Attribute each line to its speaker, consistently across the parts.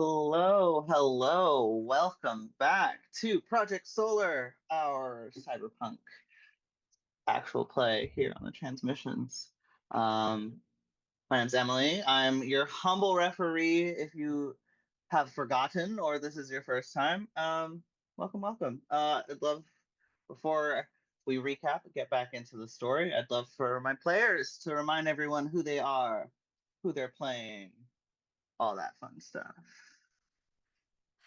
Speaker 1: Hello. Welcome back to Project Solar, our cyberpunk actual play here on the transmissions. Um, my name's Emily. I'm your humble referee if you have forgotten or this is your first time. Welcome. I'd love, before we recap and get back into the story, I'd love for my players to remind everyone who they are, who they're playing, all that fun stuff.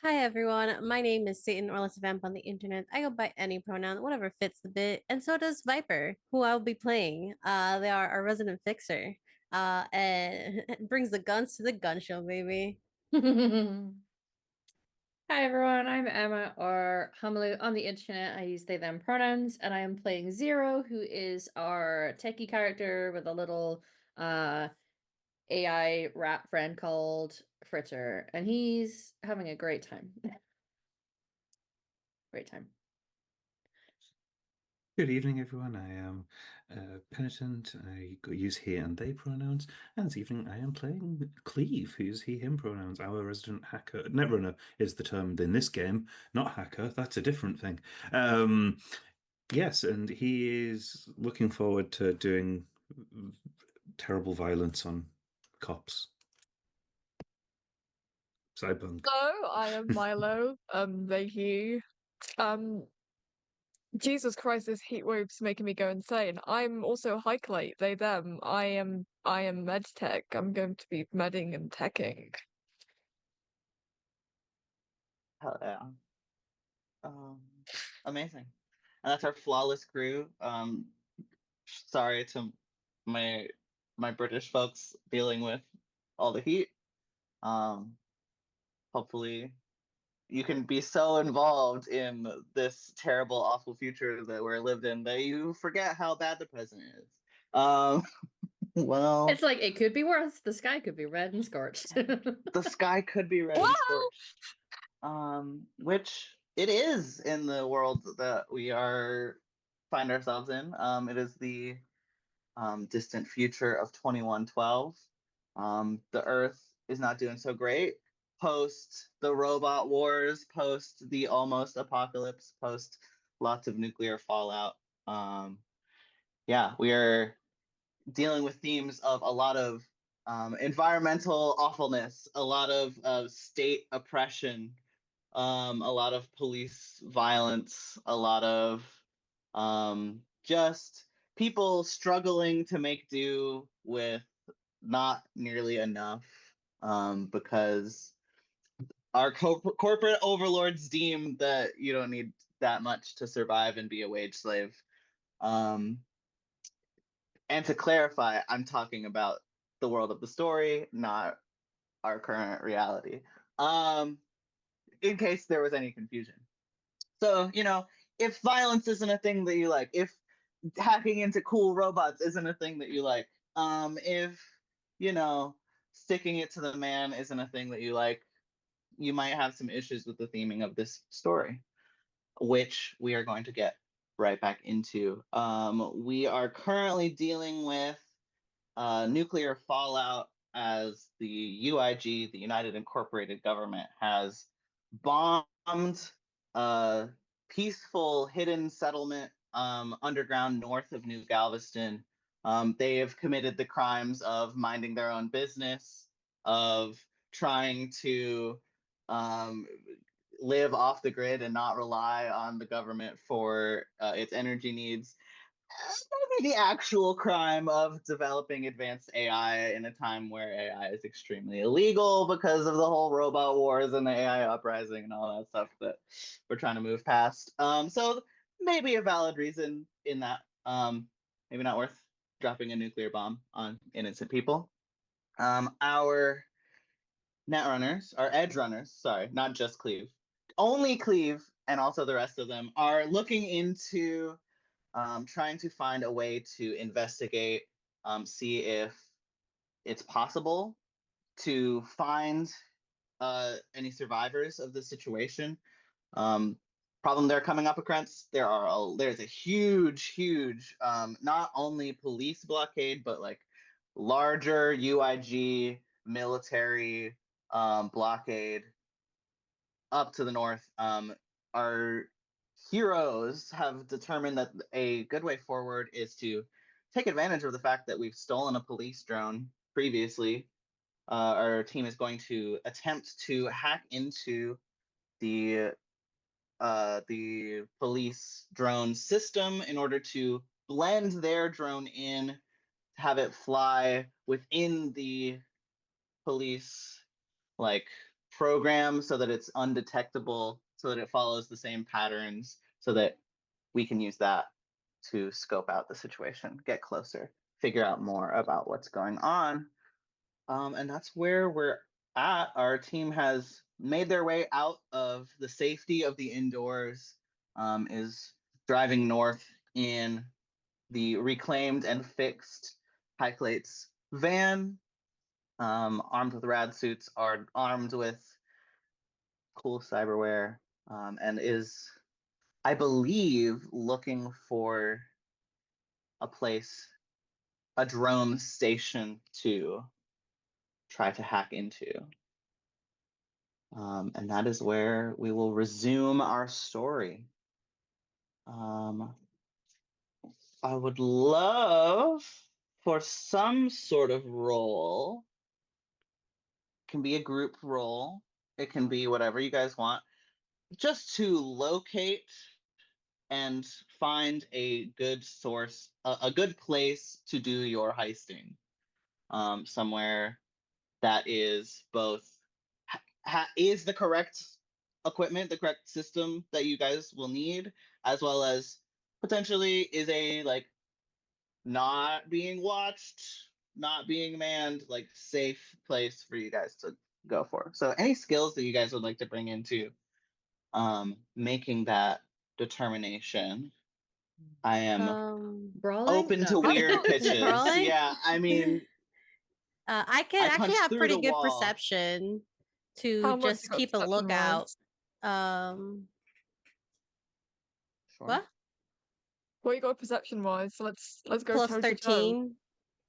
Speaker 2: Hi everyone, my name is Satan or Let's Vamp on the internet. I go by any pronoun, whatever fits the bit, and so does Viper, who I'll be playing. They are our resident fixer. And brings the guns to the gun show, baby.
Speaker 3: Hi everyone, I'm Emma or Hamalu on the internet. I use they them pronouns and I am playing Zero, who is our techie character with a little AI rat friend called Fritter, and he's having a great time. Great time.
Speaker 4: Good evening, everyone. I am Penitent. I use he and they pronouns. And this evening I am playing Cleve, who uses he, him pronouns. Our resident hacker. Netrunner is the term in this game, not hacker. That's a different thing. Yes, and he is looking forward to doing terrible violence on cops. Cyberpunk.
Speaker 5: Hello, I am Milo. They he. Jesus Christ, this heat wave's making me go insane. I'm also Hyclate, they them. I am med tech. I'm going to be medding and teching.
Speaker 1: Hell yeah. Amazing. And that's our flawless crew. Sorry to my British folks dealing with all the heat. Hopefully you can be so involved in this terrible, awful future that we're lived in that you forget how bad the present is. Well,
Speaker 3: It's like it could be worse. The sky could be red and scorched.
Speaker 1: the sky could be red and scorched. Which it is in the world that we find ourselves in. It is the distant future of 2112. The Earth is not doing so great. Post the robot wars, post the almost apocalypse, post lots of nuclear fallout. Yeah, we are dealing with themes of a lot of environmental awfulness, a lot of state oppression, a lot of police violence, a lot of just people struggling to make do with not nearly enough because our corporate overlords deem that you don't need that much to survive and be a wage slave. And to clarify, I'm talking about the world of the story, not our current reality. In case there was any confusion. So, if violence isn't a thing that you like, if hacking into cool robots isn't a thing that you like, if, sticking it to the man isn't a thing that you like, you might have some issues with the theming of this story, which we are going to get right back into. We are currently dealing with nuclear fallout as the UIG, the United Incorporated Government, has bombed a peaceful hidden settlement underground north of New Galveston. They have committed the crimes of minding their own business, of trying to live off the grid and not rely on the government for its energy needs. The actual crime of developing advanced AI in a time where AI is extremely illegal because of the whole robot wars and the AI uprising and all that stuff that we're trying to move past. So maybe a valid reason in that. Maybe not worth dropping a nuclear bomb on innocent people. Our netrunners, our edge runners, sorry, not just Cleve, only Cleve and also the rest of them are looking into trying to find a way to investigate, see if it's possible to find any survivors of the situation. Problem they're coming up against, there's a huge, not only police blockade, but like larger UIG military blockade up to the north. Our heroes have determined that a good way forward is to take advantage of the fact that we've stolen a police drone previously. Our team is going to attempt to hack into the police drone system in order to blend their drone in, have it fly within the police like program so that it's undetectable, so that it follows the same patterns, so that we can use that to scope out the situation, get closer, figure out more about what's going on. And that's where we're at. Our team has made their way out of the safety of the indoors, is driving north in the reclaimed and fixed Hyclate's van, armed with rad suits, are armed with cool cyberware, and is, I believe, looking for a place, a drone station to try to hack into. And that is where we will resume our story. I would love for some sort of role. It can be a group role. It can be whatever you guys want. Just to locate and find a good source, a good place to do your heisting. Somewhere that is both is the correct equipment, the correct system that you guys will need, as well as potentially is a like not being watched, not being manned, like safe place for you guys to go for. So any skills that you guys would like to bring into making that determination, I am
Speaker 3: Brawling?
Speaker 1: open
Speaker 3: No.
Speaker 1: to weird pitches.
Speaker 2: Brawling?
Speaker 1: Yeah, I mean,
Speaker 2: I can
Speaker 1: I
Speaker 2: actually
Speaker 1: punched
Speaker 2: have
Speaker 1: through
Speaker 2: pretty
Speaker 1: the
Speaker 2: good
Speaker 1: wall.
Speaker 2: perception to
Speaker 5: How much
Speaker 2: just
Speaker 5: you got
Speaker 2: keep a
Speaker 5: perception
Speaker 2: lookout.
Speaker 5: wise?
Speaker 1: Sure.
Speaker 2: What?
Speaker 5: What you got perception wise? Let's go
Speaker 2: Plus
Speaker 5: toe to toe.
Speaker 2: 13.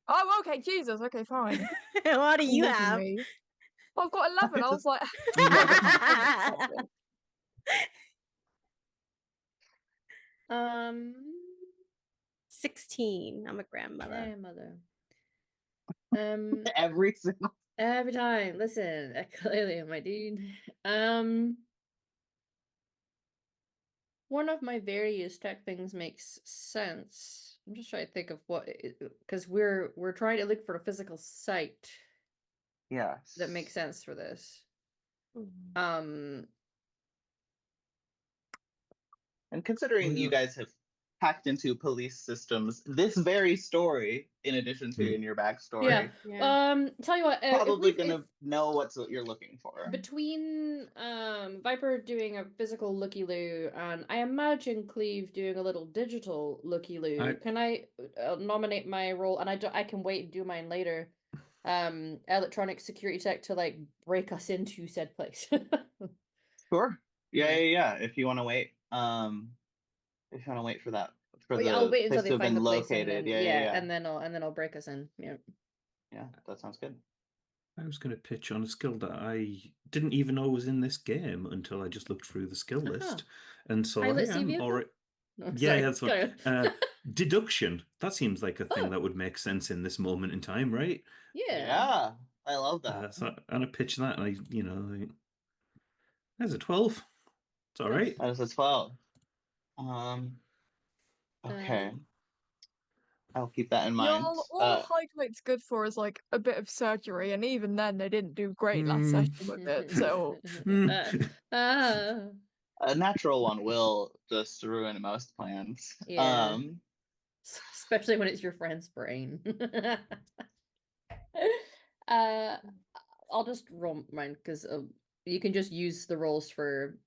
Speaker 5: Oh, okay, Jesus. Okay, fine.
Speaker 2: What do you
Speaker 5: More than
Speaker 2: have?
Speaker 5: me. I've got 11. I was like,
Speaker 2: 16. I'm a grandmother.
Speaker 3: Yeah, mother.
Speaker 1: Every single.
Speaker 3: Every time. Listen, clearly, my dude. One of my various tech things makes sense. I'm just trying to think of what, because we're trying to look for a physical site
Speaker 1: Yes.
Speaker 3: that makes sense for this.
Speaker 2: Mhm.
Speaker 1: And considering you guys have hacked into police systems, this very story, in addition to in your backstory,
Speaker 3: Yeah.
Speaker 2: Yeah.
Speaker 3: Tell you what,
Speaker 1: probably gonna know what you're looking for.
Speaker 3: between Viper doing a physical looky loo and I imagine Cleve doing a little digital looky loo, can I nominate my role, and I can wait and do mine later. Electronic security tech to like break us into said place.
Speaker 1: Sure. Yeah.
Speaker 3: Yeah.
Speaker 1: If you want to wait, if you want to wait for that, for
Speaker 3: Well,
Speaker 1: the
Speaker 3: yeah, I'll wait
Speaker 1: place
Speaker 3: until
Speaker 1: to
Speaker 3: they
Speaker 1: have
Speaker 3: find
Speaker 1: been
Speaker 3: the place
Speaker 1: located.
Speaker 3: and then,
Speaker 1: Yeah.
Speaker 3: and then I'll break us in. Yeah.
Speaker 1: Yeah, that sounds good.
Speaker 4: I was going to pitch on a skill that I didn't even know was in this game until I just looked through the skill list and saw,
Speaker 3: Pilot
Speaker 4: hey,
Speaker 3: sea
Speaker 4: I'm
Speaker 3: vehicle?
Speaker 4: already.
Speaker 3: No,
Speaker 4: Yeah,
Speaker 3: sorry,
Speaker 4: that's
Speaker 3: go
Speaker 4: one.
Speaker 3: ahead.
Speaker 4: Deduction. That seems like a thing
Speaker 3: Oh.
Speaker 4: that would make sense in this moment in time, right?
Speaker 3: Yeah.
Speaker 1: I love that.
Speaker 4: So I'm gonna pitch that, and there's a 12. It's all right.
Speaker 1: That is a 12. Okay. I'll keep that in mind.
Speaker 5: all Highlight's good for is like a bit of surgery, and even then they didn't do great last session with it. So
Speaker 1: a natural one will just ruin most plans.
Speaker 3: Yeah. Especially when it's your friend's brain. I'll just roll mine because you can just use the rolls for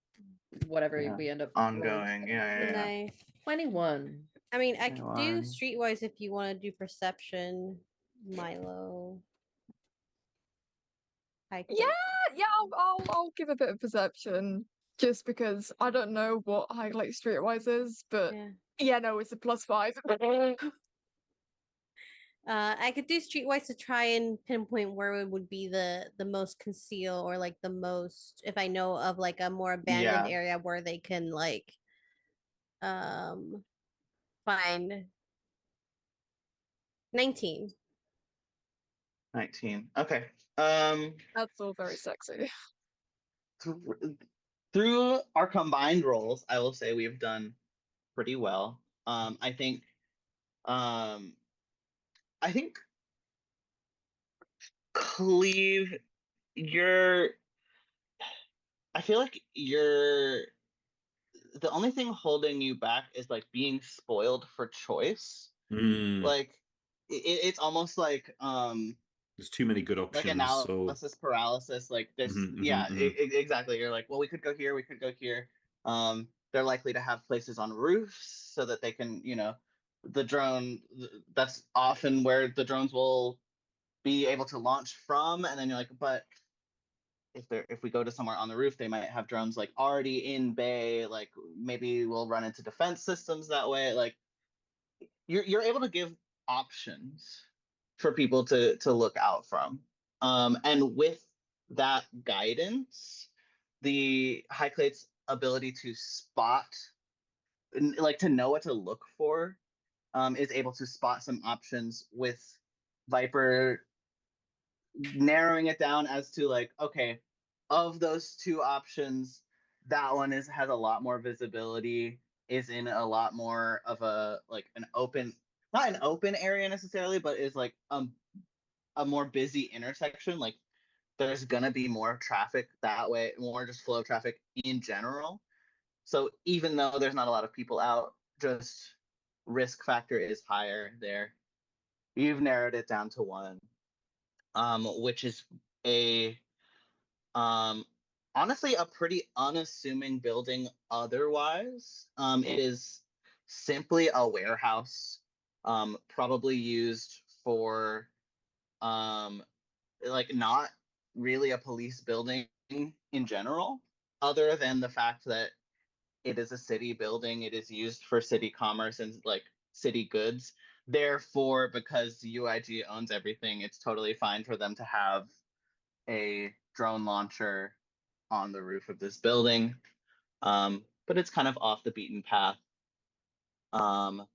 Speaker 3: whatever we end up
Speaker 1: ongoing.
Speaker 3: rolling.
Speaker 1: Yeah.
Speaker 2: Nice.
Speaker 3: 21.
Speaker 2: I mean, I could do
Speaker 1: 21.
Speaker 2: streetwise if you want to do perception, Milo.
Speaker 5: yeah, I'll give a bit of perception just because I don't know what Highlight Streetwise is, but
Speaker 2: Yeah.
Speaker 5: yeah, no, it's a +5.
Speaker 2: I could do streetwise to try and pinpoint where it would be the most conceal, or like the most, if I know of like a more abandoned
Speaker 1: Yeah.
Speaker 2: area where they can like um find 19.
Speaker 1: 19. Okay.
Speaker 5: That's all very sexy.
Speaker 1: Through our combined roles, I will say we've done pretty well. I think um I think Cleve, you're I feel like you're the only thing holding you back is like being spoiled for choice.
Speaker 4: Mm,
Speaker 1: Like it's almost
Speaker 4: there's too many good
Speaker 1: like
Speaker 4: options. So
Speaker 1: analysis paralysis. Like there's
Speaker 4: mhm,
Speaker 1: yeah,
Speaker 4: mhm, mhm.
Speaker 1: exactly. You're like, well, we could go here, we could go here. They're likely to have places on roofs so that they can, the drone. That's often where the drones will be able to launch from, and then you're like, but if we go to somewhere on the roof, they might have drones like already in bay. Like maybe we'll run into defense systems that way. Like you're able to give options for people to look out from. And with that guidance, the high clade's ability to spot, like to know what to look for, is able to spot some options with Viper narrowing it down as to like, okay, of those two options, that one has a lot more visibility, is in a lot more of a like an open, not an open area necessarily, but is like a more busy intersection. Like there's gonna be more traffic that way, more just flow of traffic in general. So even though there's not a lot of people out, just risk factor is higher there. You've narrowed it down to one, which is a um, honestly a pretty unassuming building otherwise. It is simply a warehouse, probably used for um, like not really a police building in general, other than the fact that it is a city building. It is used for city commerce and like city goods. Therefore, because UIG owns everything, it's totally fine for them to have a drone launcher on the roof of this building. But it's kind of off the beaten path. Um,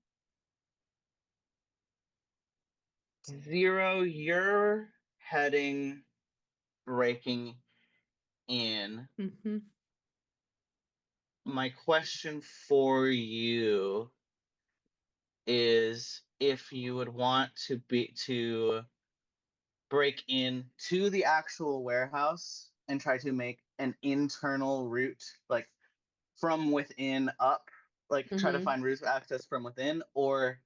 Speaker 1: Zero, you're heading, breaking in.
Speaker 3: Mm-hmm.
Speaker 1: My question for you is if you would want to break in to the actual warehouse and try to make an internal route, like from within up, like try to
Speaker 3: Mm-hmm.
Speaker 1: find routes of access from within, or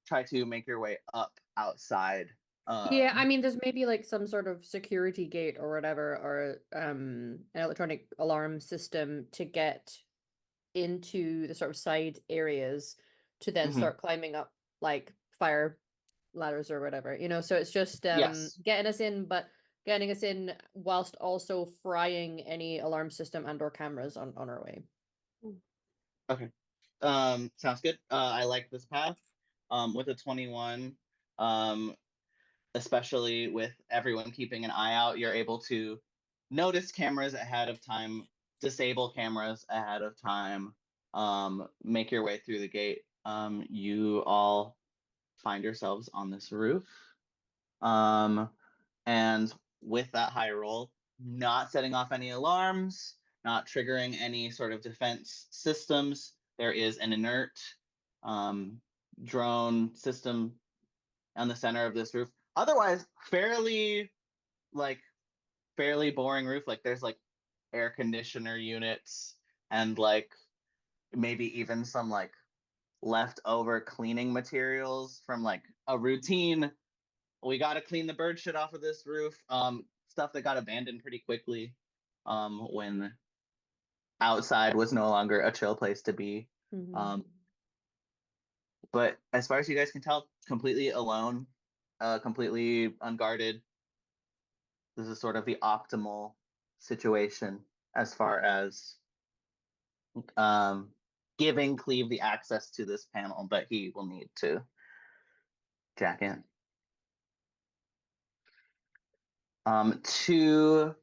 Speaker 1: try to make your way up outside.
Speaker 3: Yeah, I mean, there's maybe like some sort of security gate or whatever, or an electronic alarm system to get into the sort of side areas to then
Speaker 1: Mhm.
Speaker 3: start climbing up like fire ladders or whatever, so it's just
Speaker 1: Yes.
Speaker 3: getting us in, but getting us in whilst also frying any alarm system and or cameras on our way.
Speaker 1: Okay. Sounds good. I like this path. With a 21, um, especially with everyone keeping an eye out, you're able to notice cameras ahead of time, disable cameras ahead of time, make your way through the gate. You all find yourselves on this roof. And with that high roll, not setting off any alarms, not triggering any sort of defense systems. There is an inert um, drone system on the center of this roof. Otherwise, like fairly boring roof. Like there's like air conditioner units and like maybe even some like leftover cleaning materials from like a routine. We got to clean the bird shit off of this roof. Stuff that got abandoned pretty quickly when outside was no longer a chill place to be.
Speaker 3: Mm-hmm.
Speaker 1: But as far as you guys can tell, completely alone, completely unguarded. This is sort of the optimal situation as far as um, giving Cleve the access to this panel that he will need to jack in. To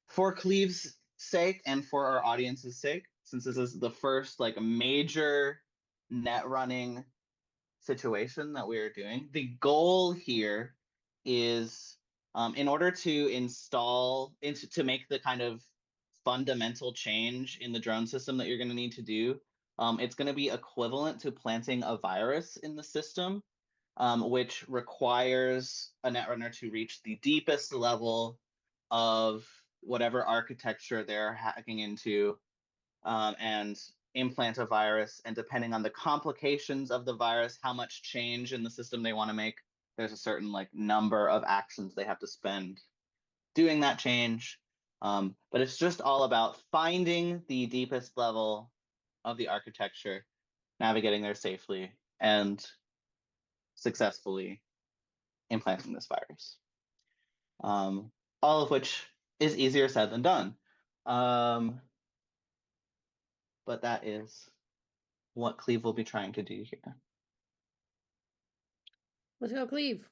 Speaker 1: for Cleve's sake and for our audience's sake, since this is the first like major net running situation that we are doing, the goal here is in order to to make the kind of fundamental change in the drone system that you're going to need to do, it's going to be equivalent to planting a virus in the system, which requires a netrunner to reach the deepest level of whatever architecture they're hacking into, and implant a virus. And depending on the complications of the virus, how much change in the system they want to make, there's a certain like number of actions they have to spend doing that change. But it's just all about finding the deepest level of the architecture, navigating there safely, and successfully implanting this virus. All of which is easier said than done. But that is what Cleve will be trying to do here.
Speaker 3: Let's go, Cleve.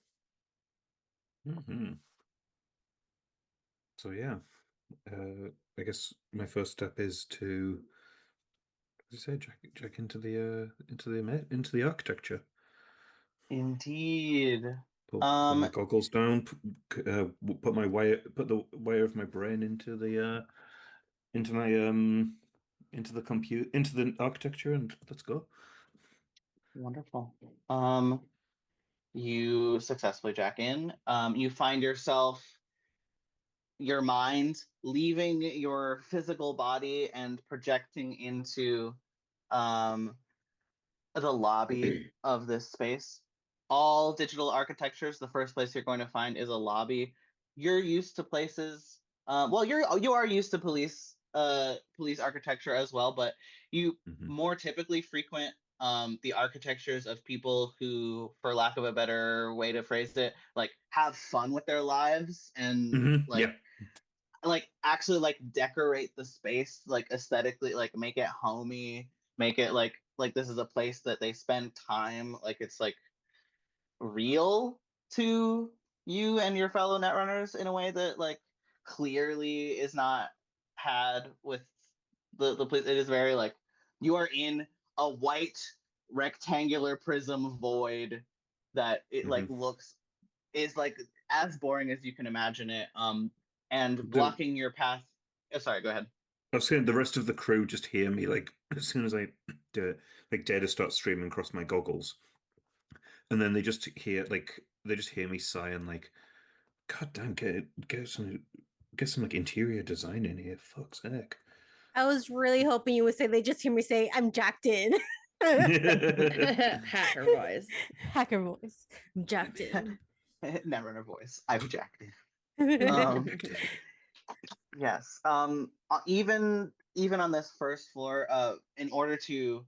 Speaker 4: So yeah, I guess my first step is to, as I say, jack into the architecture.
Speaker 1: Indeed.
Speaker 4: Put my goggles down. Put the wire of my brain into the architecture, and let's go.
Speaker 1: Wonderful. You successfully jack in. You find your mind leaving your physical body and projecting into the lobby of this space. All digital architectures, the first place you're going to find is a lobby. You're used to places. Well, you are used to police architecture as well, but you more typically frequent the architectures of people who, for lack of a better way to phrase it, like have fun with their lives and like actually like decorate the space, like aesthetically, like make it homey, make it like this is a place that they spend time, like it's like real to you and your fellow netrunners in a way that like clearly is not had with the place. It is very like you are in a white rectangular prism void that it like looks is like as boring as you can imagine it, and blocking your path. Oh, sorry, go ahead.
Speaker 4: I was saying the rest of the crew just hear me like as soon as I like data starts streaming across my goggles, and then they just hear me sighing like, "God damn, get some like interior design in here, fuck's heck."
Speaker 2: I was really hoping you would say they just hear me say I'm jacked in.
Speaker 3: Hacker voice.
Speaker 2: Hacker voice. I'm jacked in.
Speaker 1: Netrunner voice. I've jacked in. Yes. Even on this first floor, in order to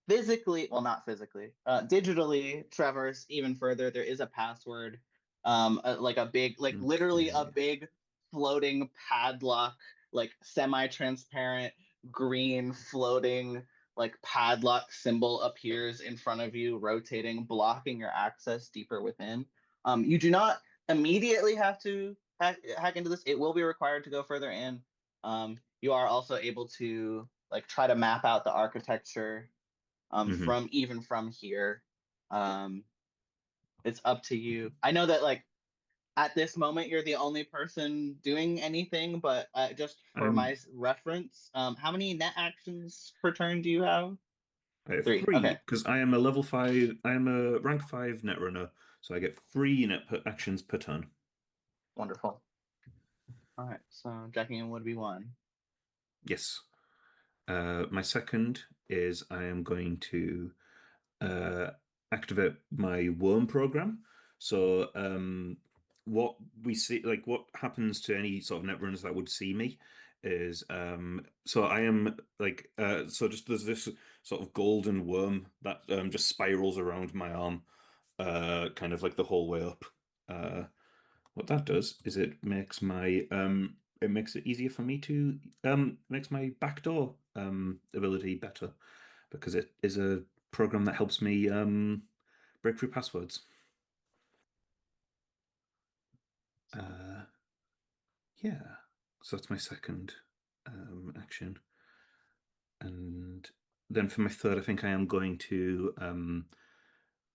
Speaker 1: physically, well, not physically, digitally traverse even further, there is a password, like a big, like literally a big floating padlock, like semi-transparent green floating like padlock symbol appears in front of you, rotating, blocking your access deeper within. You do not immediately have to hack into this. It will be required to go further in. You are also able to like try to map out the architecture from here. It's up to you. I know that like at this moment you're the only person doing anything, but just for my reference, how many net actions per turn do you have?
Speaker 4: I have
Speaker 1: 3.
Speaker 4: three,
Speaker 1: Okay.
Speaker 4: because I am a level 5. I am a rank 5 netrunner, so I get 3 actions per turn.
Speaker 1: Wonderful. All right, so jacking in would be 1.
Speaker 4: Yes. My second is I am going to activate my worm program. So what we see, like what happens to any sort of netrunners that would see me is so I am like so just there's this sort of golden worm that just spirals around my arm, kind of like the whole way up. What that does is it makes it easier for me to makes my backdoor ability better, because it is a program that helps me break through passwords. Yeah. So that's my second action. And then for my third, I think I am going to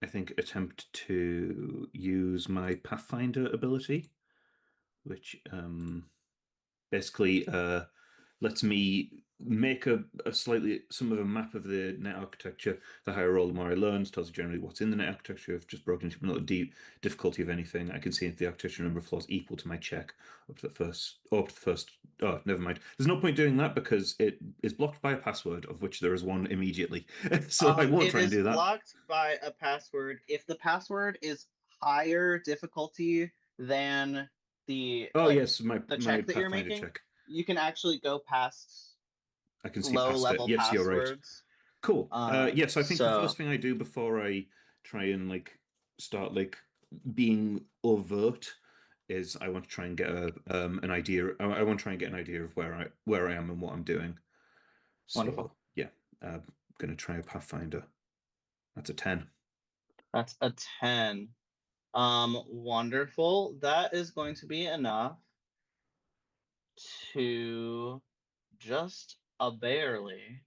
Speaker 4: I think attempt to use my Pathfinder ability, which basically lets me make a slightly some of a map of the net architecture. The higher I roll, the more I learn. Tells you generally what's in the net architecture. I've just broken into another deep difficulty of anything. I can see if the architecture number of floors equal to my check up to the first. Oh, never mind. There's no point doing that because it is blocked by a password, of which there is one immediately. So I won't try and do
Speaker 1: It is
Speaker 4: that.
Speaker 1: blocked by a password. If the password is higher difficulty than the
Speaker 4: Oh
Speaker 1: like
Speaker 4: yes, my
Speaker 1: the check that you're
Speaker 4: Pathfinder
Speaker 1: making,
Speaker 4: check.
Speaker 1: you can actually go past
Speaker 4: I can see
Speaker 1: low
Speaker 4: past it.
Speaker 1: level
Speaker 4: Yes, you're right.
Speaker 1: passwords.
Speaker 4: Cool. Yes, I think the
Speaker 1: So
Speaker 4: first thing I do before I try and like start like being overt is I want to try and get an idea. I want to try and get an idea of where I am and what I'm doing.
Speaker 1: wonderful.
Speaker 4: So yeah, gonna try a Pathfinder. That's a 10.
Speaker 1: That's a 10. Wonderful. That is going to be enough to just barely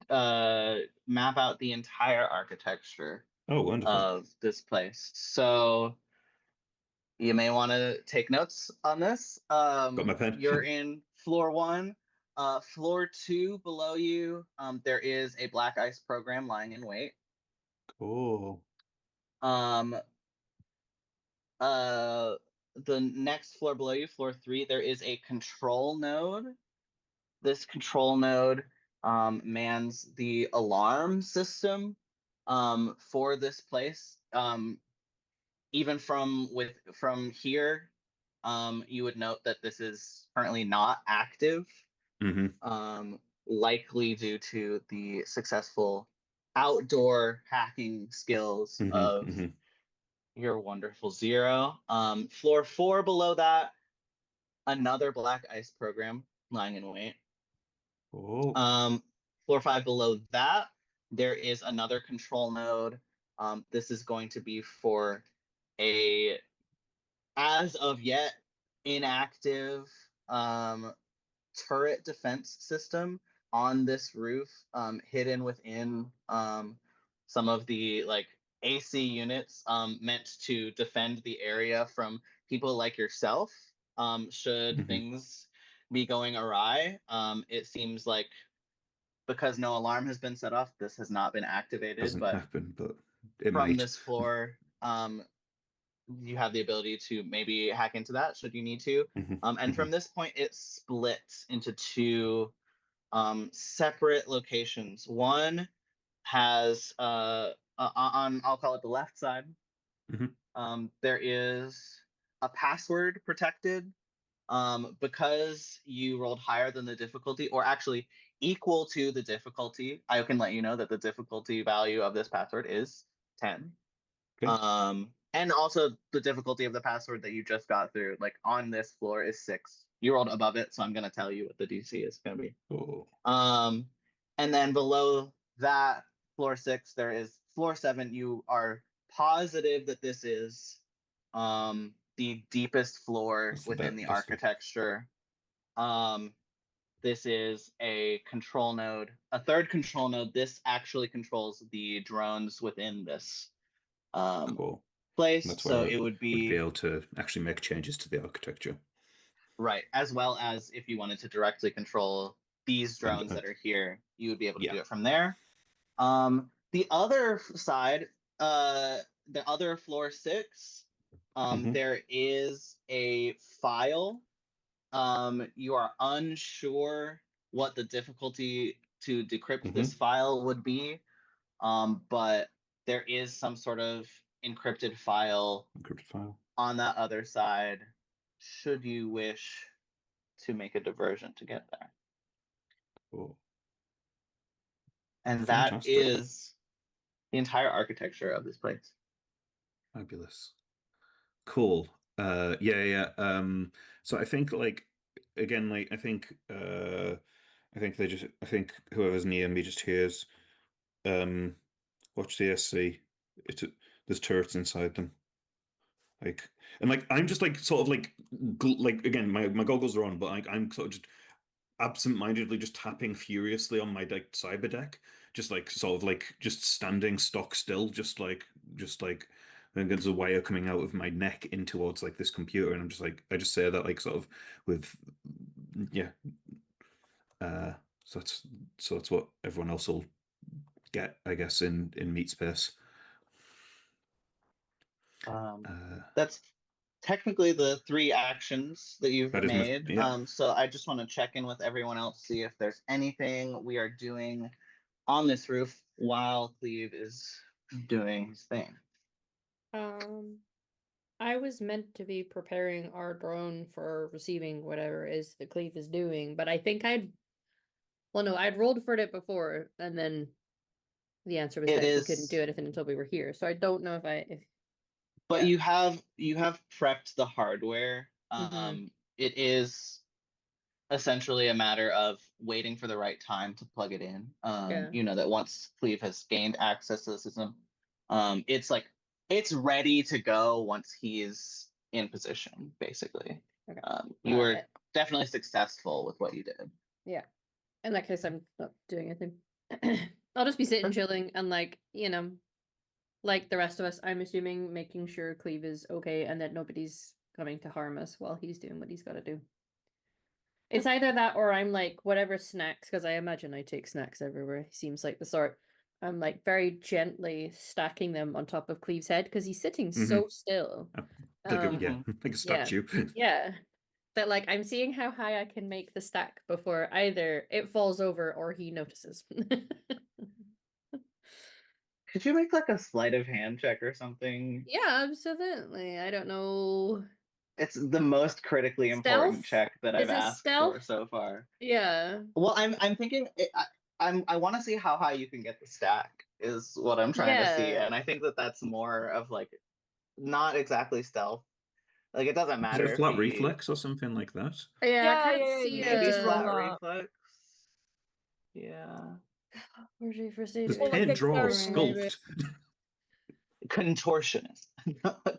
Speaker 1: map out the entire architecture
Speaker 4: Oh, wonderful.
Speaker 1: of this place. So you may want to take notes on this.
Speaker 4: Got my pen.
Speaker 1: You're in floor 1. Floor 2 below you, there is a black ice program lying in wait.
Speaker 4: Cool.
Speaker 1: Um, the next floor below you, floor 3, there is a control node. This control node mans the alarm system for this place. Even from here, you would note that this is currently not active, likely due to the successful outdoor hacking skills of your wonderful Zero. Floor 4 below that, another black ice program lying in wait.
Speaker 4: Oh.
Speaker 1: Floor 5 below that, there is another control node. This is going to be for a, as of yet, inactive turret defense system on this roof, hidden within some of the like AC units meant to defend the area from people like yourself. Should things be going awry, it seems like because no alarm has been set off, this has not been activated.
Speaker 4: Doesn't
Speaker 1: but
Speaker 4: happen, but it
Speaker 1: from
Speaker 4: might.
Speaker 1: this floor, you have the ability to maybe hack into that should you need to. And from this point, it splits into 2 separate locations. One has on, I'll call it the left side, there is a password protected. Because you rolled higher than the difficulty, or actually equal to the difficulty, I can let you know that the difficulty value of this password is 10.
Speaker 4: Okay.
Speaker 1: And also the difficulty of the password that you just got through, like on this floor, is 6. You rolled above it, so I'm gonna tell you what the DC is gonna be.
Speaker 4: Oh.
Speaker 1: And then below that, floor 6, there is floor 7. You are positive that this is the deepest floor within the architecture. This is a control node, a third control node. This actually controls the drones within this
Speaker 4: Cool.
Speaker 1: place.
Speaker 4: That's
Speaker 1: So
Speaker 4: where
Speaker 1: it would be
Speaker 4: able to actually make changes to the architecture.
Speaker 1: right, as well as if you wanted to directly control these drones that are here, you would be able to do it from there. The other side, the other floor 6, there is a file. You are unsure what the difficulty to decrypt this file would be, but there is some sort of encrypted file on that other side, should you wish to make a diversion to get there.
Speaker 4: Cool.
Speaker 1: And that
Speaker 4: Fantastic.
Speaker 1: is the entire architecture of this place.
Speaker 4: Fabulous. Cool. Yeah. So I think like again, like I think whoever's near me just hears watch the SC. There's turrets inside them. Like, and like I'm just like sort of like like again, my goggles are on, but like I'm sort of just absent-mindedly just tapping furiously on my like cyber deck, just like sort of like just standing stock still, just like and there's a wire coming out of my neck in towards like this computer, and I'm just like I just say that like sort of with yeah. So that's what everyone else will get, I guess, in meat space.
Speaker 1: That's technically the 3 actions that you've
Speaker 4: That is my
Speaker 1: made.
Speaker 4: yeah.
Speaker 1: So I just want to check in with everyone else, see if there's anything we are doing on this roof while Cleve is doing his thing.
Speaker 3: I was meant to be preparing our drone for receiving whatever it is the Cleve is doing, but I think I'd rolled for it before, and then the answer was
Speaker 1: It
Speaker 3: that we
Speaker 1: is-
Speaker 3: couldn't do anything until we were here. So I don't know if
Speaker 1: But
Speaker 3: yeah.
Speaker 1: you have prepped the hardware. It is essentially a matter of waiting for the right time to plug it in.
Speaker 3: Yeah.
Speaker 1: You know that once Cleve has gained access to the system, it's like it's ready to go once he's in position, basically.
Speaker 3: Okay.
Speaker 1: You were definitely successful with what you did.
Speaker 3: Yeah. In that case, I'm not doing anything. I'll just be sitting chilling and like, like the rest of us, I'm assuming making sure Cleve is okay and that nobody's coming to harm us while he's doing what he's got to do. It's either that or I'm like, whatever snacks, because I imagine I take snacks everywhere. He seems like the sort. I'm like very gently stacking them on top of Cleve's head because he's sitting so still.
Speaker 4: Like a statue.
Speaker 3: Yeah. That like I'm seeing how high I can make the stack before either it falls over or he notices.
Speaker 1: Could you make like a sleight of hand check or something?
Speaker 3: Yeah, absolutely. I don't know.
Speaker 1: It's the most critically important
Speaker 3: Stealth?
Speaker 1: check that
Speaker 3: Is
Speaker 1: I've
Speaker 3: it
Speaker 1: asked
Speaker 3: stealth?
Speaker 1: for so far.
Speaker 3: Yeah.
Speaker 1: Well, I'm thinking I want to see how high you can get the stack is what I'm trying to see,
Speaker 3: Yeah.
Speaker 1: and I think that that's more of like not exactly stealth. Like it doesn't
Speaker 4: Is
Speaker 1: matter
Speaker 4: it a
Speaker 1: if
Speaker 4: flat
Speaker 1: he
Speaker 4: reflex or something like that?
Speaker 3: Yeah, I can't
Speaker 5: yeah,
Speaker 3: see
Speaker 1: maybe
Speaker 5: just roll
Speaker 1: flat
Speaker 5: that.
Speaker 1: reflex. Yeah,
Speaker 3: Where's your first aid?
Speaker 4: There's
Speaker 5: Or like
Speaker 4: paint
Speaker 5: a
Speaker 4: draw or
Speaker 5: carry, maybe.
Speaker 4: sculpt.
Speaker 1: contortionist,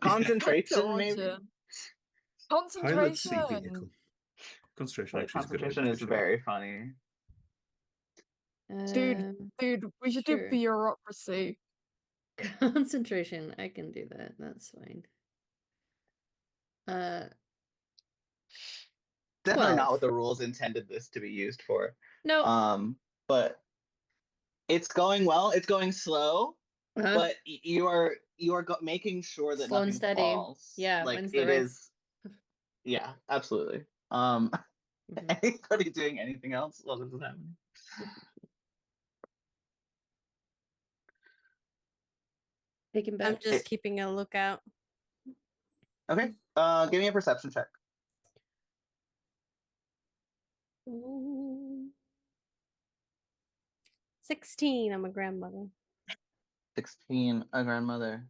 Speaker 1: concentration maybe.
Speaker 4: Pilot sea
Speaker 5: Concentration.
Speaker 4: vehicle. Concentration
Speaker 1: But
Speaker 4: actually is a good.
Speaker 1: concentration is
Speaker 4: good shout.
Speaker 1: very funny.
Speaker 5: Dude, we should do
Speaker 3: Sure.
Speaker 5: bureaucracy.
Speaker 3: Concentration. I can do that. That's fine.
Speaker 1: Definitely
Speaker 3: 12.
Speaker 1: not what the rules intended this to be used for.
Speaker 3: No.
Speaker 1: But it's going well. It's going slow, but you are making sure that
Speaker 3: Slow and
Speaker 1: nothing
Speaker 3: steady.
Speaker 1: falls.
Speaker 3: Yeah,
Speaker 1: like
Speaker 3: when's the
Speaker 1: it
Speaker 3: race?
Speaker 1: is. Yeah, absolutely.
Speaker 3: Mhm.
Speaker 1: Anybody doing anything else while this is happening?
Speaker 3: Taking
Speaker 2: I'm
Speaker 3: bets.
Speaker 2: just keeping a lookout.
Speaker 1: Okay. Give me a perception check.
Speaker 2: Ooh. 16. I'm a grandmother.
Speaker 1: 16, a grandmother.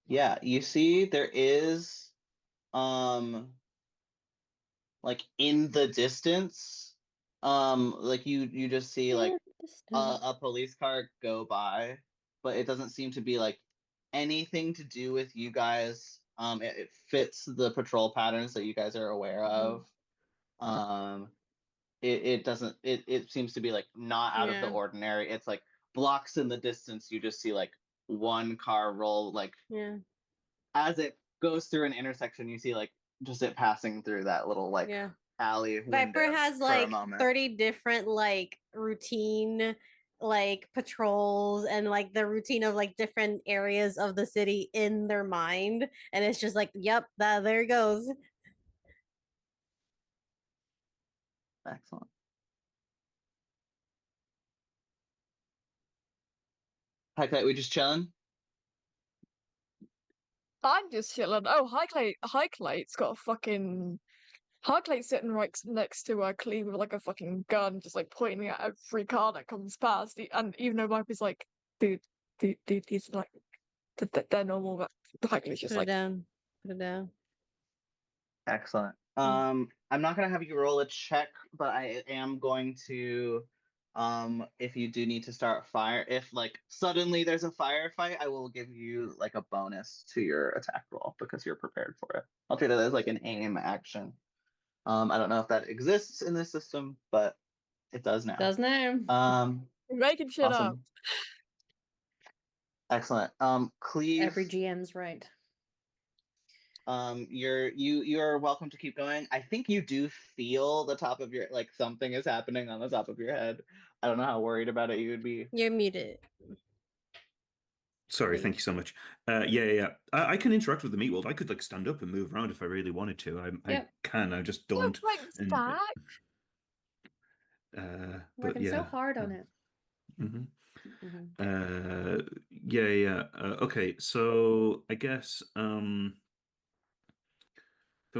Speaker 1: Yeah, you see there is like in the distance, like you just see like a police car go by, but it doesn't seem to be like anything to do with you guys. It fits the patrol patterns that you guys are aware of. It doesn't it seems to be like not out of the ordinary. It's like blocks in the distance you just see like one car roll, like as it goes through an intersection you see like just it passing through that little like alley
Speaker 2: Viper
Speaker 1: window
Speaker 2: has
Speaker 1: for a
Speaker 2: like
Speaker 1: moment.
Speaker 2: 30 different like routine like patrols and like the routine of like different areas of the city in their mind, and it's just like, yep, there it goes.
Speaker 1: Excellent. Hi, Kate, we just chilling?
Speaker 5: I'm just chilling. Oh, Highclate's got a fucking Highclate's sitting right next to Cleve with like a fucking gun, just like pointing at every car that comes past. And even though Viper's like, dude, he's like, they're normal, but Highclate's just
Speaker 2: Put it
Speaker 5: like,
Speaker 2: down. Put it down.
Speaker 1: Excellent. I'm not gonna have you roll a check, but I am going to If you do need to start fire, if like suddenly there's a firefight, I will give you like a bonus to your attack roll because you're prepared for it. I'll treat it as like an aim action. I don't know if that exists in this system, but it does now.
Speaker 3: Does now.
Speaker 5: We're making shit up.
Speaker 1: Awesome. Excellent. Cleve.
Speaker 3: Every GM's right.
Speaker 1: You're welcome to keep going. I think you do feel the top of your like something is happening on the top of your head. I don't know how worried about it you would be.
Speaker 2: You're muted.
Speaker 4: Sorry,
Speaker 2: Wait.
Speaker 4: thank you so much. Yeah. I can interact with the meat world. I could like stand up and move around if I really wanted to. I can. I just don't.
Speaker 5: Like
Speaker 4: And,
Speaker 5: that.
Speaker 4: but
Speaker 3: Working
Speaker 4: yeah.
Speaker 3: so hard on it.
Speaker 4: Yeah. Okay, so I guess for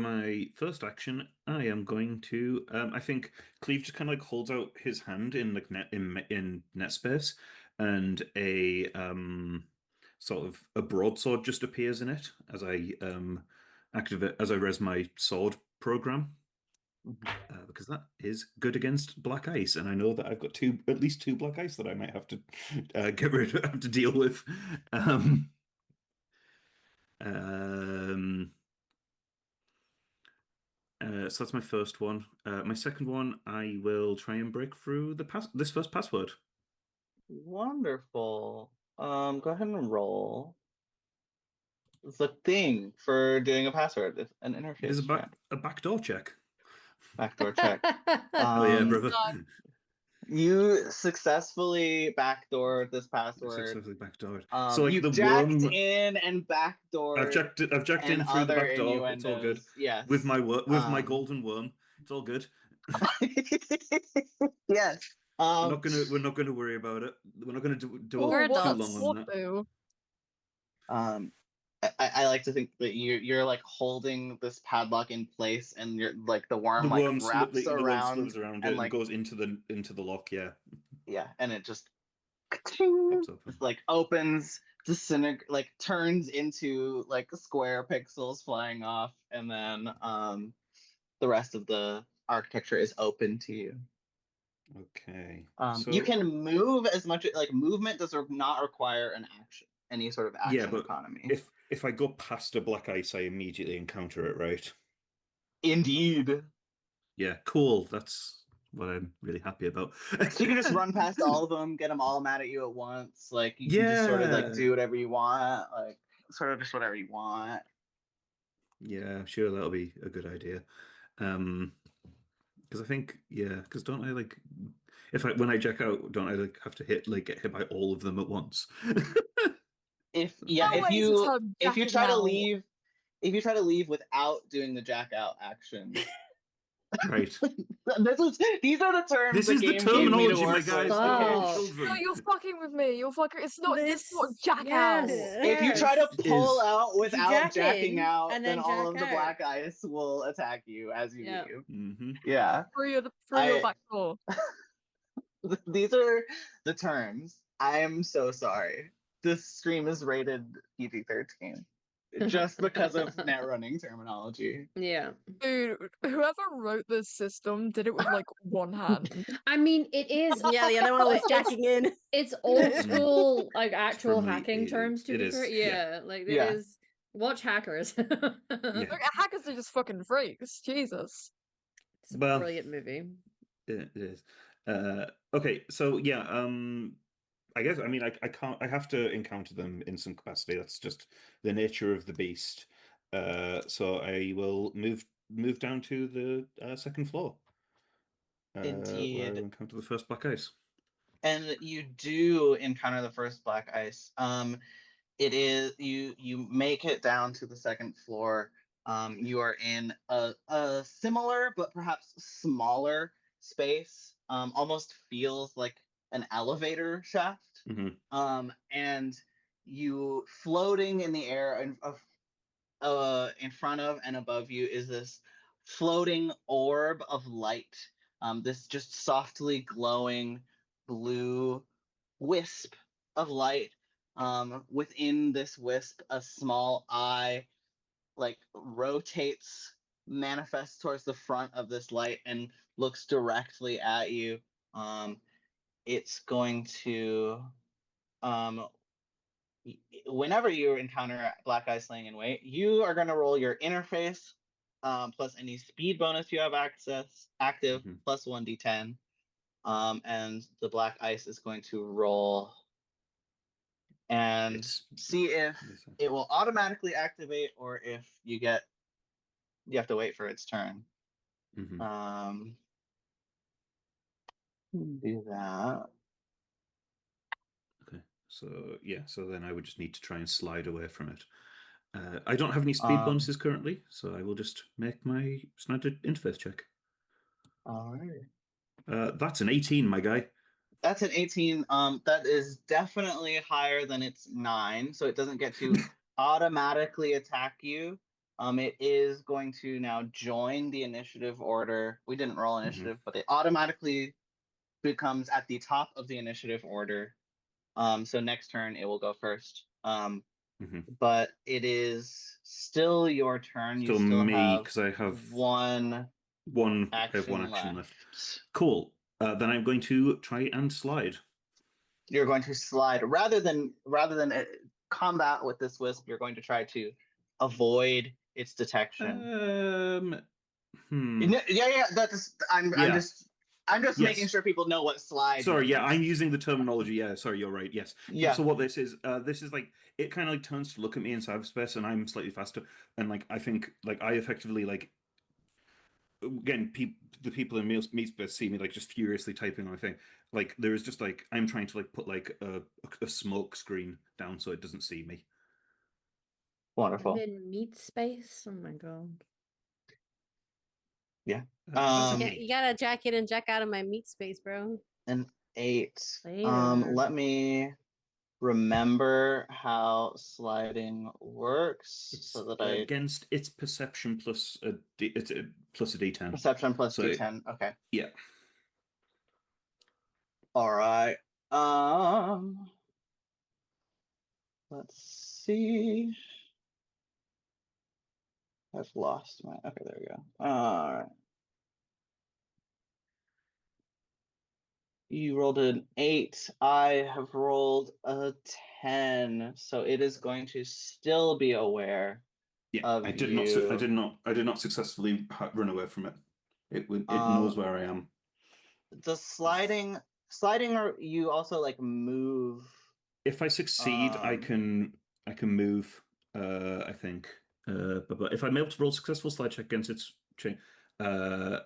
Speaker 4: my first action, I am going to. I think Cleve just kind of like holds out his hand in like in net space, and a sort of a broadsword just appears in it as I res my sword program. Because that is good against black ice, and I know that I've got at least two black ice that I might have to have to deal with. So that's my first one. My second one, I will try and break through this first password.
Speaker 1: Wonderful. Go ahead and roll. It's a thing for doing a password. It's an interface.
Speaker 4: It is
Speaker 1: check.
Speaker 4: a backdoor check.
Speaker 1: Backdoor check.
Speaker 4: Oh yeah, brother.
Speaker 1: You successfully backdoored this password.
Speaker 4: Successfully backdoored. So like
Speaker 1: you
Speaker 4: the
Speaker 1: jacked
Speaker 4: worm
Speaker 1: in and backdoored.
Speaker 4: I've jacked in through the back door. It's all good.
Speaker 1: Yes.
Speaker 4: With my golden worm. It's all good.
Speaker 1: Yes.
Speaker 4: We're not gonna worry about it. We're not gonna do too long on that.
Speaker 1: I like to think that you're like holding this padlock in place, and you're like the worm wraps around,
Speaker 4: slithers around
Speaker 1: and
Speaker 4: it and goes into the lock. Yeah.
Speaker 1: Yeah, and it just
Speaker 4: Open.
Speaker 1: like opens, like turns into like square pixels flying off, and then the rest of the architecture is open to you.
Speaker 4: Okay.
Speaker 1: You can move as much, like movement does not require an action, any sort of action economy.
Speaker 4: If I go past a black ice, I immediately encounter it, right?
Speaker 1: Indeed.
Speaker 4: Yeah, cool. That's what I'm really happy about.
Speaker 1: So you can just run past all of them, get them all mad at you at once. Like you can just sort of like do whatever you want, like sort of just whatever you want.
Speaker 4: Yeah, I'm sure that'll be a good idea. Because I think, because don't I like when I jack out, don't I like have to get hit by all of them at once?
Speaker 1: If you try to leave without doing the jack out action.
Speaker 4: Right.
Speaker 1: These are the terms.
Speaker 4: This
Speaker 1: the
Speaker 4: is
Speaker 1: game
Speaker 4: the terminology,
Speaker 1: gave me to
Speaker 4: my
Speaker 1: work
Speaker 4: guys.
Speaker 1: with.
Speaker 4: Children.
Speaker 5: No, you're fucking with me. You're fucking. It's not jack out.
Speaker 1: If you try to pull out without jacking out,
Speaker 2: and
Speaker 1: then all
Speaker 2: jack
Speaker 1: of the
Speaker 2: out.
Speaker 1: black ice will attack you as you leave.
Speaker 4: Mm-hmm.
Speaker 1: Yeah.
Speaker 5: Through your back door.
Speaker 1: These are the terms. I am so sorry. This stream is rated PG-13 just because of net running terminology.
Speaker 3: Yeah.
Speaker 5: Dude, whoever wrote this system did it with like one hand.
Speaker 3: I mean, it is.
Speaker 2: Yeah, the other one was jacking in.
Speaker 3: It's old school, like actual
Speaker 4: from the
Speaker 3: hacking
Speaker 4: 80s.
Speaker 3: terms to
Speaker 4: It
Speaker 3: be
Speaker 4: is,
Speaker 3: correct.
Speaker 4: yeah.
Speaker 3: Like it is. Watch Hackers.
Speaker 5: Look, hackers are just fucking freaks. Jesus.
Speaker 3: It's a
Speaker 4: Well,
Speaker 3: brilliant movie.
Speaker 4: It is. Okay, so yeah, I guess I mean I have to encounter them in some capacity. That's just the nature of the beast. So I will move down to the second floor.
Speaker 1: Indeed.
Speaker 4: Where I encounter the first black ice.
Speaker 1: And you do encounter the first black ice. It is you make it down to the second floor. You are in a similar but perhaps smaller space. Almost feels like an elevator shaft.
Speaker 4: Mm-hmm.
Speaker 1: And you floating in the air in front of and above you is this floating orb of light. This just softly glowing blue wisp of light. Within this wisp, a small eye like rotates, manifests towards the front of this light and looks directly at you. it's going to whenever you encounter Black Eye Slaying in Wait, you are going to roll your interface plus any speed bonus you have active plus 1d10. And the Black Ice is going to roll and see if it will automatically activate or if you have to wait for its turn. Do that.
Speaker 4: Okay, so yeah, so then I would just need to try and slide away from it. I don't have any speed bonuses currently, so I will just make my standard interface check.
Speaker 1: All right.
Speaker 4: That's an 18, my guy.
Speaker 1: That's an 18. That is definitely higher than its 9, so it doesn't get to automatically attack you. It is going to now join the initiative order. We didn't roll initiative, but it automatically becomes at the top of the initiative order. So next turn it will go first. But it is still your turn.
Speaker 4: Still
Speaker 1: you still
Speaker 4: me,
Speaker 1: have
Speaker 4: because I have
Speaker 1: one
Speaker 4: action left. Cool. Then I'm going to try and slide.
Speaker 1: You're going to slide rather than combat with this wisp. You're going to try to avoid its detection. Yeah. I'm just making sure people know what slide.
Speaker 4: Sorry,
Speaker 1: means.
Speaker 4: I'm using the terminology. Yeah, sorry, you're right. Yes.
Speaker 1: Yeah.
Speaker 4: So what this is like it kind of like turns to look at me in cyberspace, and I'm slightly faster, and like I think like I effectively like again the people in meat space see me like just furiously typing on my thing. Like there is just like I'm trying to like put like a smoke screen down so it doesn't see me.
Speaker 1: Wonderful.
Speaker 3: In meat space. Oh my god.
Speaker 1: Yeah.
Speaker 2: You gotta jack in and jack out of my meat space, bro.
Speaker 1: An 8.
Speaker 3: Later.
Speaker 1: Let me remember how sliding works so that
Speaker 4: against its perception plus a d10.
Speaker 1: Perception plus d10. Okay.
Speaker 4: Yeah.
Speaker 1: All right. Let's see. I've lost my. Okay, there we go. All right. You rolled an 8. I have rolled a 10, so it is going to still be aware.
Speaker 4: Yeah, I did not successfully run away from it. It knows where I am.
Speaker 1: The sliding, or you also like move.
Speaker 4: If I succeed, I can move. I think. But if I'm able to roll successful slide check against its chain, I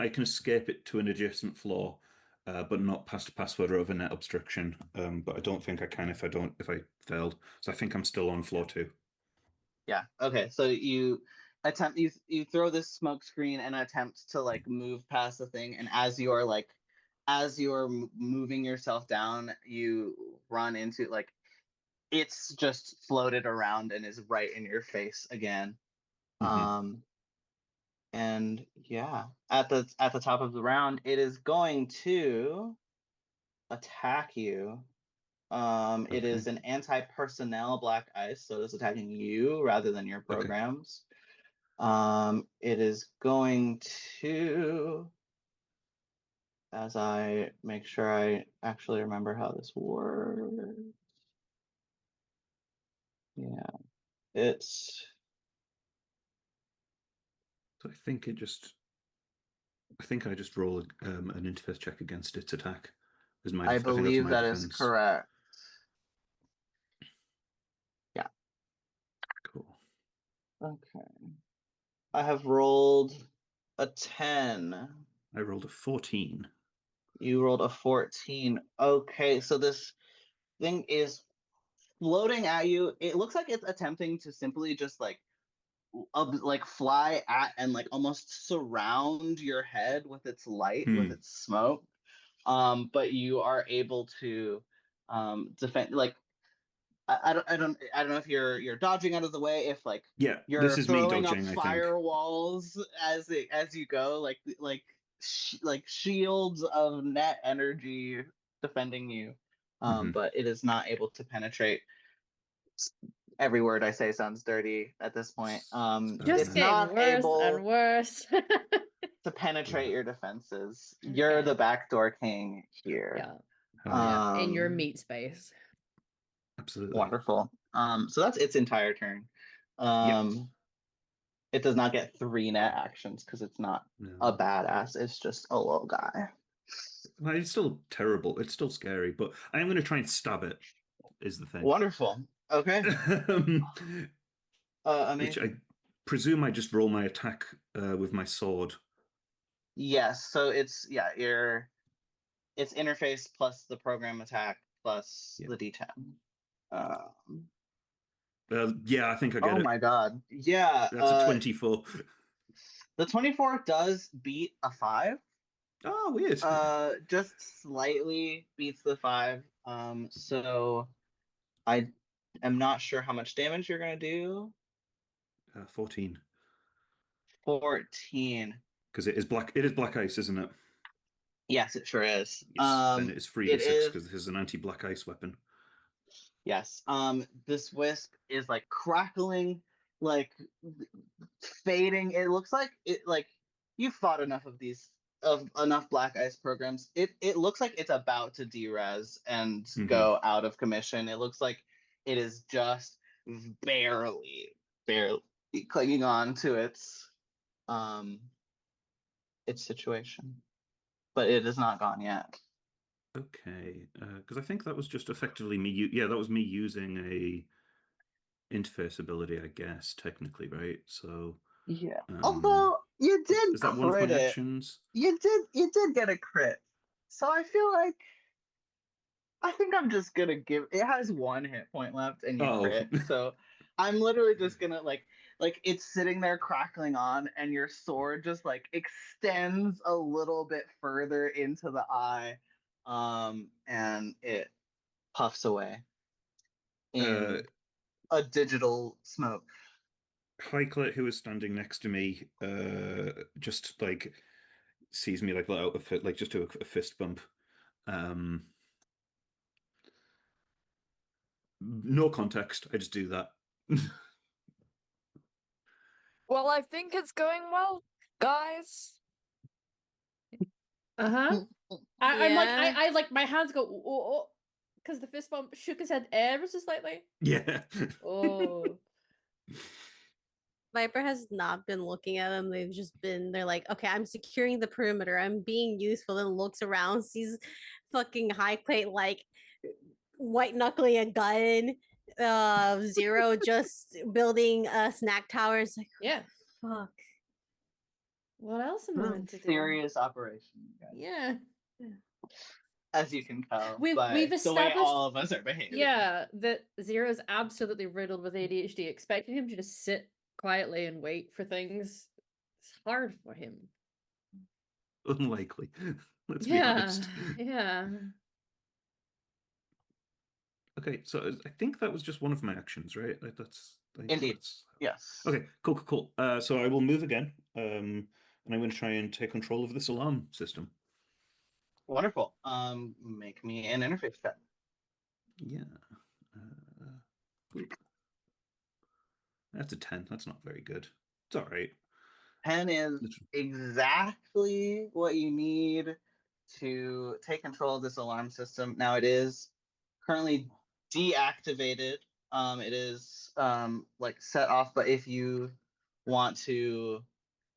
Speaker 4: can escape it to an adjacent floor, but not past a password or over net obstruction. But I don't think I can if I failed. So I think I'm still on floor 2.
Speaker 1: Yeah. Okay. So you attempt you throw this smoke screen and attempt to like move past the thing, and as you're moving yourself down, you run into like it's just floated around and is right in your face again. And yeah, at the top of the round, it is going to attack you. It is an anti-personnel Black Ice, so it's attacking you rather than your programs. It is going to, as I make sure I actually remember how this works. Yeah, it's.
Speaker 4: So I think I just roll an interface check against its attack.
Speaker 1: I believe that is correct. Yeah.
Speaker 4: Cool.
Speaker 1: Okay. I have rolled a 10.
Speaker 4: I rolled a 14.
Speaker 1: You rolled a 14. Okay, so this thing is floating at you. It looks like it's attempting to simply just like fly at and like almost surround your head with its light, with its smoke. But you are able to defend. Like I don't know if you're dodging out of the way, if like you're
Speaker 4: this is
Speaker 1: throwing
Speaker 4: me dodging,
Speaker 1: up firewalls as you go, like shields of net energy defending you. But it is not able to penetrate. Every word I say sounds dirty at this point.
Speaker 3: Just
Speaker 1: it's not able
Speaker 3: and worse
Speaker 1: to penetrate your defenses. You're the backdoor king here.
Speaker 3: Yeah.
Speaker 4: Oh, yeah.
Speaker 3: In your meat space.
Speaker 4: Absolutely.
Speaker 1: Wonderful. So that's its entire turn. It does not get 3 net actions because it's not a
Speaker 4: No.
Speaker 1: badass. It's just a little guy.
Speaker 4: Well, it's still terrible. It's still scary, but I am going to try and stab it, is the thing.
Speaker 1: Wonderful. Okay.
Speaker 4: Which I
Speaker 1: Amazing.
Speaker 4: presume I just roll my attack with my sword.
Speaker 1: Yes. So it's it's interface plus the program attack plus
Speaker 4: Yeah.
Speaker 1: the D10.
Speaker 4: Yeah, I think I get
Speaker 1: Oh
Speaker 4: it.
Speaker 1: my god. Yeah.
Speaker 4: That's a 24.
Speaker 1: The 24 does beat a 5.
Speaker 4: Oh, weird.
Speaker 1: Just slightly beats the 5. So I am not sure how much damage you're gonna do.
Speaker 4: 14.
Speaker 1: 14.
Speaker 4: Because it is black ice, isn't it?
Speaker 1: Yes, it sure is.
Speaker 4: Yes. Then it is 3d6
Speaker 1: it is
Speaker 4: because this is an anti-black ice weapon.
Speaker 1: yes. This wisp is like crackling, like fading. It looks like you've fought enough of enough black ice programs. It looks like it's about to derez and go out of commission. It looks like it is just barely clinging on to its situation, but it is not gone yet.
Speaker 4: Okay, because I think that was just effectively me. Yeah, that was me using a interface ability, I guess, technically, right? So
Speaker 1: yeah. Although you did
Speaker 4: is that one of my
Speaker 1: crit it.
Speaker 4: actions?
Speaker 1: You did get a crit. So I feel like I think I'm just gonna give it has 1 hit point left and you crit. So I'm literally just gonna like it's sitting there crackling on and your sword just like extends a little bit further into the eye. And it puffs away in a digital smoke.
Speaker 4: Highclere, who is standing next to me, just like sees me like let out like just do a fist bump. No context. I just do that.
Speaker 5: Well, I think it's going well, guys.
Speaker 3: I'm like
Speaker 2: Yeah.
Speaker 3: I like my hands go because the fist bump shook his head ever so slightly.
Speaker 4: Yeah.
Speaker 3: Oh.
Speaker 2: Viper has not been looking at them. They're like, okay, I'm securing the perimeter. I'm being useful. Then looks around, sees fucking high plate like white knuckling a gun. Zero just building a snack tower. It's like,
Speaker 3: Yeah.
Speaker 2: fuck.
Speaker 3: What else am I meant to do?
Speaker 1: Serious operation, guys.
Speaker 3: Yeah.
Speaker 1: As you can tell
Speaker 3: We've
Speaker 1: by the way
Speaker 3: established
Speaker 1: all of us are behaving.
Speaker 3: Yeah, that Zero is absolutely riddled with ADHD. Expecting him to just sit quietly and wait for things, it's hard for him.
Speaker 4: Unlikely. Let's be honest.
Speaker 3: Yeah.
Speaker 4: Okay, so I think that was just one of my actions, right?
Speaker 1: Indeed. Yes.
Speaker 4: Okay, cool. So I will move again, and I'm going to try and take control of this alarm system.
Speaker 1: Wonderful. Make me an interface check.
Speaker 4: Yeah. That's a 10. That's not very good. It's all right.
Speaker 1: 10 is exactly what you need to take control of this alarm system. Now it is currently deactivated. It is like set off, but if you want to,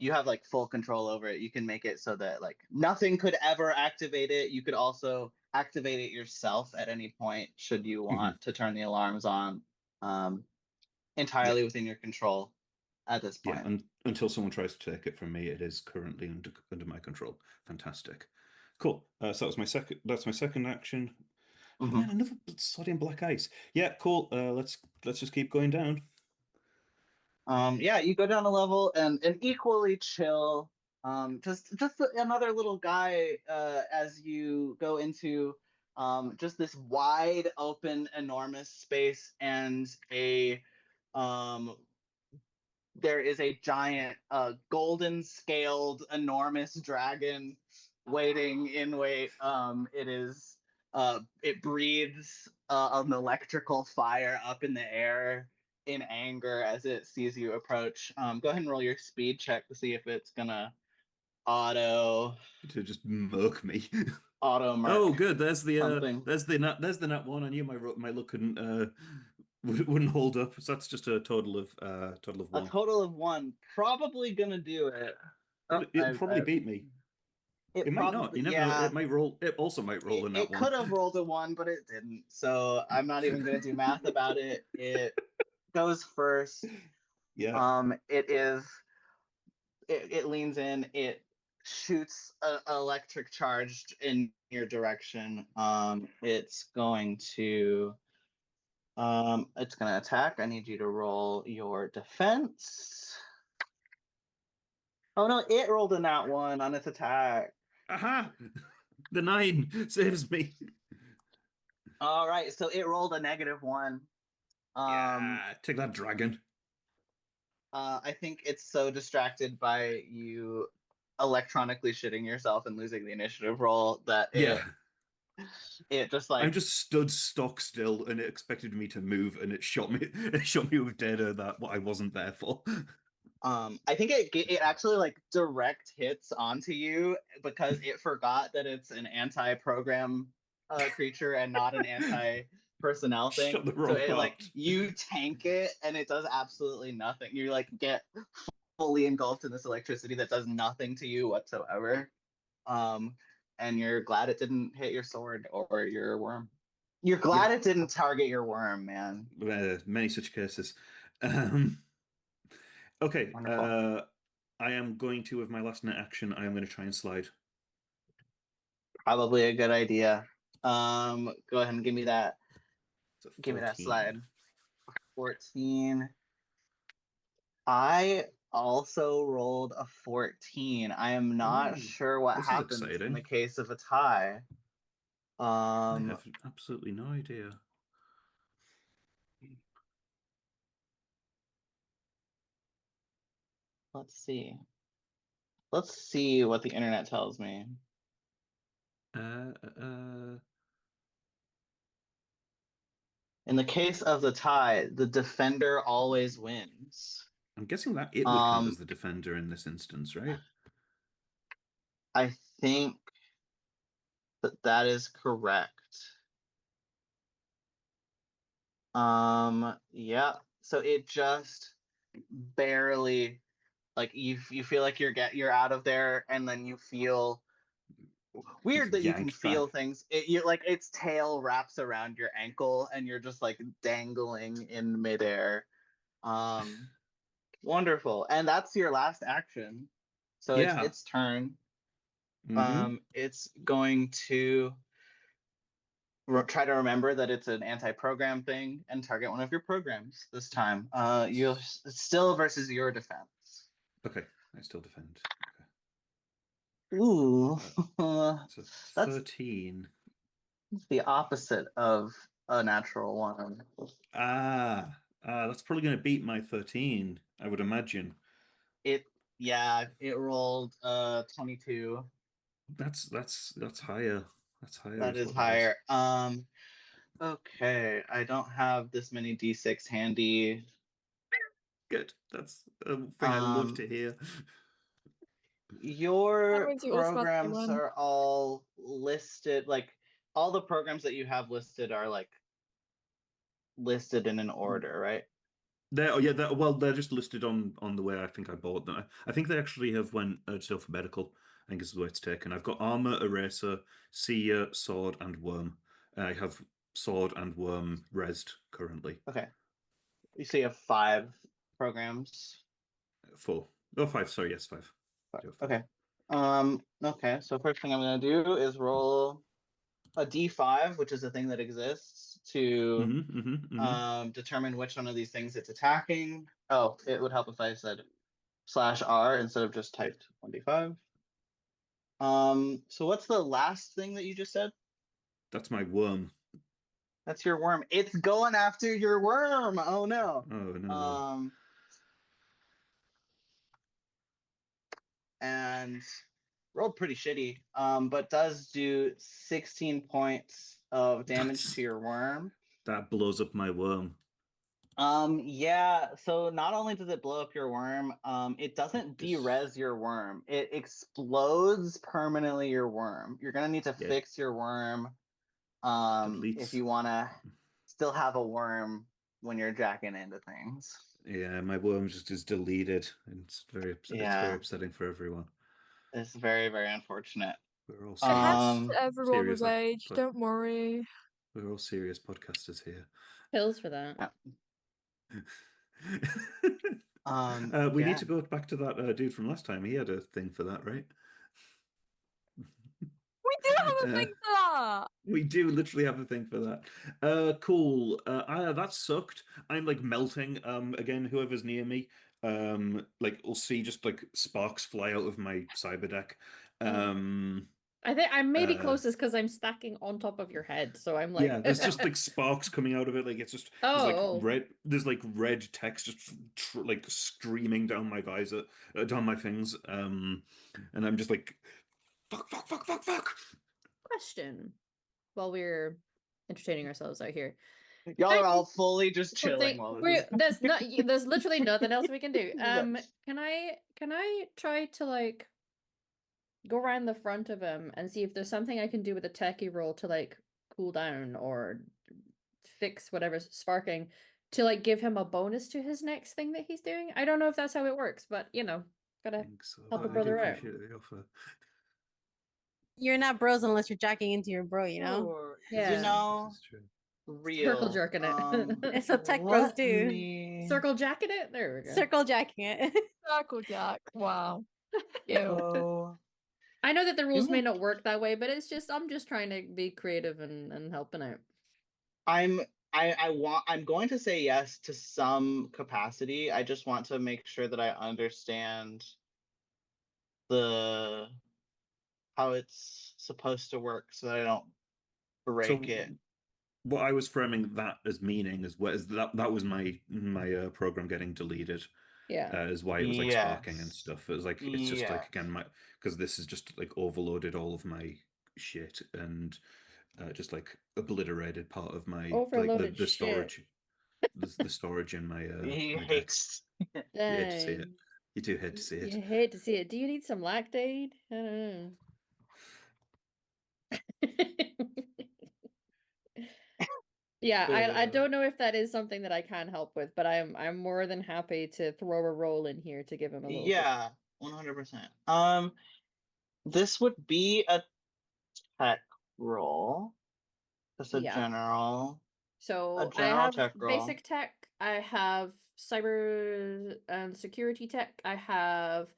Speaker 1: you have like full control over it. You can make it so that like nothing could ever activate it. You could also activate it yourself at any point should you want to turn the alarms on. Entirely within your control at this point.
Speaker 4: Yeah, until someone tries to take it from me, it is currently under my control. Fantastic. Cool. So that's my second action. Oh, man, another sodium black ice. Yeah, cool. Let's just keep going down.
Speaker 1: Yeah, you go down a level and an equally chill, just another little guy as you go into just this wide open enormous space and there is a giant golden scaled enormous dragon waiting in wait. It breathes an electrical fire up in the air in anger as it sees you approach. Go ahead and roll your speed check to see if it's gonna auto
Speaker 4: to just murk me.
Speaker 1: auto mark.
Speaker 4: Oh, good. There's the
Speaker 1: something.
Speaker 4: there's the nat one. I knew my luck couldn't wouldn't hold up. So that's just a total of
Speaker 1: A
Speaker 4: one.
Speaker 1: total of 1. Probably gonna do it.
Speaker 4: It'll probably beat me. It might not. You never know.
Speaker 1: Yeah.
Speaker 4: It might roll. It also might roll in that
Speaker 1: It
Speaker 4: one.
Speaker 1: could have rolled a 1, but it didn't. So I'm not even gonna do math about it. It goes first.
Speaker 4: Yeah.
Speaker 1: It leans in. It shoots an electric charge in your direction. It's going to attack. I need you to roll your defense. Oh no, it rolled a nat 1 on its attack.
Speaker 4: Aha! The 9 saves me.
Speaker 1: All right, so it rolled a -1.
Speaker 4: Yeah, take that, dragon.
Speaker 1: I think it's so distracted by you electronically shitting yourself and losing the initiative roll that it just like
Speaker 4: I'm just stood stock still, and it expected me to move, and it shot me. It shot me with data that what I wasn't there for.
Speaker 1: I think it actually like direct hits onto you because it forgot that it's an anti-program creature and not an anti-personnel thing.
Speaker 4: Shot the
Speaker 1: So
Speaker 4: wrong
Speaker 1: it like
Speaker 4: part.
Speaker 1: you tank it and it does absolutely nothing. You like get fully engulfed in this electricity that does nothing to you whatsoever. And you're glad it didn't hit your sword or your worm. You're glad it didn't target your worm, man.
Speaker 4: Many such cases. Okay.
Speaker 1: Wonderful.
Speaker 4: I am going to, with my last net action, I am going to try and slide.
Speaker 1: Probably a good idea. Go ahead and give me that. Give me that
Speaker 4: 14.
Speaker 1: slide. 14. I also rolled a 14. I am not
Speaker 4: Ooh,
Speaker 1: sure what
Speaker 4: this is
Speaker 1: happens in
Speaker 4: exciting.
Speaker 1: the case of a tie.
Speaker 4: I have absolutely no idea.
Speaker 1: Let's see. Let's see what the internet tells me. In the case of the tie, the defender always wins.
Speaker 4: I'm guessing that it would count as the defender in this instance, right?
Speaker 1: I think that is correct. Yeah. So it just barely like you feel like you're out of there, and then you feel weird that you can
Speaker 4: Yanked
Speaker 1: feel
Speaker 4: back.
Speaker 1: things. You like its tail wraps around your ankle, and you're just like dangling in midair. Wonderful, and that's your last action. So
Speaker 4: Yeah.
Speaker 1: its turn.
Speaker 4: Mm-hmm.
Speaker 1: It's going to try to remember that it's an anti-program thing and target one of your programs this time. You'll still versus your defense.
Speaker 4: Okay, I still defend. Okay.
Speaker 1: Ooh,
Speaker 4: So
Speaker 1: that's
Speaker 4: 13.
Speaker 1: the opposite of a natural one.
Speaker 4: That's probably going to beat my 13, I would imagine.
Speaker 1: It rolled 22.
Speaker 4: That's higher. That's higher.
Speaker 1: That is higher. Okay, I don't have this many d6 handy.
Speaker 4: Good. That's a thing I love to hear.
Speaker 1: Your
Speaker 5: means you automatically
Speaker 1: programs
Speaker 5: win.
Speaker 1: are all listed, like all the programs that you have listed are like listed in an order, right?
Speaker 4: They're just listed on the way I think I bought them. I think they actually have went just alphabetical. I think is the way it's taken. I've got armor, eraser, seer, sword, and worm. I have sword and worm resed currently.
Speaker 1: Okay. You say you have 5 programs.
Speaker 4: 4. Oh, 5. Sorry, yes, 5.
Speaker 1: Okay. Okay, so first thing I'm gonna do is roll a d5, which is a thing that exists to determine which one of these things it's attacking. Oh, it would help if I said /R instead of just typed 1d5. So what's the last thing that you just said?
Speaker 4: That's my worm.
Speaker 1: That's your worm. It's going after your worm. Oh no.
Speaker 4: Oh no.
Speaker 1: And rolled pretty shitty. But does do 16 points of damage to your worm.
Speaker 4: That blows up my worm.
Speaker 1: Yeah, so not only does it blow up your worm, it doesn't derez your worm. It explodes permanently your worm. You're gonna need to
Speaker 4: Yeah.
Speaker 1: fix your worm if
Speaker 4: Deletes.
Speaker 1: you wanna still have a worm when you're jacking into things.
Speaker 4: Yeah, my worm just is deleted, and it's very
Speaker 1: Yeah.
Speaker 4: upsetting for everyone.
Speaker 1: It's very, very unfortunate.
Speaker 4: We're all
Speaker 5: It happens
Speaker 4: serious.
Speaker 5: to everyone with age. Don't worry.
Speaker 4: We're all serious podcasters here.
Speaker 3: Pills for that.
Speaker 4: We
Speaker 1: Yeah.
Speaker 4: need to go back to that dude from last time. He had a thing for that, right?
Speaker 5: We do have a thing for that.
Speaker 4: We do literally have a thing for that. Cool. That sucked. I'm like melting. Again, whoever's near me, like will see just like sparks fly out of my cyber deck.
Speaker 3: I think I'm maybe closest because I'm stacking on top of your head, so I'm like,
Speaker 4: yeah, there's just like sparks coming out of it. Like it's just there's like red. There's like red text just like streaming down my visor, down my things. And I'm just like, fuck.
Speaker 3: Question. While we're entertaining ourselves out here,
Speaker 1: Y'all are all fully just chilling while this
Speaker 3: there's literally nothing else we can do. Can I try to like go around the front of him and see if there's something I can do with a techie roll to like cool down or fix whatever's sparking to like give him a bonus to his next thing that he's doing? I don't know if that's how it works, but you know, gotta help a brother out.
Speaker 4: The offer.
Speaker 2: You're not bros unless you're jacking into your bro, you know?
Speaker 1: Or,
Speaker 3: Yeah.
Speaker 1: you know,
Speaker 4: This is true.
Speaker 1: real.
Speaker 3: Circle jerking it.
Speaker 2: It's what tech bros do.
Speaker 3: Circle jacking it? There we go.
Speaker 2: Circle jacking it.
Speaker 5: Circle jack. Wow. Ew.
Speaker 1: So,
Speaker 3: I know that the rules may not work that way, but it's just I'm just trying to be creative and helping out.
Speaker 1: I'm going to say yes to some capacity. I just want to make sure that I understand how it's supposed to work so that I don't break it.
Speaker 4: What I was framing that as meaning as well is that was my program getting deleted.
Speaker 3: Yeah.
Speaker 4: Is why it was like sparking and stuff. It was like it's just like again because this is just like overloaded all of my shit and just like obliterated part of my
Speaker 3: overloaded
Speaker 4: the storage. The storage in my
Speaker 1: He
Speaker 4: my
Speaker 1: hates.
Speaker 4: You hate to see it. You do hate to see it.
Speaker 3: You hate to see it. Do you need some lactate? I don't know. Yeah, I don't know if that is something that I can help with, but I'm more than happy to throw a roll in here to give him a little.
Speaker 1: Yeah, 100%. This would be a tech roll. Just a general.
Speaker 3: So
Speaker 1: I have
Speaker 3: tech basic tech. I have cyber and security tech. I have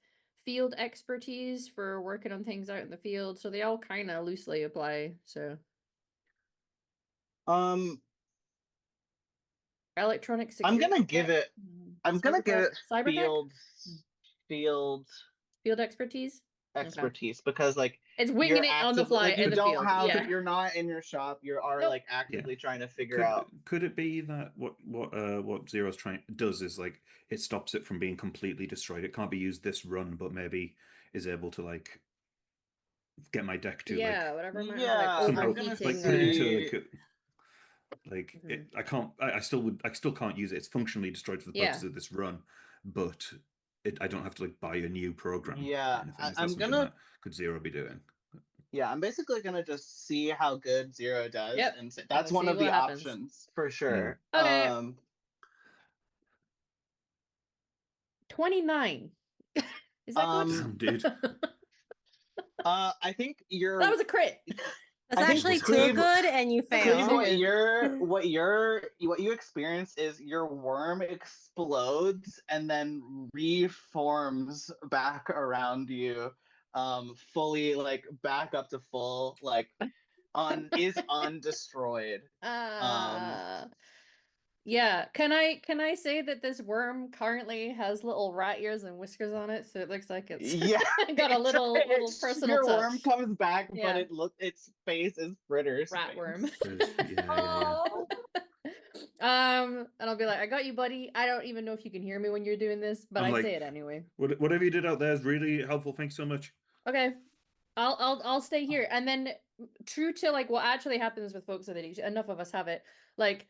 Speaker 3: field expertise for working on things out in the field. So they all kind of loosely apply. So electronic security.
Speaker 1: I'm gonna give it field
Speaker 3: expertise.
Speaker 1: Because like
Speaker 3: it's winging it on the fly in the field.
Speaker 1: You're not in your shop. You are like actively trying to figure out.
Speaker 4: Could it be that what Zero's does is like it stops it from being completely destroyed? It can't be used this run, but maybe is able to like get my deck to
Speaker 3: whatever.
Speaker 4: Somehow put it into like I still can't use it. It's functionally destroyed for the purposes of this run, but I don't have to like buy a new program.
Speaker 1: Yeah,
Speaker 4: I'm gonna. Could Zero be doing?
Speaker 1: Yeah, I'm basically gonna just see how good Zero does, and that's one of the options for sure.
Speaker 3: Okay. 29. Is that good?
Speaker 4: Dude.
Speaker 1: I think
Speaker 3: that was a crit.
Speaker 2: That's actually too good, and you fail.
Speaker 1: What you experience is your worm explodes and then reforms back around you, fully like back up to full, like is undestroyed.
Speaker 3: Yeah. Can I say that this worm currently has little rat ears and whiskers on it, so it looks like it's got a little personal
Speaker 1: your
Speaker 3: touch.
Speaker 1: worm comes back, but its face is Fritter's
Speaker 3: rat
Speaker 1: face.
Speaker 3: worm.
Speaker 4: And
Speaker 3: I'll be like, I got you, buddy. I don't even know if you can hear me when you're doing this, but I say it anyway.
Speaker 4: Whatever you did out there is really helpful. Thanks so much.
Speaker 3: Okay. I'll stay here, and then true to like what actually happens with folks with ADHD, enough of us have it. Like,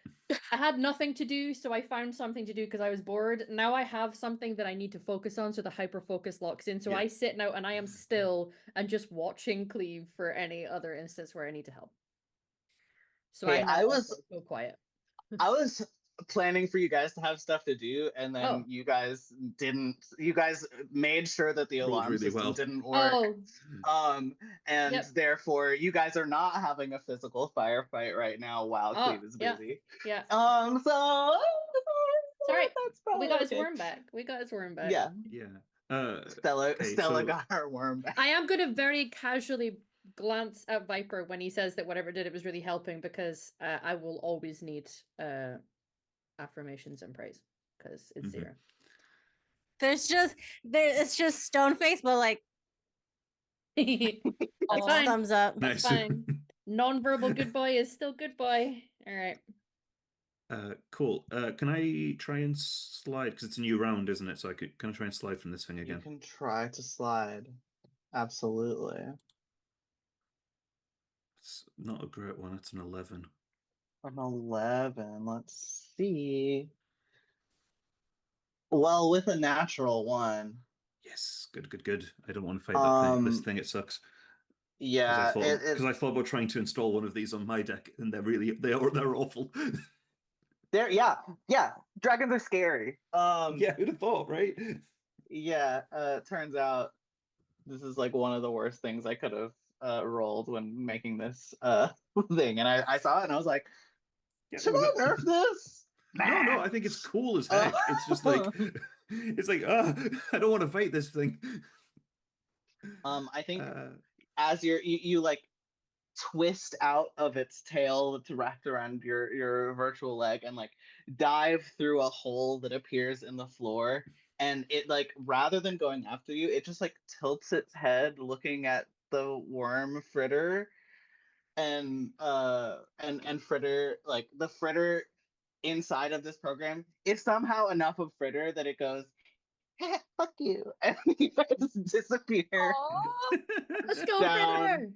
Speaker 3: I had nothing to do, so I found something to do because I was bored. Now I have something that I need to focus on, so the hyper focus locks in. So
Speaker 4: Yeah.
Speaker 3: I sit now and I am still and just watching Cleve for any other instance where I need to help. So
Speaker 1: Okay,
Speaker 3: I now
Speaker 1: I
Speaker 3: also
Speaker 1: was
Speaker 3: go quiet.
Speaker 1: I was planning for you guys to have stuff to do, and then
Speaker 3: Oh.
Speaker 1: you guys didn't. You guys made sure that the
Speaker 4: Rolled
Speaker 1: alarm
Speaker 4: really
Speaker 1: system
Speaker 4: well.
Speaker 1: didn't work.
Speaker 3: Oh,
Speaker 1: And
Speaker 3: Yep.
Speaker 1: therefore you guys are not having a physical firefight right now while
Speaker 3: Oh,
Speaker 1: Cleve is
Speaker 3: yeah.
Speaker 1: busy.
Speaker 3: yeah.
Speaker 1: So
Speaker 3: It's all right.
Speaker 1: that's
Speaker 3: We
Speaker 1: probably
Speaker 3: got his
Speaker 1: okay.
Speaker 3: worm back. We got his worm back.
Speaker 1: Yeah,
Speaker 4: Yeah.
Speaker 1: Stella
Speaker 4: okay,
Speaker 1: Stella
Speaker 4: so-
Speaker 1: got her worm back.
Speaker 3: I am going to very casually glance at Viper when he says that whatever did it was really helping, because I will always need affirmations and praise because it's
Speaker 4: Mhm.
Speaker 3: 0.
Speaker 2: It's just stone face, but like
Speaker 3: That's
Speaker 5: Aw.
Speaker 3: fine.
Speaker 2: thumbs up.
Speaker 3: That's
Speaker 4: Nice.
Speaker 3: fine. Non-verbal good boy is still good boy. All right.
Speaker 4: Cool. Can I try and slide? Because it's a new round, isn't it? So can I try and slide from this thing
Speaker 1: You
Speaker 4: again?
Speaker 1: can try to slide. Absolutely.
Speaker 4: It's not a great one. It's an 11.
Speaker 1: An 11. Let's see. Well, with a natural 1.
Speaker 4: Yes, good. I don't want to fight that thing. This thing, it sucks.
Speaker 1: Yeah,
Speaker 4: Because I thought about trying to install one of these on my deck, and they're awful.
Speaker 1: yeah. Dragons are scary.
Speaker 4: Yeah, who'd have thought, right?
Speaker 1: Yeah, turns out this is like one of the worst things I could have rolled when making this thing. And I saw it and I was like,
Speaker 4: Yeah,
Speaker 1: should I nerf this?
Speaker 4: No, I think it's cool as heck. It's just like it's like, I don't want to fight this thing.
Speaker 1: I think as you like twist out of its tail that's wrapped around your virtual leg and like dive through a hole that appears in the floor, and it like, rather than going after you, it just like tilts its head looking at the worm Fritter, and Fritter, like the Fritter inside of this program is somehow enough of Fritter that it goes, fuck you, and you guys disappear
Speaker 5: Aw.
Speaker 3: Let's go,
Speaker 1: down.
Speaker 3: Fritter.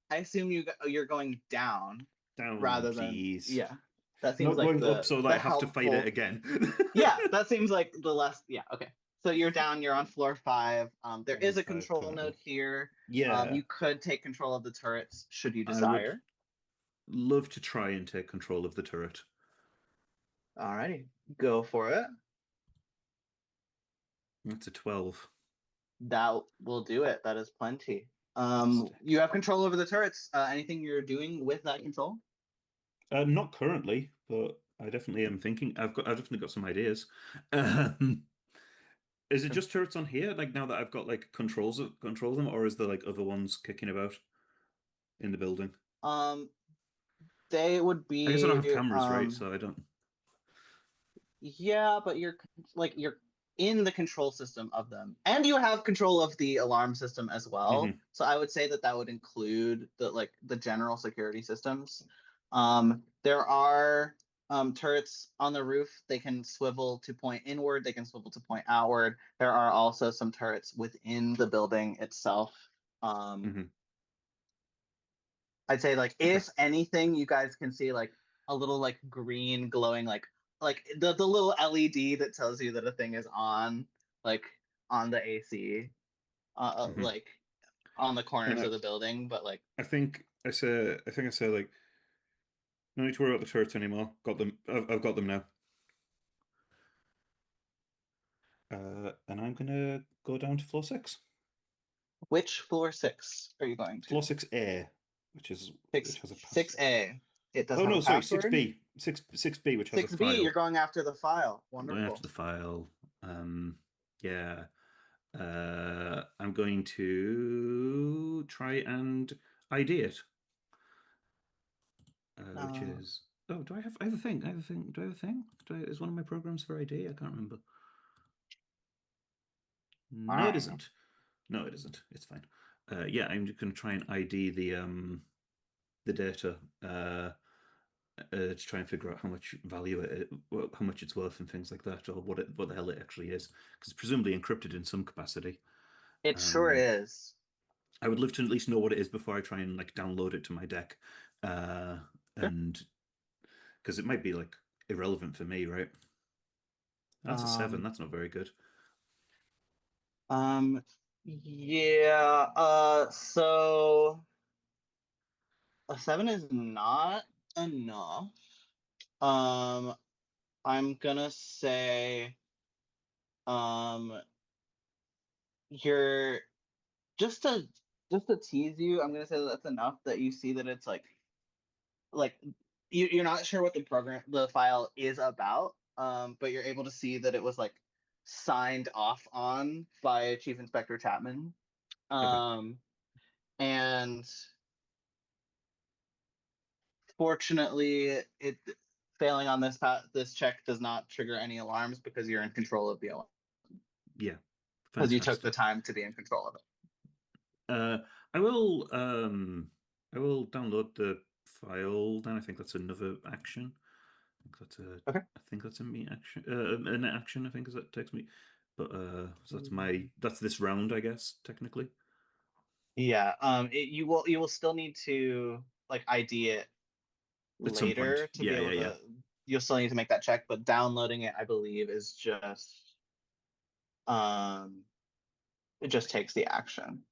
Speaker 1: I assume you're going down
Speaker 4: Down,
Speaker 1: rather
Speaker 4: please.
Speaker 1: than, yeah. That seems
Speaker 4: Not
Speaker 1: like
Speaker 4: going up so that I have to fight
Speaker 1: helpful.
Speaker 4: it again.
Speaker 1: Yeah, that seems like the less. Yeah, okay. So you're down. You're on floor 5. There
Speaker 4: On
Speaker 1: is a
Speaker 4: 5
Speaker 1: control
Speaker 4: currently.
Speaker 1: node here.
Speaker 4: Yeah.
Speaker 1: You could take control of the turrets should you
Speaker 4: I would
Speaker 1: desire.
Speaker 4: love to try and take control of the turret.
Speaker 1: Alrighty, go for it.
Speaker 4: That's a 12.
Speaker 1: That will do it. That is plenty.
Speaker 4: Fantastic.
Speaker 1: You have control over the turrets. Anything you're doing with that control?
Speaker 4: Not currently, but I definitely am thinking. I've definitely got some ideas. Is it just turrets on here? Like, now that I've got like control them, or is there like other ones kicking about in the building?
Speaker 1: They would be.
Speaker 4: I guess I don't have cameras, right? So I don't.
Speaker 1: Yeah, but you're in the control system of them, and you have control of the alarm system as well.
Speaker 4: Mhm.
Speaker 1: So I would say that would include the general security systems. There are turrets on the roof. They can swivel to point inward. They can swivel to point outward. There are also some turrets within the building itself.
Speaker 4: Mhm.
Speaker 1: I'd say like, if anything, you guys can see like a little like green glowing like the little LED that tells you that a thing is on, like on the AC,
Speaker 4: Mhm.
Speaker 1: like on the corners
Speaker 4: And
Speaker 1: of the building. But like,
Speaker 4: I think I say like, no need to worry about the turrets anymore. Got them. I've got them now. And I'm gonna go down to floor 6.
Speaker 1: which floor 6 are you going to?
Speaker 4: Floor 6A, which has a password.
Speaker 1: 6A. It does
Speaker 4: Oh
Speaker 1: have
Speaker 4: no,
Speaker 1: a
Speaker 4: sorry,
Speaker 1: password.
Speaker 4: 6B. 6B, which has a
Speaker 1: 6B.
Speaker 4: file.
Speaker 1: You're going after the file.
Speaker 4: I'm
Speaker 1: Wonderful.
Speaker 4: going after the file. Yeah. I'm going to try and ID it. Which is, oh, do I have a thing? Do I have a thing? Is one of my programs for ID? I can't remember. No, it isn't. No, it isn't. It's fine. Yeah, I'm just going to try and ID the data to try and figure out how much value how much it's worth and things like that, or what the hell it actually is, because it's presumably encrypted in some capacity.
Speaker 1: It sure is.
Speaker 4: I would love to at least know what it is before I try and like download it to my deck, and because it might be like irrelevant for me, right? That's a 7. That's not very good.
Speaker 1: Yeah. So a 7 is not enough. I'm gonna say, you're just to tease you. I'm gonna say that's enough that you see that it's like you're not sure what the file is about, but you're able to see that it was like signed off on by Chief Inspector Chapman, and fortunately, it failing on this check does not trigger any alarms because you're in control of the alarm.
Speaker 4: Yeah,
Speaker 1: because you took the
Speaker 4: fantastic.
Speaker 1: time to be in control of it.
Speaker 4: I will download the file. Then I think that's another action.
Speaker 1: Okay.
Speaker 4: I think that's a me action. An action. I think is that takes me. But so that's this round, I guess technically.
Speaker 1: Yeah. You will still need to like ID it
Speaker 4: At some point.
Speaker 1: later to be able to. You'll still need to make that check, but downloading it, I believe, is just it just takes the action.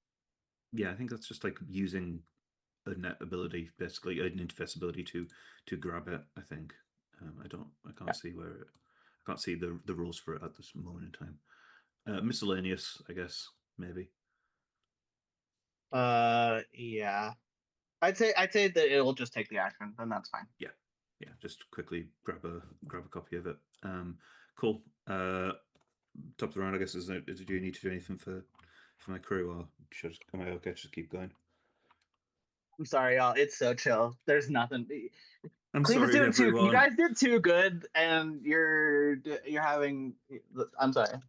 Speaker 4: Yeah, I think that's just like using a net ability, basically an interface ability to grab it. I think. I can't see where. I can't see the rules for it at this moment in time. Miscellaneous, I guess, maybe.
Speaker 1: Yeah. I'd say that it'll just take the action, then that's fine.
Speaker 4: Yeah. Just quickly grab a copy of it. Cool. Top of the round, I guess. Do you need to do anything for my crew, or am I okay? Just keep going.
Speaker 1: I'm sorry, y'all. It's so chill. There's nothing.
Speaker 4: I'm
Speaker 1: Cleve is
Speaker 4: sorry,
Speaker 1: doing too.
Speaker 4: everyone.
Speaker 1: You guys did too good, and you're having. I'm sorry.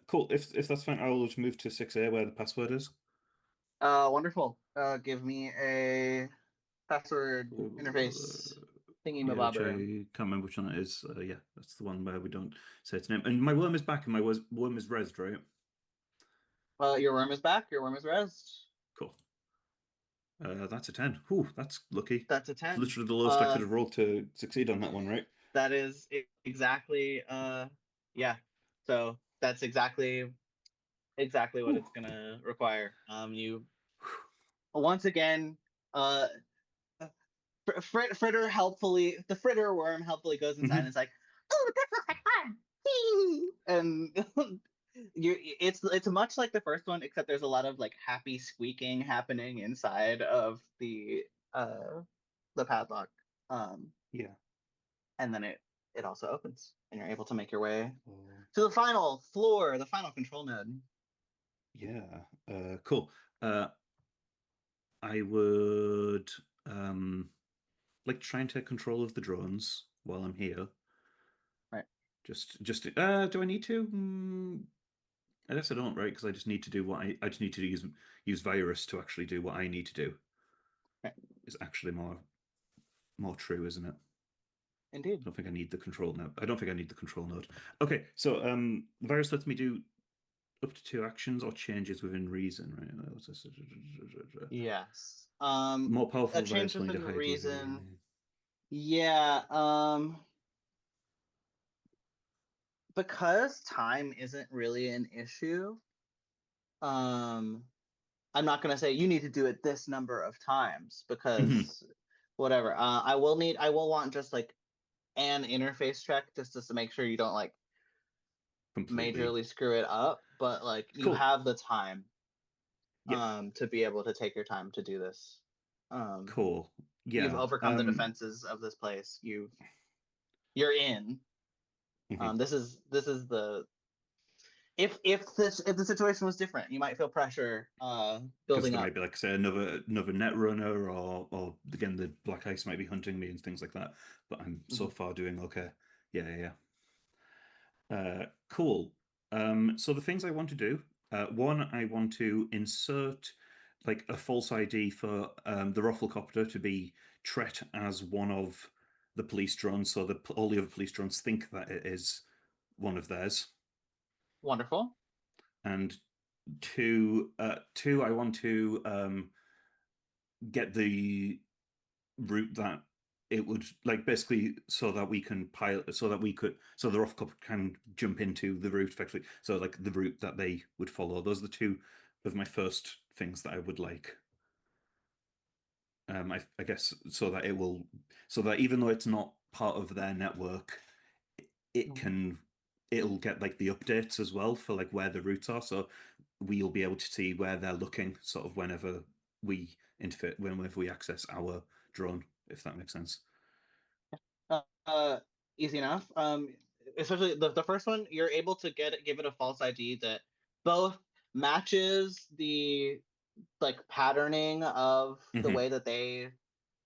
Speaker 4: Cool. If that's fine, I'll just move to 6A where the password is.
Speaker 1: Wonderful. Give me a password interface thingy
Speaker 4: Yeah, which I
Speaker 1: mabobber.
Speaker 4: can't remember which one it is. Yeah, that's the one where we don't say its name. And my worm is back, and my worm is rezzed, right?
Speaker 1: Your worm is back. Your worm is rezzed.
Speaker 4: Cool. That's a 10. Whew, that's lucky.
Speaker 1: That's a 10.
Speaker 4: It's literally the lowest I could have rolled to succeed on that one, right?
Speaker 1: That is exactly. Yeah. So that's exactly what it's gonna require. You once again, Fritter helpfully, the Fritter worm helpfully goes inside and is like, "Oh, this looks like fun!" And it's much like the first one, except there's a lot of like happy squeaking happening inside of the padlock.
Speaker 4: Yeah.
Speaker 1: And then it also opens, and you're able to make your way to the final floor, the final control node.
Speaker 4: Yeah. Cool. I would like try and take control of the drones while I'm here.
Speaker 1: Right.
Speaker 4: Just do I need to? I guess I don't, right? Because I just need to do what I just need to use virus to actually do what I need to do.
Speaker 1: Right.
Speaker 4: Is actually more true, isn't it?
Speaker 1: Indeed.
Speaker 4: I don't think I need the control node. I don't think I need the control node. Okay, so the virus lets me do up to 2 actions or changes within reason, right?
Speaker 1: Yes.
Speaker 4: More powerful
Speaker 1: a change
Speaker 4: virus
Speaker 1: within
Speaker 4: to hide
Speaker 1: reason. Yeah. Because time isn't really an issue. I'm not gonna say you need to do it this number of times because whatever. I will want just like an interface check just to make sure you don't like
Speaker 4: completely
Speaker 1: majorly screw it up, but like you
Speaker 4: Cool.
Speaker 1: have the time
Speaker 4: Yep.
Speaker 1: to be able to take your time to do this.
Speaker 4: Cool. Yeah.
Speaker 1: You've overcome the defenses of this place. You're in. This is the if the situation was different, you might feel pressure building
Speaker 4: there
Speaker 1: up.
Speaker 4: might be like say another net runner, or again the black ice might be hunting me and things like that. But I'm so far doing okay. Yeah. Cool. So the things I want to do, one, I want to insert like a false ID for the Rufflecopter to be tret as one of the police drones, so that all the other police drones think that it is one of theirs.
Speaker 1: Wonderful.
Speaker 4: And two, I want to get the route that it would like basically so that we can pilot so that we could so the rough cup can jump into the route effectively, so like the route that they would follow. Those are the two of my first things that I would like. I guess so that so that even though it's not part of their network, it'll get like the updates as well for like where the routes are, so we'll be able to see where they're looking sort of whenever we access our drone, if that makes sense.
Speaker 1: Easy enough. Especially the first one, you're able to give it a false ID that both matches the like patterning of the way that they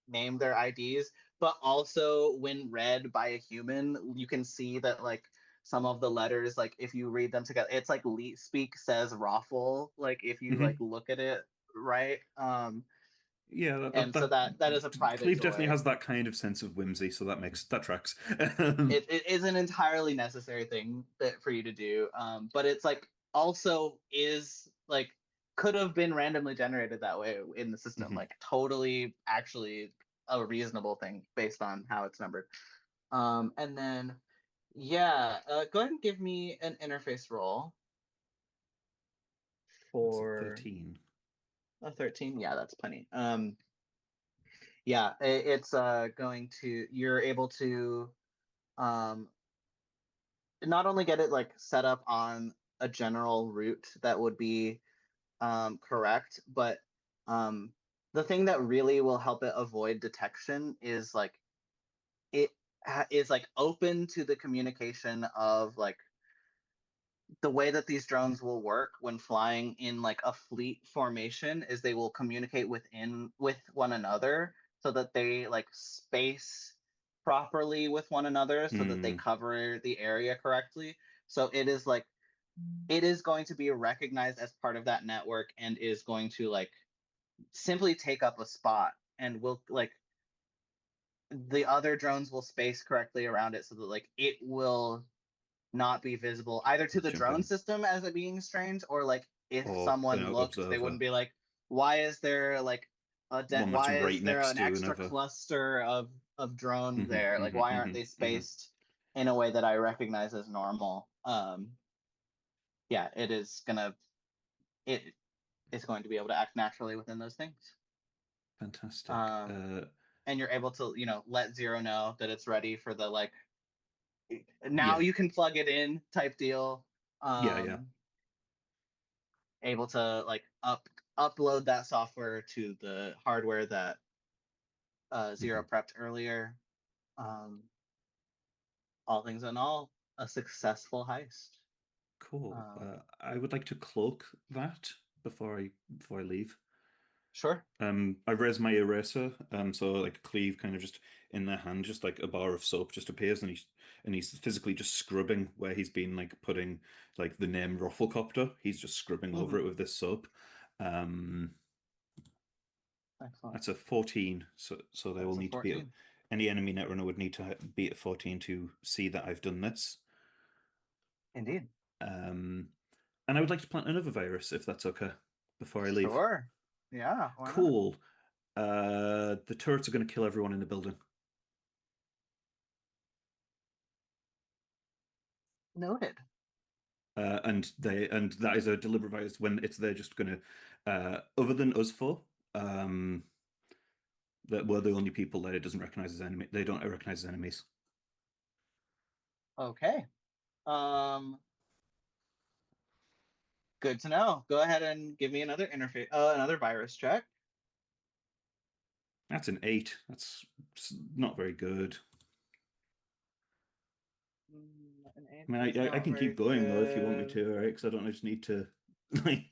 Speaker 1: name their IDs, but also when read by a human, you can see that like some of the letters, like if you read them together, it's like Leet Speak says raffle, like if you like look at it right.
Speaker 4: Yeah,
Speaker 1: and so that is a private
Speaker 4: Cleve
Speaker 1: toy.
Speaker 4: definitely has that kind of sense of whimsy, so that tracks.
Speaker 1: It is an entirely necessary thing for you to do, but it's like also is like could have been randomly generated that way in the system, like totally actually a reasonable thing based on how it's numbered. And then yeah, go ahead and give me an interface roll for
Speaker 4: 13.
Speaker 1: A 13. Yeah, that's plenty. Yeah, it's going to, you're able to not only get it like set up on a general route that would be correct, but the thing that really will help it avoid detection is like it is like open to the communication of like the way that these drones will work when flying in like a fleet formation is they will communicate with one another so that they like space properly with one another so that they cover the area correctly. So it is like it is going to be recognized as part of that network and is going to like simply take up a spot and will like the other drones will space correctly around it so that like it will not be visible either to the drone system as it being strange, or like if someone looked, they wouldn't be like, why is there like why is there an extra cluster of drones there? Like why aren't they spaced in a way that I recognize as normal? Yeah, it is going to be able to act naturally within those things.
Speaker 4: Fantastic.
Speaker 1: And you're able to, let Zero know that it's ready for the like now you can plug it in type deal. Able to like upload that software to the hardware that Zero prepped earlier. All things in all, a successful heist.
Speaker 4: Cool. I would like to cloak that before I leave.
Speaker 1: Sure.
Speaker 4: I raise my eraser, so like Cleve kind of just in their hand, just like a bar of soap just appears, and he's physically just scrubbing where he's been like putting like the name Rufflecopter. He's just scrubbing over it with this soap.
Speaker 1: Excellent.
Speaker 4: That's a 14, so they will need 14. To be any enemy netrunner would need to be at 14 to see that I've done this.
Speaker 1: Indeed.
Speaker 4: And I would like to plant another virus if that's okay before I leave.
Speaker 1: Sure. Yeah.
Speaker 4: Cool. The turrets are going to kill everyone in the building.
Speaker 1: Noted.
Speaker 4: And that is a deliberate virus when they're just going to, other than us four, that we're the only people that it doesn't recognize as enemy. They don't recognize as enemies.
Speaker 1: Okay. Good to know. Go ahead and give me another another virus check.
Speaker 4: That's an 8. That's not very good. I mean, I can keep going though if you want me to, right? Because I don't just need to like.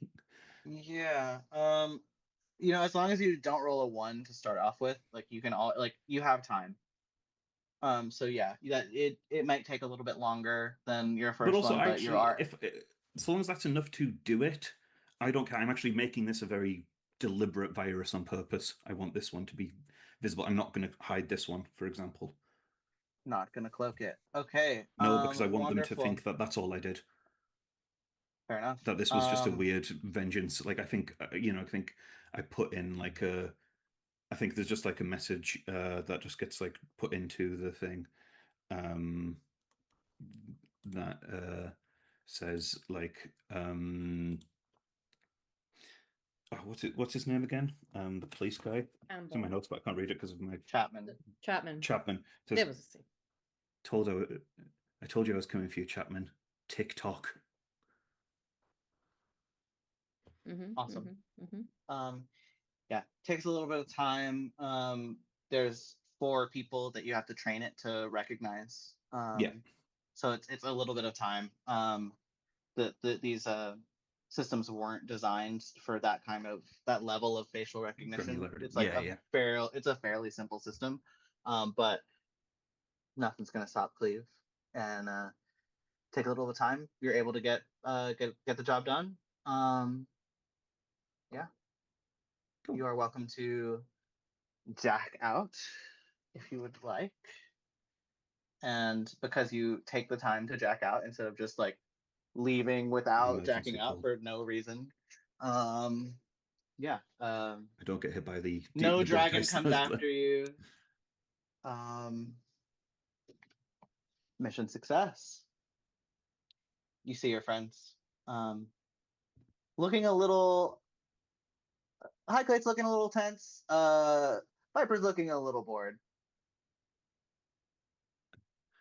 Speaker 1: Yeah. As long as you don't roll a 1 to start off with, like you can you have time. So yeah, that it might take a little bit longer than your first
Speaker 4: but also,
Speaker 1: one, but
Speaker 4: actually, if as long as that's enough to do it, I don't care. I'm actually making this a very deliberate virus on purpose. I want this one to be visible. I'm not going to hide this one, for example.
Speaker 1: Not going to cloak it. Okay.
Speaker 4: No, because I want them to think that that's all I did.
Speaker 1: Fair enough.
Speaker 4: That this was just a weird vengeance. Like I think I think I put in like I think there's just like a message that just gets like put into the thing that says like what's his name again? The police guy. It's in my notes, but I can't read it because of my
Speaker 1: Chapman.
Speaker 4: Chapman says,
Speaker 3: There was a C.
Speaker 4: I told you I was coming for you, Chapman. TikTok.
Speaker 1: Awesome. Yeah, takes a little bit of time. There's 4 people that you have to train it to recognize.
Speaker 4: Yeah.
Speaker 1: So it's a little bit of time. These systems weren't designed for that level of facial recognition.
Speaker 4: Granularity.
Speaker 1: It's like
Speaker 4: Yeah.
Speaker 1: it's a fairly simple system, but nothing's gonna stop Cleve, and take a little bit of time. You're able to get the job done. Yeah.
Speaker 4: Cool.
Speaker 1: You are welcome to jack out if you would like. And because you take the time to jack out instead of just like leaving without
Speaker 4: Emergency
Speaker 1: jacking out
Speaker 4: call.
Speaker 1: for no reason. Yeah.
Speaker 4: I don't get hit by the
Speaker 1: No
Speaker 4: the black
Speaker 1: dragon
Speaker 4: ice
Speaker 1: comes
Speaker 4: that was
Speaker 1: after you. Mission success. You see your friends. Looking a little Highlight's looking a little tense. Viper's looking a little bored.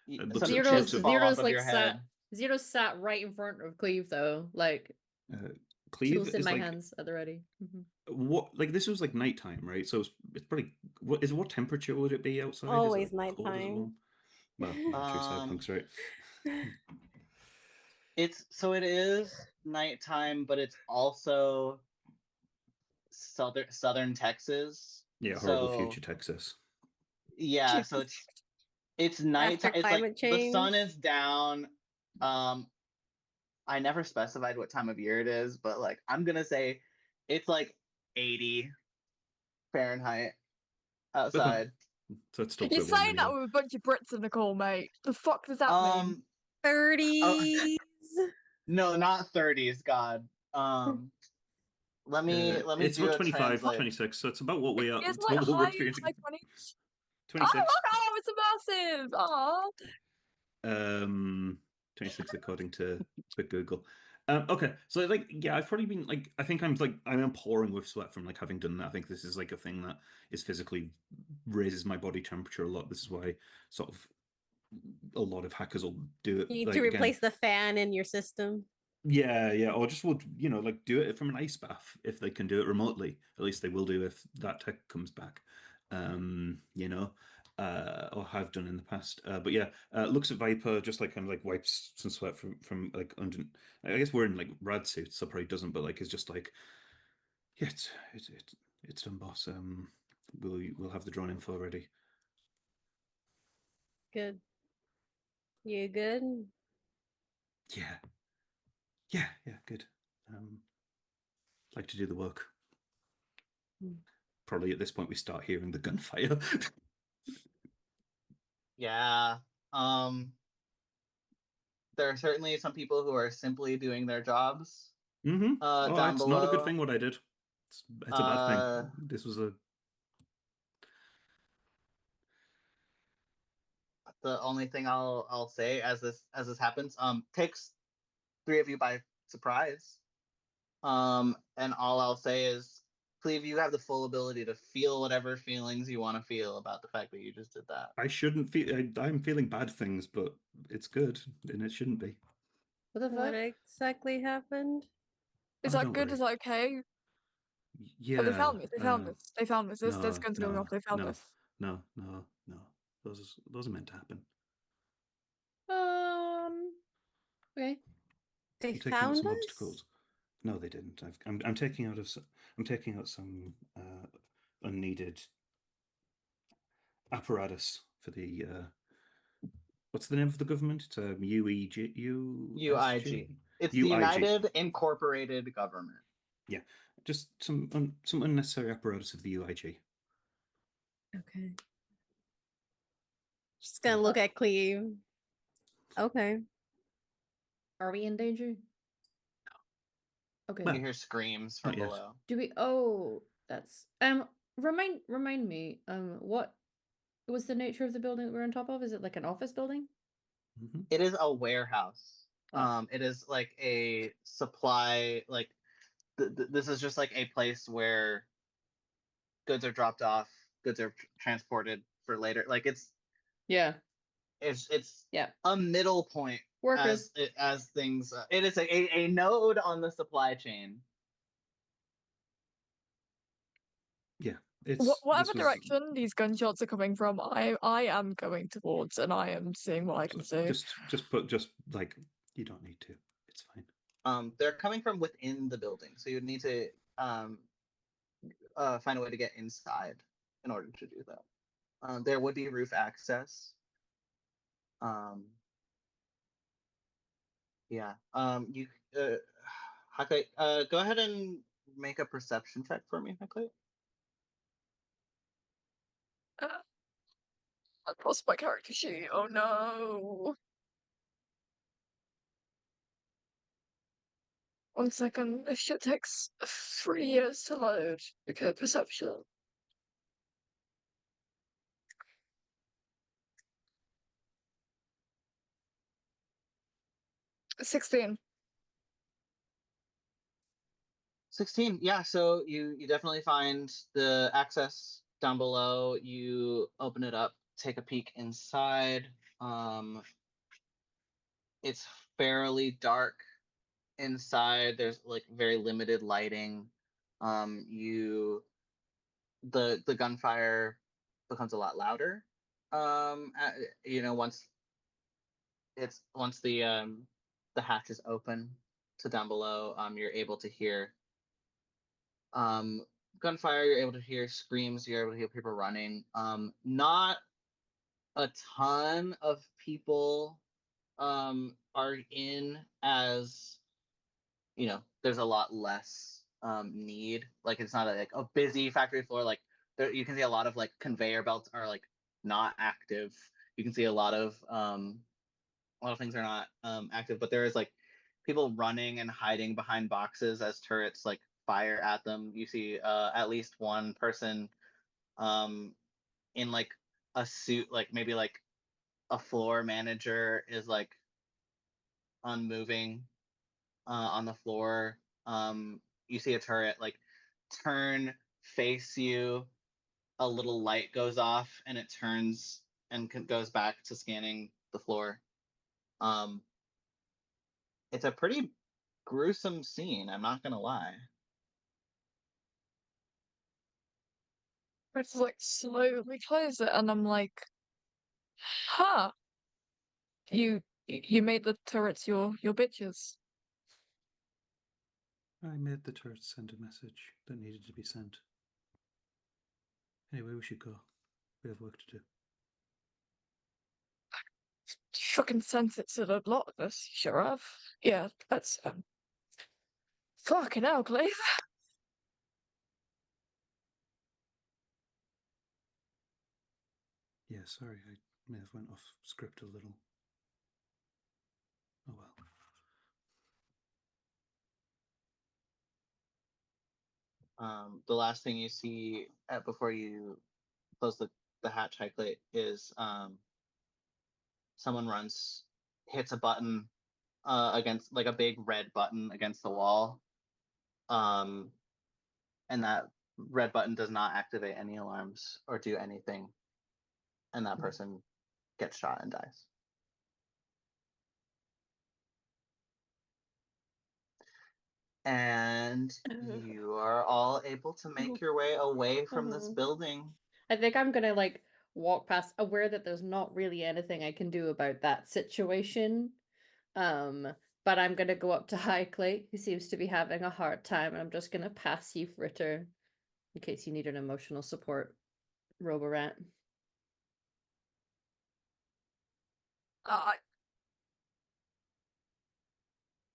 Speaker 4: looks
Speaker 1: Some
Speaker 4: at-
Speaker 3: Zero's
Speaker 1: chips fall off of
Speaker 3: like
Speaker 1: your head.
Speaker 3: Zero's sat right in front of Cleve though, like
Speaker 4: Cleve
Speaker 3: tools in
Speaker 4: is
Speaker 3: my
Speaker 4: like
Speaker 3: hands at the ready.
Speaker 4: what like this was like nighttime, right? So it's probably what temperature would it be outside?
Speaker 2: Always
Speaker 4: is it like cold? Is it
Speaker 2: nighttime.
Speaker 4: warm? Well, yeah, true Cyberpunk's right.
Speaker 1: It is nighttime, but it's also southern Texas.
Speaker 4: Yeah, horrible future Texas.
Speaker 1: Yeah, so it's nighttime.
Speaker 2: After
Speaker 1: It's like
Speaker 2: climate
Speaker 1: the sun
Speaker 2: change.
Speaker 1: is down. I never specified what time of year it is, but like I'm gonna say it's like 80 Fahrenheit outside.
Speaker 4: So it's still
Speaker 5: You're
Speaker 4: quite warm
Speaker 5: saying that
Speaker 4: anyway.
Speaker 5: with a bunch of Brits in the call, mate. The fuck does that mean?
Speaker 2: 30s.
Speaker 1: No, not 30s. God. Let me
Speaker 4: It's
Speaker 1: do
Speaker 4: about
Speaker 1: a
Speaker 4: 25,
Speaker 1: translate.
Speaker 4: 26, so it's about what we are.
Speaker 5: It's
Speaker 4: It's
Speaker 5: like
Speaker 4: about what we're
Speaker 5: high
Speaker 4: experiencing.
Speaker 5: 20s.
Speaker 4: 26.
Speaker 5: Oh, it's a massive. Oh.
Speaker 4: 26 according to quick Google. Okay, so like yeah, I've probably been like I'm pouring with sweat from like having done that. I think this is like a thing that is physically raises my body temperature a lot. This is why sort of a lot of hackers will do it.
Speaker 2: You need
Speaker 4: like,
Speaker 2: to replace the fan in your system.
Speaker 4: Yeah, or just would like do it from an ice bath if they can do it remotely. At least they will do if that tech comes back. Or have done in the past. But yeah, looks at Viper, just like kind of like wipes some sweat from like under. I guess we're in like rad suits, so probably doesn't. But like it's just like, yeah, it's done, boss. We'll have the drone info ready.
Speaker 2: Good. You good?
Speaker 4: Yeah, good. Like to do the work. Probably at this point we start hearing the gunfire.
Speaker 1: Yeah. There are certainly some people who are simply doing their jobs.
Speaker 4: Down
Speaker 1: Down
Speaker 4: it's
Speaker 1: below.
Speaker 4: not a good thing what I did. It's a bad thing. This was
Speaker 1: the only thing I'll say as this happens, takes 3 of you by surprise. And all I'll say is, Cleve, you have the full ability to feel whatever feelings you want to feel about the fact that you just did that.
Speaker 4: I shouldn't feel. I'm feeling bad things, but it's good, and it shouldn't be.
Speaker 2: What exactly happened?
Speaker 5: Is that good? Is that okay?
Speaker 4: Yeah.
Speaker 5: Oh, they found this. They found this. They found this. There's
Speaker 4: No,
Speaker 5: guns going off. They found this.
Speaker 4: No. Those are meant to happen.
Speaker 3: Okay.
Speaker 2: They
Speaker 4: I'm taking
Speaker 2: found
Speaker 4: out some
Speaker 2: us?
Speaker 4: obstacles. No, they didn't. I'm taking out some unneeded apparatus for the what's the name of the government? It's UIG.
Speaker 1: It's the
Speaker 4: UIG.
Speaker 1: United Incorporated Government.
Speaker 4: Yeah, just some unnecessary apparatus of the UIG.
Speaker 2: Okay. Just gonna look at Cleve. Okay.
Speaker 3: Are we in danger? Okay.
Speaker 1: You hear screams from
Speaker 4: not yet.
Speaker 1: below.
Speaker 3: Do we? Oh, that's remind me. What was the nature of the building that we're on top of? Is it like an office building?
Speaker 4: Mhm.
Speaker 1: It is a warehouse.
Speaker 3: Ah.
Speaker 1: It is like a supply. Like this is just like a place where goods are dropped off, goods are transported for later. Like
Speaker 3: Yeah.
Speaker 1: it's
Speaker 3: Yeah.
Speaker 1: a middle point
Speaker 3: Workers.
Speaker 1: as things. It is a node on the supply chain.
Speaker 4: Yeah, it's
Speaker 5: Whatever
Speaker 4: this was
Speaker 5: direction these gunshots are coming from, I am going towards, and I am seeing what I can see.
Speaker 4: just like you don't need to. It's fine.
Speaker 1: They're coming from within the building, so you'd need to find a way to get inside in order to do that. There would be roof access. Yeah. You Hakai, go ahead and make a perception check for me, Hakai.
Speaker 5: I lost my character sheet. Oh no. 1 second. This shit takes 3 years to load. Okay, perception. 16.
Speaker 1: 16. Yeah, so you definitely find the access down below. You open it up, take a peek inside. It's fairly dark inside. There's like very limited lighting. You the gunfire becomes a lot louder. Once the hatch is open to down below, you're able to hear gunfire. You're able to hear screams. You're able to hear people running. Not a ton of people are in, as there's a lot less need. Like it's not like a busy factory floor. Like there, you can see a lot of like conveyor belts are like not active. You can see a lot of things are not active, but there is like people running and hiding behind boxes as turrets like fire at them. You see at least one person in like a suit, like maybe like a floor manager is like unmoving on the floor. You see a turret like turn, face you, a little light goes off and it turns and goes back to scanning the floor. It's a pretty gruesome scene, I'm not gonna lie.
Speaker 5: I just like slowly close it, and I'm like, huh. You made the turrets your bitches.
Speaker 4: I made the turret send a message that needed to be sent. Anyway, we should go. We have work to do.
Speaker 5: Fucking sent it to the lot of us. Sure have. Yeah, that's fucking hell, Cleve.
Speaker 4: Yeah, sorry, I may have went off script a little. Oh well.
Speaker 1: The last thing you see before you close the hatch high plate is someone hits a button against like a big red button against the wall. And that red button does not activate any alarms or do anything. And that person gets shot and dies. And you are all able to make your way away from this building.
Speaker 3: I think I'm gonna like walk past, aware that there's not really anything I can do about that situation. But I'm gonna go up to Highclay, who seems to be having a hard time, and I'm just gonna pass you Fritter in case you need an emotional support, Roborat.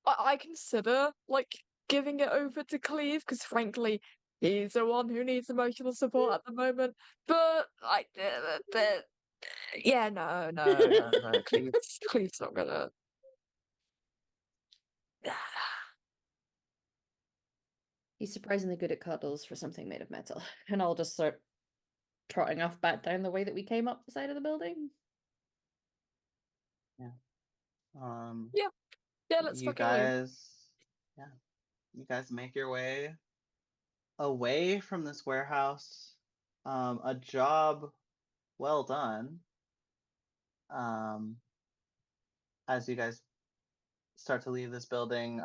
Speaker 5: I consider like giving it over to Cleve because frankly he's the one who needs emotional support at the moment. But yeah, no. Cleve's not gonna.
Speaker 3: He's surprisingly good at cuddles for something made of metal. And I'll just start trotting off back down the way that we came up the side of the building.
Speaker 1: Yeah.
Speaker 5: Yeah, let's
Speaker 1: You
Speaker 5: fucking leave.
Speaker 1: you guys make your way away from this warehouse. A job well done. As you guys start to leave this building,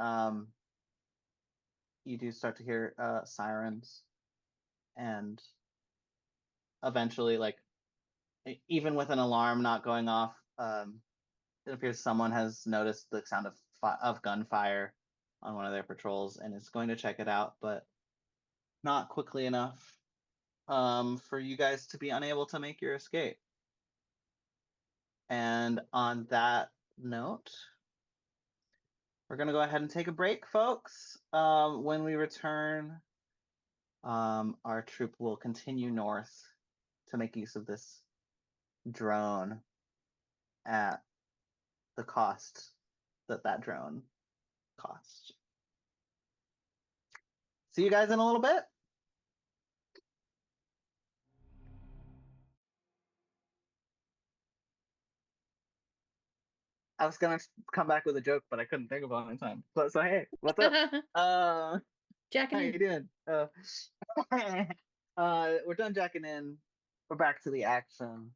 Speaker 1: you do start to hear sirens, and eventually, like, even with an alarm not going off, it appears someone has noticed the sound of gunfire on one of their patrols and is going to check it out, but not quickly enough for you guys to be unable to make your escape. And on that note, we're going to go ahead and take a break, folks. When we return, our troop will continue north to make use of this drone at the cost that drone cost. See you guys in a little bit. I was gonna come back with a joke, but I couldn't think of one in time. So hey, what's up?
Speaker 3: Jacking
Speaker 1: How
Speaker 3: in.
Speaker 1: you doing? We're done jacking in. We're back to the action.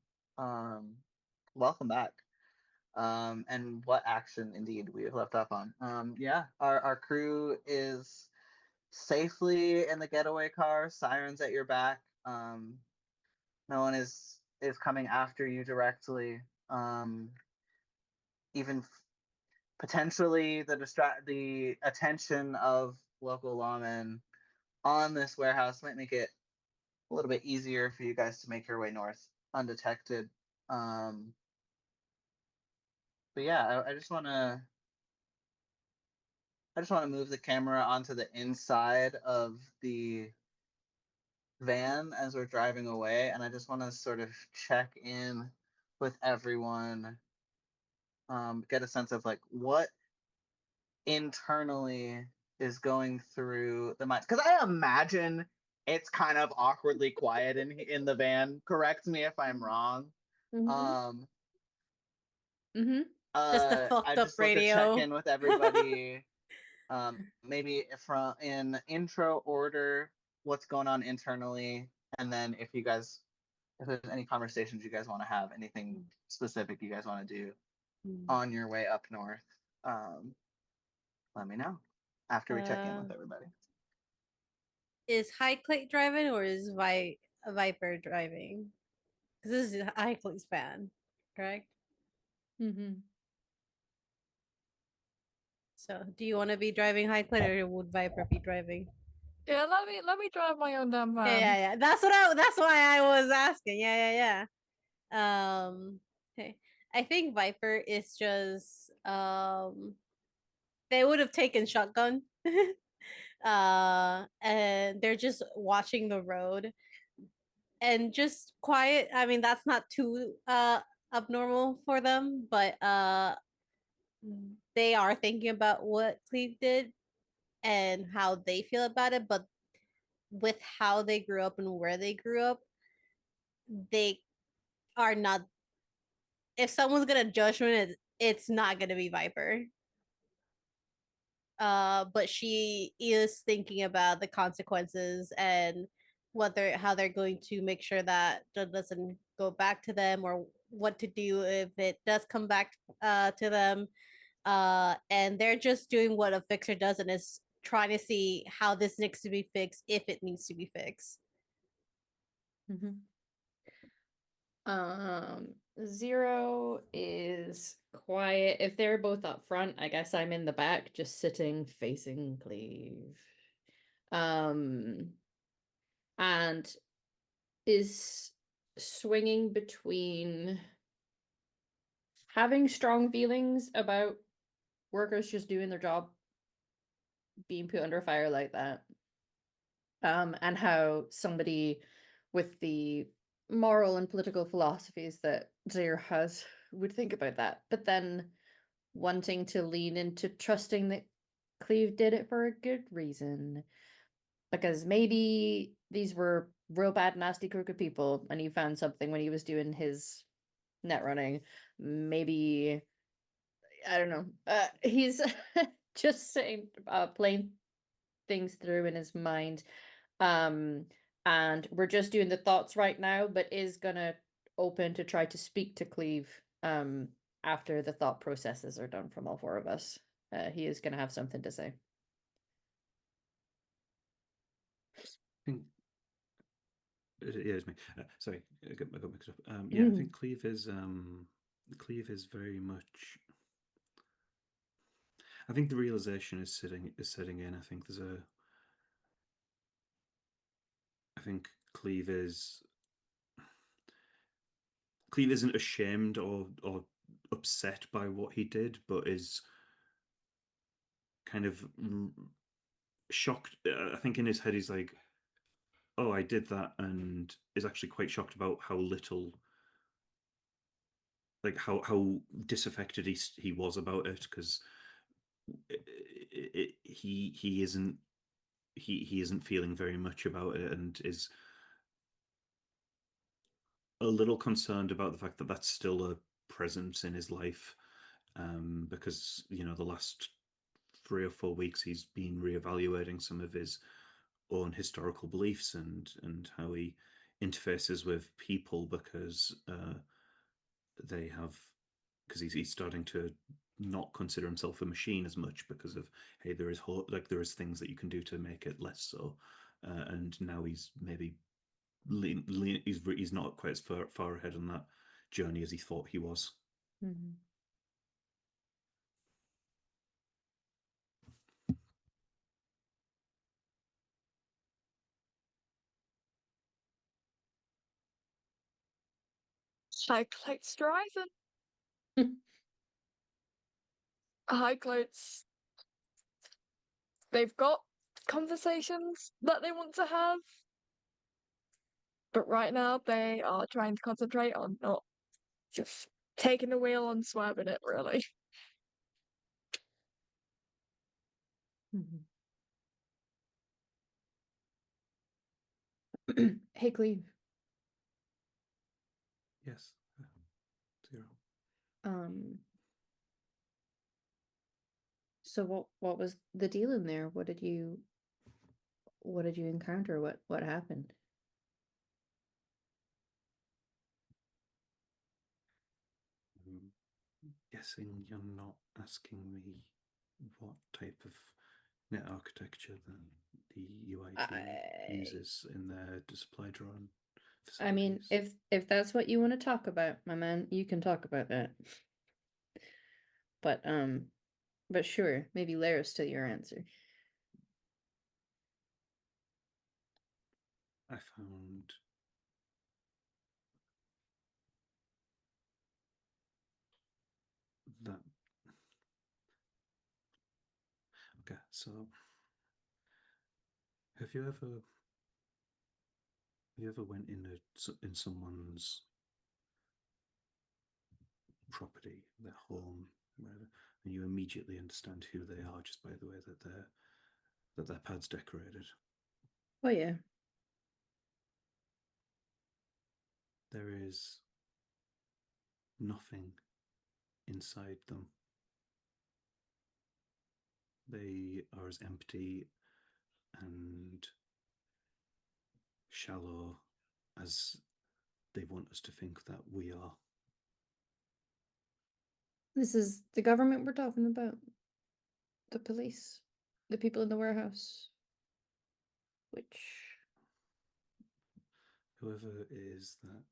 Speaker 1: Welcome back. And what action indeed we have left off on. Yeah, our crew is safely in the getaway car. Sirens at your back. No one is coming after you directly. Even potentially the attention of local lawmen on this warehouse might make it a little bit easier for you guys to make your way north undetected. But yeah, I just want to move the camera onto the inside of the van as we're driving away, and I just want to sort of check in with everyone, get a sense of like what internally is going through the mind, because I imagine it's kind of awkwardly quiet in the van. Correct me if I'm wrong.
Speaker 3: Mm-hmm.
Speaker 2: Just a fucked
Speaker 1: I
Speaker 2: up
Speaker 1: just like to
Speaker 2: radio.
Speaker 1: check in with everybody. Maybe from in intro order, what's going on internally, and then if there's any conversations you guys want to have, anything specific you guys want to do on your way up north, let me know after we check in with everybody.
Speaker 2: Is Highclate driving or is Viper driving? Because this is Highclate's van, correct?
Speaker 3: Mm-hmm.
Speaker 2: So, do you want to be driving Highclate or would Viper be driving?
Speaker 5: Yeah, let me drive my own damn van.
Speaker 2: Yeah. That's why I was asking. Yeah. Hey, I think Viper is just they would have taken shotgun. And they're just watching the road and just quiet. I mean, that's not too abnormal for them, but they are thinking about what Cleve did and how they feel about it, but with how they grew up and where they grew up, they are not. If someone's gonna judge me, it's not gonna be Viper. But she is thinking about the consequences and how they're going to make sure that it doesn't go back to them, or what to do if it does come back to them. And they're just doing what a fixer does, and is trying to see how this needs to be fixed if it needs to be fixed.
Speaker 3: Mm-hmm. Zero is quiet. If they're both up front, I guess I'm in the back, just sitting facing Cleve. And is swinging between having strong feelings about workers just doing their job, being put under fire like that, and how somebody with the moral and political philosophies that Zaire has would think about that, but then wanting to lean into trusting that Cleve did it for a good reason. Because maybe these were real bad, nasty, crooked people, and he found something when he was doing his net running. Maybe I don't know. He's just saying, playing things through in his mind. And we're just doing the thoughts right now, but is gonna open to try to speak to Cleve after the thought processes are done from all four of us. He is gonna have something to say.
Speaker 4: I think it's me. Sorry, I got mixed up. Yeah, I think Cleve is very much. I think the realization is setting in. I think Cleve isn't ashamed or upset by what he did, but is kind of shocked. I think in his head he's like, "Oh, I did that," and is actually quite shocked about how little, like how disaffected he was about it, because he isn't feeling very much about it, and is a little concerned about the fact that that's still a presence in his life, because the last 3 or 4 weeks he's been reevaluating some of his own historical beliefs and how he interfaces with people, because he's starting to not consider himself a machine as much, because of, hey, there is things that you can do to make it less so, and now he's maybe he's not quite as far ahead on that journey as he thought he was.
Speaker 5: High cloaks driving. High cloaks. They've got conversations that they want to have, but right now they are trying to concentrate on not just taking the wheel and swerving it, really.
Speaker 3: Hey, Cleve.
Speaker 4: Yes. 0.
Speaker 3: So what was the deal in there? What did you encounter? What happened?
Speaker 4: I'm guessing you're not asking me what type of net architecture the UIT uses in their supply drone facilities.
Speaker 3: I mean, if that's what you want to talk about, my man, you can talk about that. But sure, maybe Laris to your answer.
Speaker 4: I found that. Okay, so have you ever went in someone's property, their home, wherever, and you immediately understand who they are just by the way that their pad's decorated?
Speaker 3: Oh yeah.
Speaker 4: There is nothing inside them. They are as empty and shallow as they want us to think that we are.
Speaker 3: This is the government we're talking about. The police. The people in the warehouse. Which
Speaker 4: Whoever it is that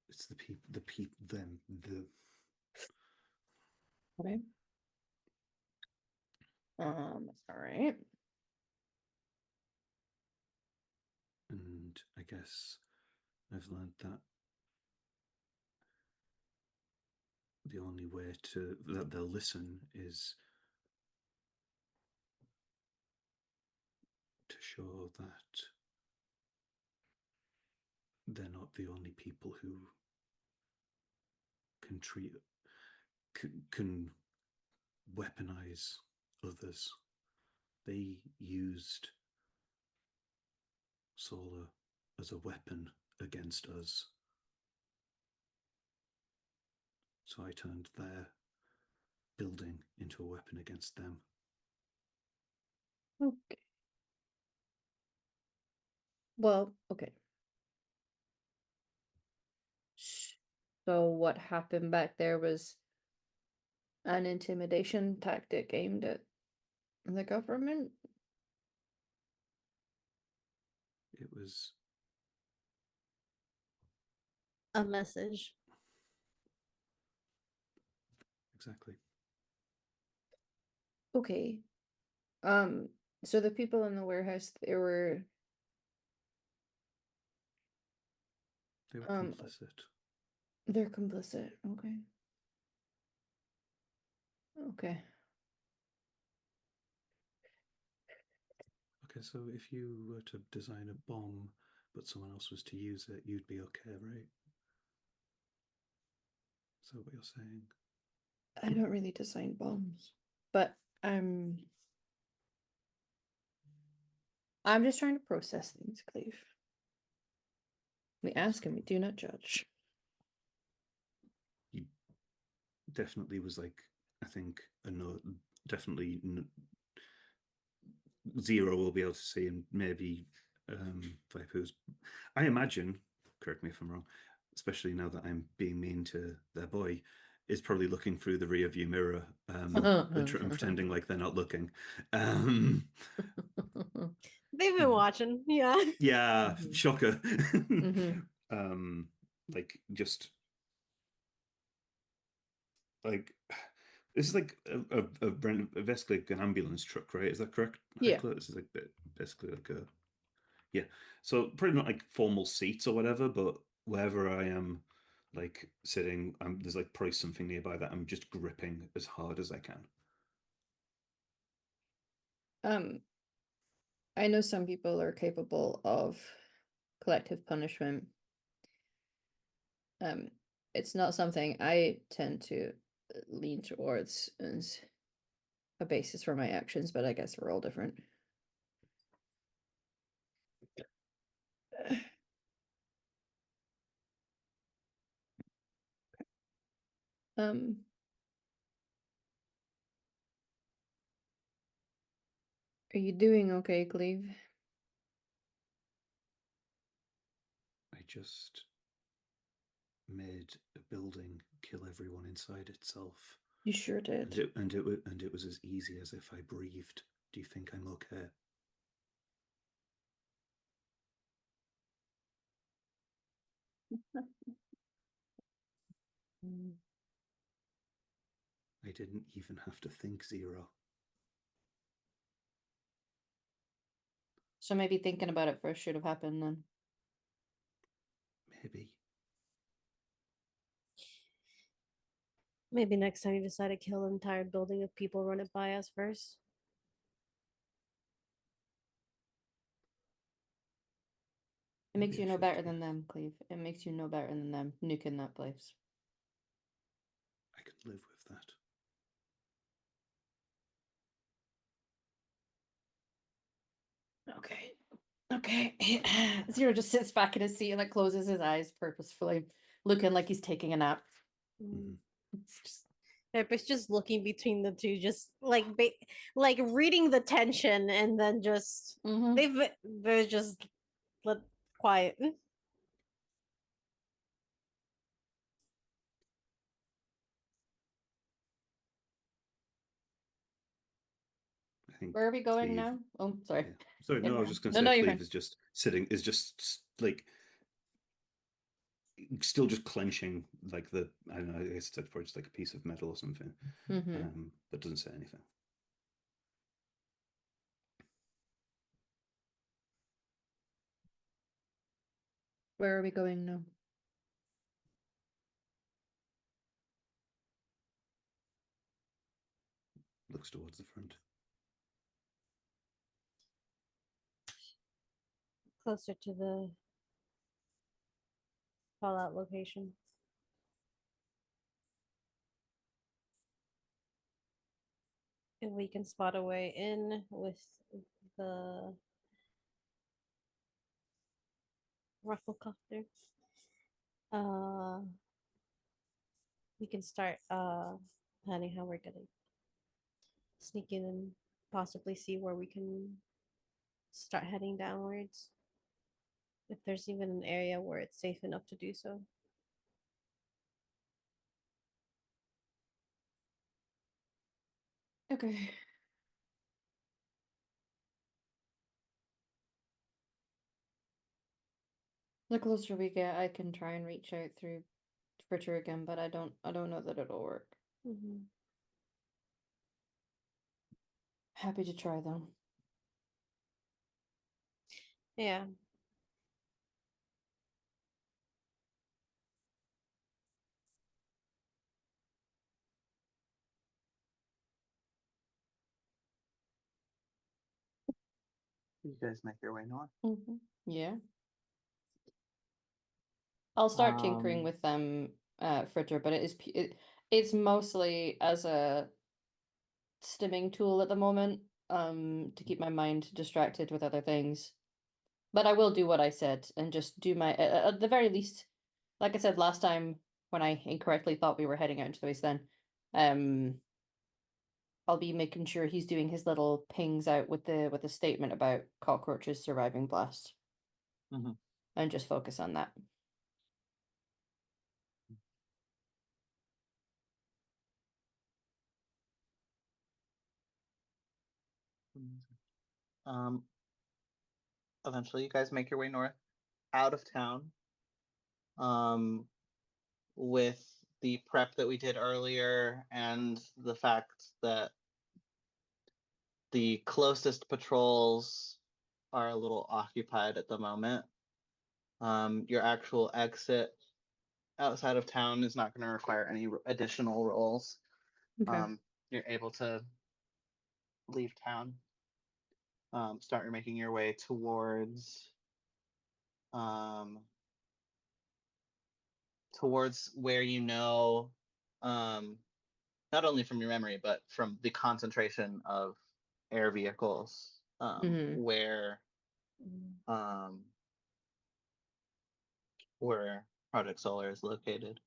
Speaker 4: it's the people them the
Speaker 3: okay. All right.
Speaker 4: And I guess I've learned that the only way that they'll listen is to show that they're not the only people who can weaponize others they used solar as a weapon against us. So I turned their building into a weapon against them.
Speaker 3: Okay. Well, okay. So what happened back there was an intimidation tactic aimed at the government?
Speaker 4: It was
Speaker 2: A message.
Speaker 4: exactly.
Speaker 3: Okay. So the people in the warehouse,
Speaker 4: They were
Speaker 3: Um,
Speaker 4: complicit.
Speaker 3: they're complicit. Okay. Okay.
Speaker 4: Okay, so if you were to design a bomb, but someone else was to use it, you'd be okay, right? Is that what you're saying?
Speaker 3: I don't really design bombs, but I'm just trying to process things, Cleve. We ask and we do not judge.
Speaker 4: He definitely was like, I think, a no, definitely Zero will be able to see, and maybe Viper's. I imagine, correct me if I'm wrong, especially now that I'm being mean to their boy, is probably looking through the rear view mirror and pretending like they're not looking.
Speaker 2: They've been watching, yeah.
Speaker 4: Yeah,
Speaker 3: Mhm.
Speaker 4: shocker.
Speaker 3: Mhm.
Speaker 4: Like just like this is like basically like an ambulance truck, right? Is that correct?
Speaker 3: Yeah.
Speaker 4: Heckler? This is like basically like a yeah. So pretty not like formal seats or whatever, but wherever I am like sitting, there's like probably something nearby that I'm just gripping as hard as I can.
Speaker 3: I know some people are capable of collective punishment. It's not something I tend to lean towards as a basis for my actions, but I guess we're all different. Um, are you doing okay, Cleve?
Speaker 4: I just made a building kill everyone inside itself.
Speaker 3: You sure did.
Speaker 4: And it was as easy as if I breathed. Do you think I'm okay? I didn't even have to think, Zero.
Speaker 3: So maybe thinking about it first should have happened then.
Speaker 4: Maybe.
Speaker 2: Maybe next time you decide to kill an entire building of people, run it by us first.
Speaker 3: It makes
Speaker 4: Maybe
Speaker 3: you
Speaker 4: I
Speaker 3: no
Speaker 4: should,
Speaker 3: better than
Speaker 4: yes.
Speaker 3: them, Cleve. It makes you no better than them nuking that place.
Speaker 4: I could live with that.
Speaker 3: Okay. Okay. Zero just sits back in his seat and like closes his eyes purposefully, looking like he's taking a nap.
Speaker 4: Mhm.
Speaker 2: It's just Pepper's just looking between the two, just like like reading the tension, and then just they're just quiet.
Speaker 4: I think
Speaker 3: Where are we going
Speaker 4: Cleve.
Speaker 3: now? Oh, sorry.
Speaker 4: Yeah. Sorry, no, I was just going to
Speaker 3: No,
Speaker 4: say
Speaker 3: no, you're
Speaker 4: Cleve
Speaker 3: fine.
Speaker 4: is just sitting, is just like still just clenching like the, I don't know, I guess it's probably just like a piece of metal or something, but doesn't say anything.
Speaker 3: Where are we going now?
Speaker 4: Looks towards the front.
Speaker 2: Closer to the fallout location. And we can spot a way in with the rufflecopter. We can start planning how we're gonna sneak in and possibly see where we can start heading downwards. If there's even an area where it's safe enough to do so.
Speaker 3: Okay. The closer we get, I can try and reach out through Fritter again, but I don't know that it'll work. Happy to try though.
Speaker 2: Yeah.
Speaker 1: You guys make your way north.
Speaker 3: Yeah. I'll start tinkering with Fritter, but it's mostly as a stimming tool at the moment, to keep my mind distracted with other things. But I will do what I said and just do my at the very least, like I said last time when I incorrectly thought we were heading out into the wasteland, I'll be making sure he's doing his little pings out with the statement about cockroaches surviving blast. And just focus on that.
Speaker 1: Eventually you guys make your way north out of town. With the prep that we did earlier and the fact that the closest patrols are a little occupied at the moment. Your actual exit outside of town is not going to require any additional rolls.
Speaker 3: Okay.
Speaker 1: You're able to leave town. Start making your way towards where you know, not only from your memory but from the concentration of air vehicles, where Project Solar is located.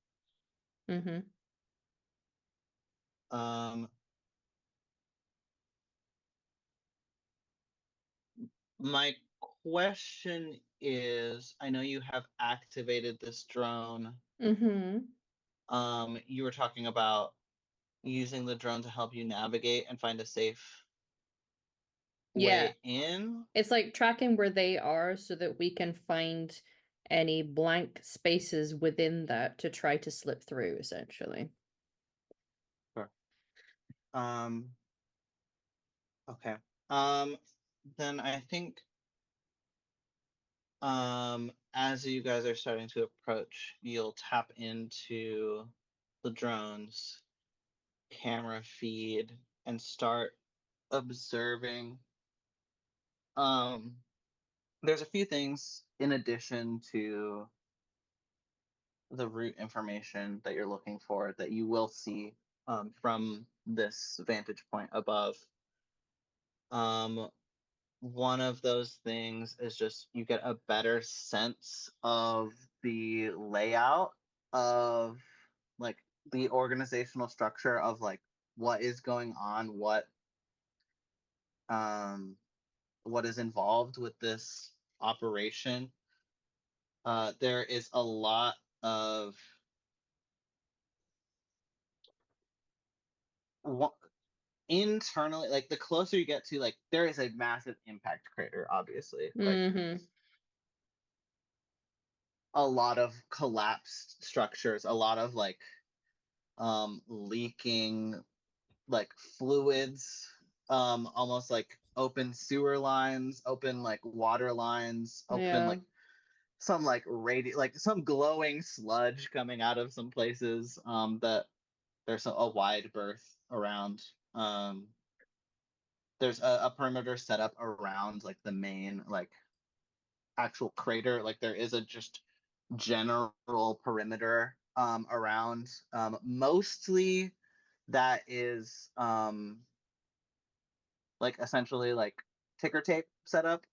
Speaker 1: My question is, I know you have activated this drone. You were talking about using the drone to help you navigate and find a safe way in.
Speaker 3: It's like tracking where they are so that we can find any blank spaces within that to try to slip through, essentially.
Speaker 1: Sure. Okay. Then I think as you guys are starting to approach, you'll tap into the drone's camera feed and start observing. There's a few things in addition to the route information that you're looking for that you will see from this vantage point above. One of those things is just you get a better sense of the layout of like the organizational structure of like what is going on, what is involved with this operation. There is a lot of internally, like the closer you get to, like there is a massive impact crater, obviously. Like a lot of collapsed structures, a lot of like leaking like fluids, almost like open sewer lines, open like water lines, open like some like like some glowing sludge coming out of some places, that there's a wide berth around. There's a perimeter set up around like the main like actual crater. Like there is a just general perimeter around. Mostly that is like essentially like ticker tape setup,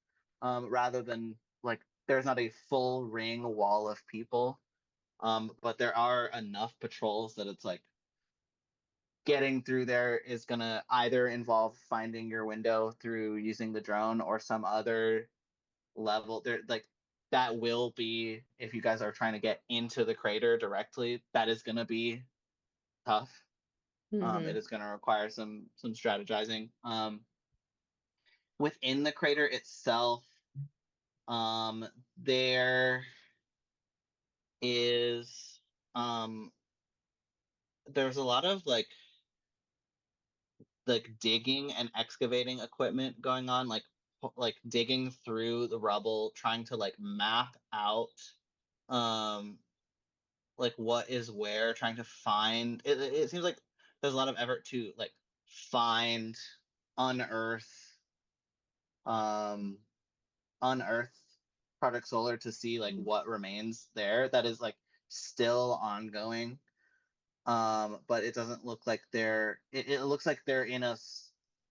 Speaker 1: rather than like there's not a full ring wall of people, but there are enough patrols that it's like getting through there is gonna either involve finding your window through using the drone or some other level. There, like that will be, if you guys are trying to get into the crater directly, that is gonna be tough. It is gonna require some strategizing. Within the crater itself, there is there's a lot of like digging and excavating equipment going on, like digging through the rubble, trying to like map out like what is where, trying to find it. It seems like there's a lot of effort to like find, unearth um unearth Project Solar to see like what remains there. That is like still ongoing. But it doesn't look like it looks like they're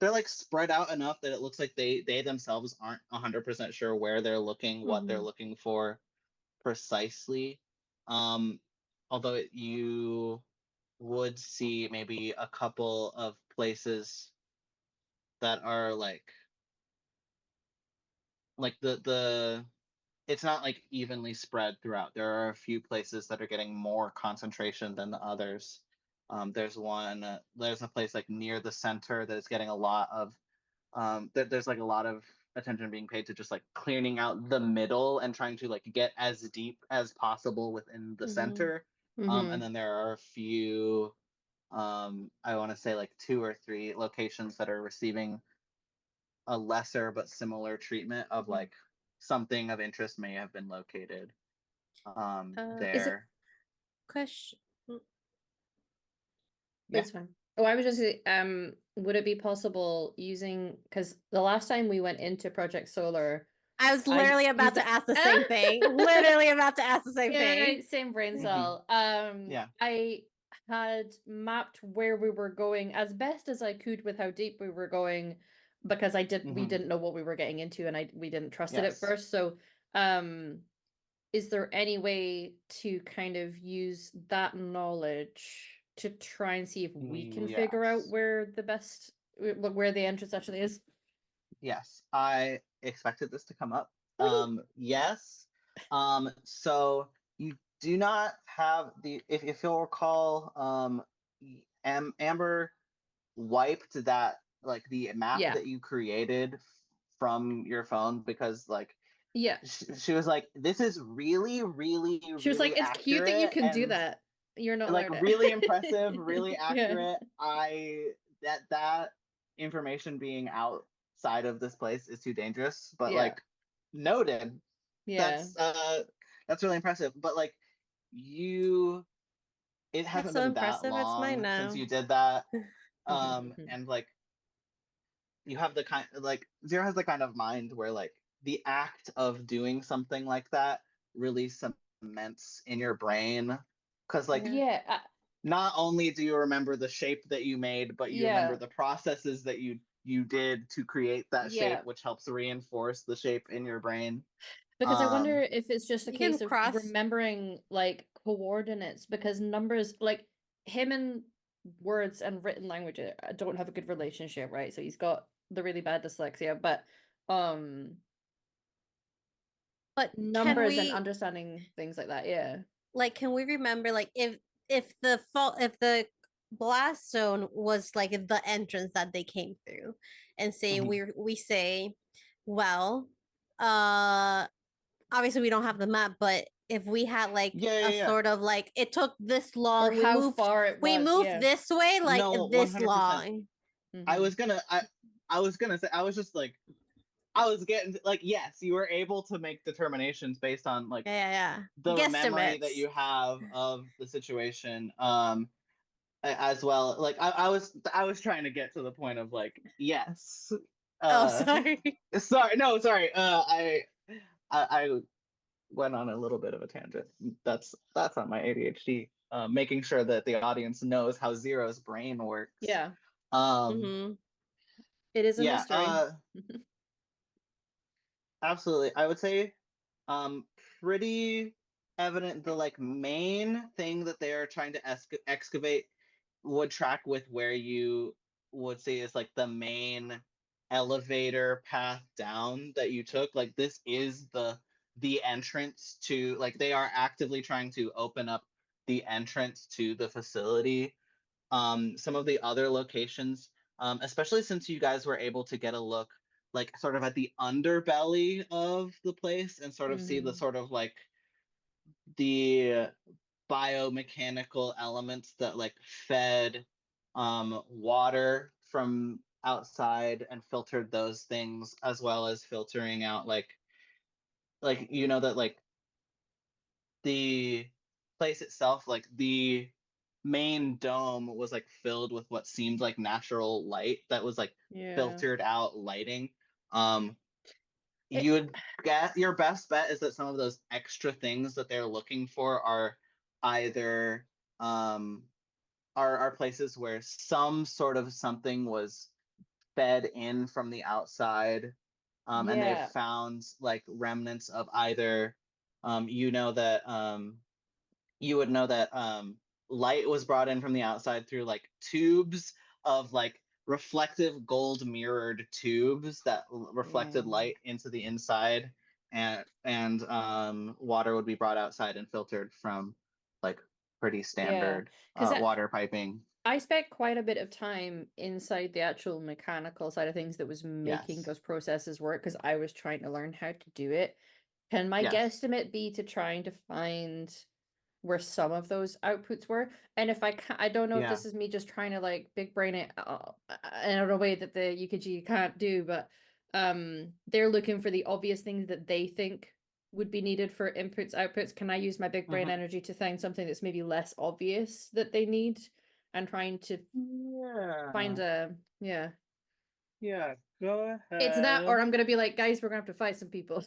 Speaker 1: like spread out enough that it looks like they themselves aren't 100% sure where they're looking, what they're looking for precisely. Although you would see maybe a couple of places that are like the it's not like evenly spread throughout. There are a few places that are getting more concentration than the others. There's a place like near the center that is getting a lot of there's like a lot of attention being paid to just like clearing out the middle and trying to like get as deep as possible within the center. And then there are a few I want to say like 2 or 3 locations that are receiving a lesser but similar treatment of like something of interest may have been located there.
Speaker 2: Is it question?
Speaker 3: It's fine. Oh, I was just would it be possible using, because the last time we went into Project Solar,
Speaker 2: I was literally about to ask the same thing. Literally about to ask the same thing.
Speaker 3: Same brain cell.
Speaker 1: Yeah.
Speaker 3: I had mapped where we were going as best as I could with how deep we were going, because we didn't know what we were getting into, and we didn't trust it at first. So is there any way to kind of use that knowledge to try and see if we can figure out where the entrance actually is?
Speaker 1: Yes, I expected this to come up. Yes. So you do not have if you'll recall, Amber wiped that like the map that you created from your phone because like she was like, this is really, really,
Speaker 3: she was like, it's cute that you can do that. You're not
Speaker 1: like really impressive, really accurate. That information being outside of this place is too dangerous. But like, noted.
Speaker 3: Yeah.
Speaker 1: That's really impressive. But like, it hasn't been that long since you did that. And like, you have the kind like Zero has the kind of mind where like the act of doing something like that really cements in your brain, because like not only do you remember the shape that you made, but you remember the processes that you did to create that shape, which helps reinforce the shape in your brain.
Speaker 3: Because I wonder if it's just a case of remembering like coordinates, because numbers, like him and words and written language don't have a good relationship, right? So he's got the really bad dyslexia, but numbers and understanding things like that,
Speaker 2: like, can we remember like if the blast zone was like the entrance that they came through, and say we say, well, obviously we don't have the map, but if we had like sort of like it took this long,
Speaker 3: or how far it was,
Speaker 2: we moved this way, like this 100%. Long.
Speaker 1: I was gonna say, I was just like, I was getting like, yes, you were able to make determinations based on like the memory that you have of the situation, as well. Like I was trying to get to the point of like, yes.
Speaker 2: Sorry.
Speaker 1: Sorry. I went on a little bit of a tangent. That's on my ADHD. Making sure that the audience knows how Zero's brain works.
Speaker 3: Yeah. It is a
Speaker 1: Yeah,
Speaker 3: mystery.
Speaker 1: absolutely. I would say pretty evident. The like main thing that they are trying to excavate would track with where you would say is like the main elevator path down that you took. Like this is the entrance to, like, they are actively trying to open up the entrance to the facility. Some of the other locations, especially since you guys were able to get a look like sort of at the underbelly of the place and sort of see the sort of like the biomechanical elements that like fed water from outside and filtered those things, as well as filtering out like you know that like the place itself, like the main dome was like filled with what seemed like natural light that was like
Speaker 3: Yeah.
Speaker 1: filtered out lighting. Um
Speaker 3: It-
Speaker 1: you would get, your best bet is that some of those extra things that they're looking for are either are places where some sort of something was fed in from the outside, and they've
Speaker 3: Yeah.
Speaker 1: found like remnants of either you know that you would know that light was brought in from the outside through like tubes of like reflective gold mirrored tubes that reflected light into the inside, and water would be brought outside and filtered from like pretty standard
Speaker 3: because
Speaker 1: water piping.
Speaker 3: I spent quite a bit of time inside the actual mechanical side of things that was making
Speaker 1: Yes.
Speaker 3: those processes work because I was trying to learn how to do it. Can my
Speaker 1: Yes.
Speaker 3: guesstimate be to trying to find where some of those outputs were? And if I can't, I don't know if
Speaker 1: Yeah.
Speaker 3: this is me just trying to like big brain it in a way that the UKG can't do, but they're looking for the obvious things that they think would be needed for inputs, outputs. Can I use my big brain energy to find something that's maybe less obvious that they need and trying to find a
Speaker 1: Yeah, go ahead.
Speaker 3: It's that, or I'm gonna be like, guys, we're gonna have to fight some people.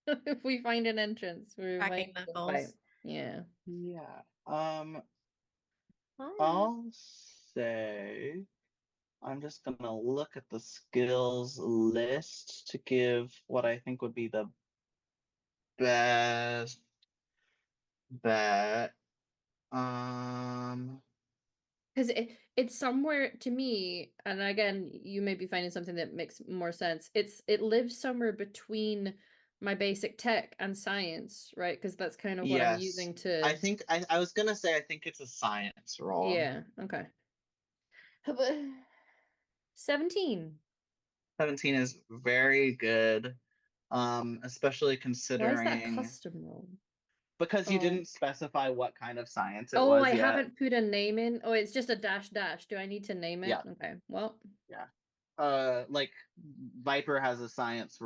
Speaker 3: If we find an entrance, we might
Speaker 2: Cracking
Speaker 3: have to
Speaker 2: knuckles.
Speaker 3: fight. Yeah.
Speaker 1: Yeah.
Speaker 2: Fine.
Speaker 1: I'll say I'm just gonna look at the skills list to give what I think would be the best bet.
Speaker 3: Because it's somewhere to me, and again, you may be finding something that makes more sense. It lives somewhere between my basic tech and science, right? Because that's kind of what I'm
Speaker 1: Yes.
Speaker 3: using to.
Speaker 1: I think I was gonna say I think it's a science roll.
Speaker 3: Yeah. Okay. 17.
Speaker 1: 17 is very good. Especially
Speaker 3: Why is that
Speaker 1: considering
Speaker 3: custom roll?
Speaker 1: because you
Speaker 3: Oh.
Speaker 1: didn't specify what kind of science it
Speaker 3: Oh,
Speaker 1: was
Speaker 3: I
Speaker 1: yet.
Speaker 3: haven't put a name in. Oh, it's just a dash dash. Do I need to name it?
Speaker 1: Yeah.
Speaker 3: Okay. Well.
Speaker 1: Like Viper has a science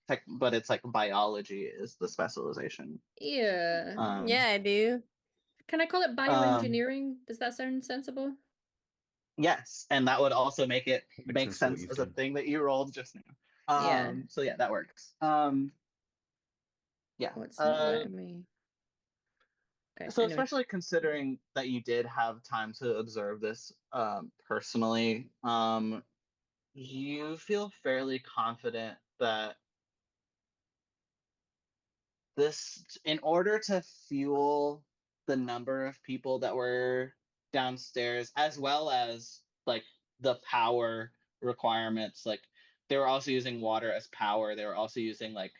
Speaker 1: tech, but it's like biology is the specialization.
Speaker 3: Yeah.
Speaker 2: Yeah, I do.
Speaker 3: Can I call it bioengineering? Does that sound sensible?
Speaker 1: Yes, and that would also make it
Speaker 4: Makes
Speaker 1: make
Speaker 4: sense to what
Speaker 1: sense
Speaker 4: you've
Speaker 1: as a
Speaker 4: done.
Speaker 1: thing that you rolled just now.
Speaker 3: Yeah.
Speaker 1: So yeah, that works. Yeah.
Speaker 3: Oh, it's not letting me. Okay.
Speaker 1: So
Speaker 3: Anyway.
Speaker 1: especially considering that you did have time to observe this personally, you feel fairly confident that this, in order to fuel the number of people that were downstairs, as well as like the power requirements, like they were also using water as power. They were also using like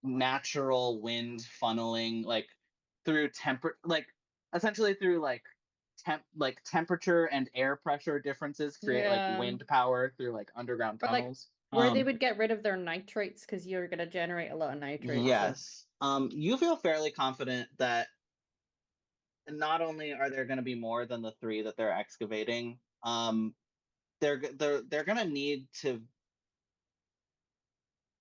Speaker 1: natural wind funneling, like through like essentially through like temperature and air pressure differences create like wind power through like underground
Speaker 3: Or like
Speaker 1: tunnels.
Speaker 3: where they would get rid of their nitrates because you're gonna generate a lot of nitrates.
Speaker 1: Yes. You feel fairly confident that not only are there going to be more than the 3 that they're excavating, they're going to need to